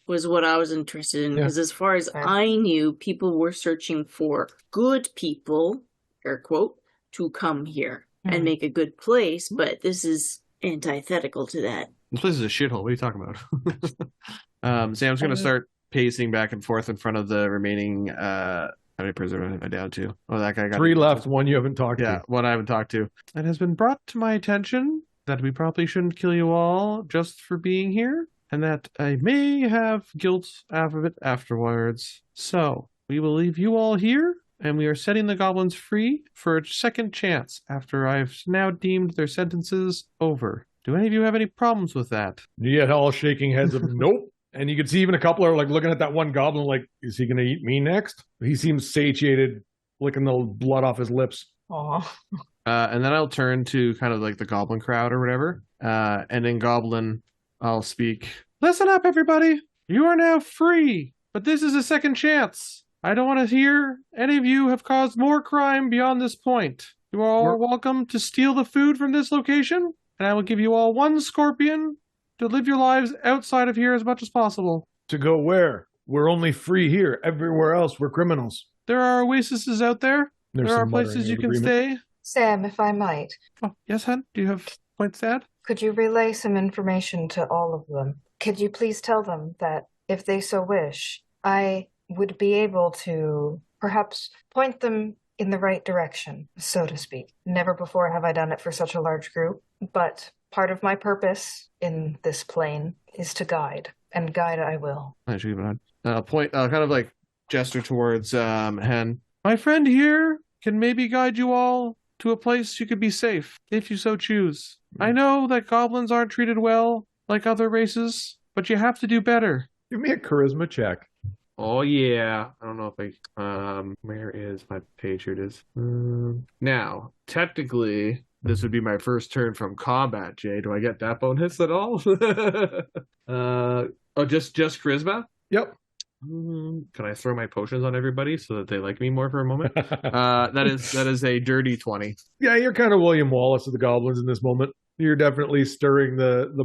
was what I was interested in. Yeah. Because as far as I knew, people were searching for good people air quote, to come here and make a good place, but this is antithetical to that. This place is a shithole. What are you talking about? Sam's going to start pacing back and forth in front of the remaining. How many prisoners am I down to? Oh, that guy got 3 left. One you haven't talked to. Yeah, one I haven't talked to. It has been brought to my attention that we probably shouldn't kill you all just for being here, and that I may have guilt out of it afterwards. So we will leave you all here, and we are setting the goblins free for a second chance after I've now deemed their sentences over. Do any of you have any problems with that? You all shaking heads of nope. And you can see even a couple are like looking at that one goblin like, is he going to eat me next? He seems satiated, licking the blood off his lips. Aw. And then I'll turn to kind of like the goblin crowd or whatever. And in goblin, I'll speak. Listen up, everybody. You are now free, but this is a second chance. I don't want to hear any of you have caused more crime beyond this point. You are all welcome to steal the food from this location, and I will give you all 1 scorpion to live your lives outside of here as much as possible. To go where? We're only free here. Everywhere else, we're criminals. There are oases out there. There's there are some places you can agreement. stay. Sam, if I might, Oh, yes, hon? Do you have points to add? could you relay some information to all of them? Could you please tell them that if they so wish, I would be able to perhaps point them in the right direction, so to speak. Never before have I done it for such a large group, but part of my purpose in this plane is to guide, and guide I will. I should give it on. Kind of like gesture towards Hen. My friend here can maybe guide you all to a place you could be safe, if you so choose. I know that goblins aren't treated well like other races, but you have to do better. Give me a charisma check. Oh yeah. I don't know if where is my page? Here it is. Now, technically, this would be my first turn from combat, Jay. Do I get that bonus at all? Just charisma? Yep. Can I throw my potions on everybody so that they like me more for a moment? That is a dirty 20. Yeah, you're kind of William Wallace of the goblins in this moment. You're definitely stirring the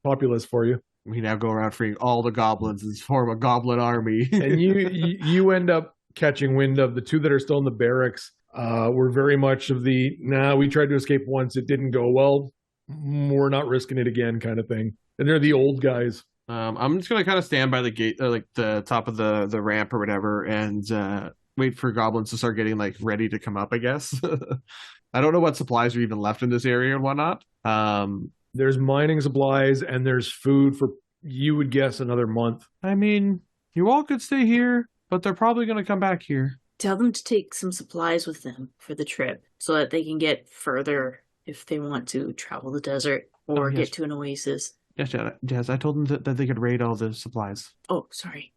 populace for you. We now go around freeing all the goblins and form a goblin army. And you end up catching wind of the 2 that are still in the barracks. Were very much of the, we tried to escape once, it didn't go well. We're not risking it again kind of thing. And they're the old guys. I'm just going to kind of stand by the gate, like the top of the ramp or whatever, and wait for goblins to start getting like ready to come up, I guess. I don't know what supplies are even left in this area and whatnot. There's mining supplies and there's food for, you would guess, another month. I mean, you all could stay here, but they're probably going to come back here. Tell them to take some supplies with them for the trip so that they can get further if they want to travel the desert or get to an oasis. Yes, I told them that they could raid all the supplies. Oh, sorry.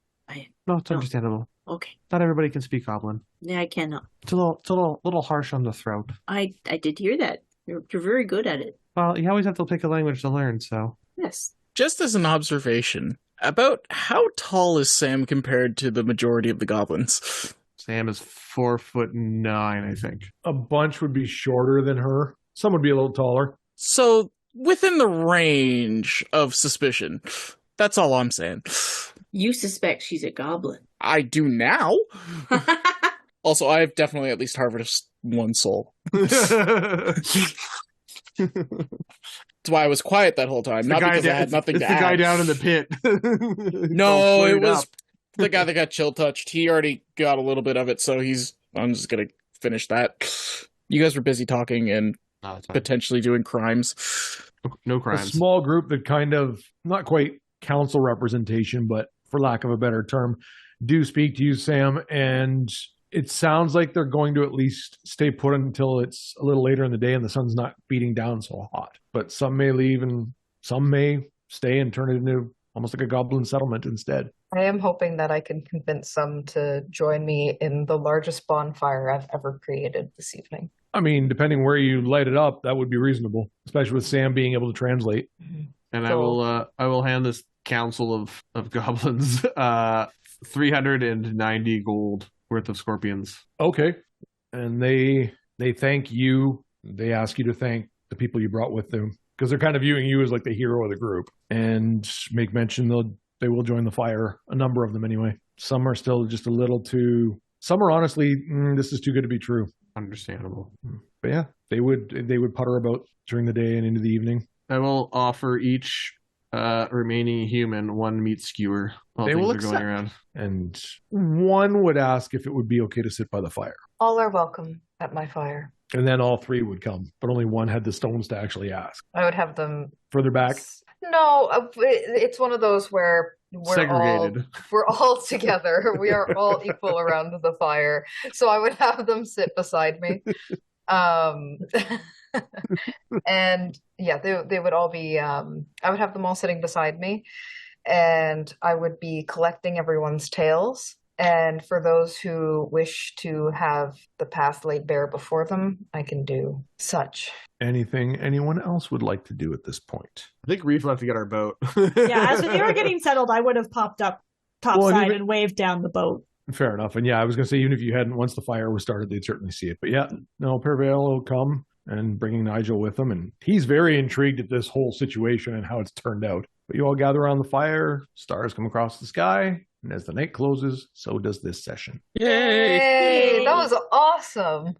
No, it's understandable. Okay. Not everybody can speak Goblin. Yeah, I cannot. It's a little harsh on the throat. I did hear that. You're very good at it. Well, you always have to pick a language to learn, so. Yes. Just as an observation, about how tall is Sam compared to the majority of the goblins? Sam is 4'9", I think. A bunch would be shorter than her. Some would be a little taller. So, within the range of suspicion. That's all I'm saying. You suspect she's a goblin. I do now. Also, I've definitely at least harvested 1 soul. That's why I was quiet that whole time. Not because I had nothing to add. The guy down in the pit. No, it was the guy that got chill touched. He already got a little bit of it, so I'm just going to finish that. You guys were busy talking and potentially doing crimes. No crimes. A small group that kind of, not quite council representation, but for lack of a better term, do speak to you, Sam, and it sounds like they're going to at least stay put until it's a little later in the day and the sun's not beating down so hot. But some may leave and some may stay and turn it into almost like a goblin settlement instead. I am hoping that I can convince some to join me in the largest bonfire I've ever created this evening. I mean, depending where you light it up, that would be reasonable, especially with Sam being able to translate. And so, I will hand this council of goblins 390 gold worth of scorpions. Okay. And they thank you. They ask you to thank the people you brought with them because they're kind of viewing you as like the hero of the group, and make mention they will join the fire. A number of them anyway. Some are still just a little too, some are honestly, this is too good to be true. Understandable. But yeah, they would putter about during the day and into the evening. I will offer each remaining human one meat skewer while They things will are going accept. around. And one would ask if it would be okay to sit by the fire. All are welcome at my fire. And then all three would come, but only one had the stones to actually ask. I would have them Further back? No, it's one of those where Segregated. We're all together. We are all equal around the fire. So I would have them sit beside me. And yeah, they would all be, I would have them all sitting beside me, and I would be collecting everyone's tails. And for those who wish to have the path laid bare before them, I can do such. Anything anyone else would like to do at this point? I think Reef will have to get our boat. Yeah, as they were getting settled, I would have popped up topside even- and waved down the boat. Fair enough. And yeah, I was going to say, even if you hadn't, once the fire was started, they'd certainly see it. But yeah, no, Pervale will come and bringing Nigel with him. And he's very intrigued at this whole situation and how it's turned out. But you all gather around the fire, stars come across the sky. And as the night closes, so does this session. Yay! Hey, that was awesome.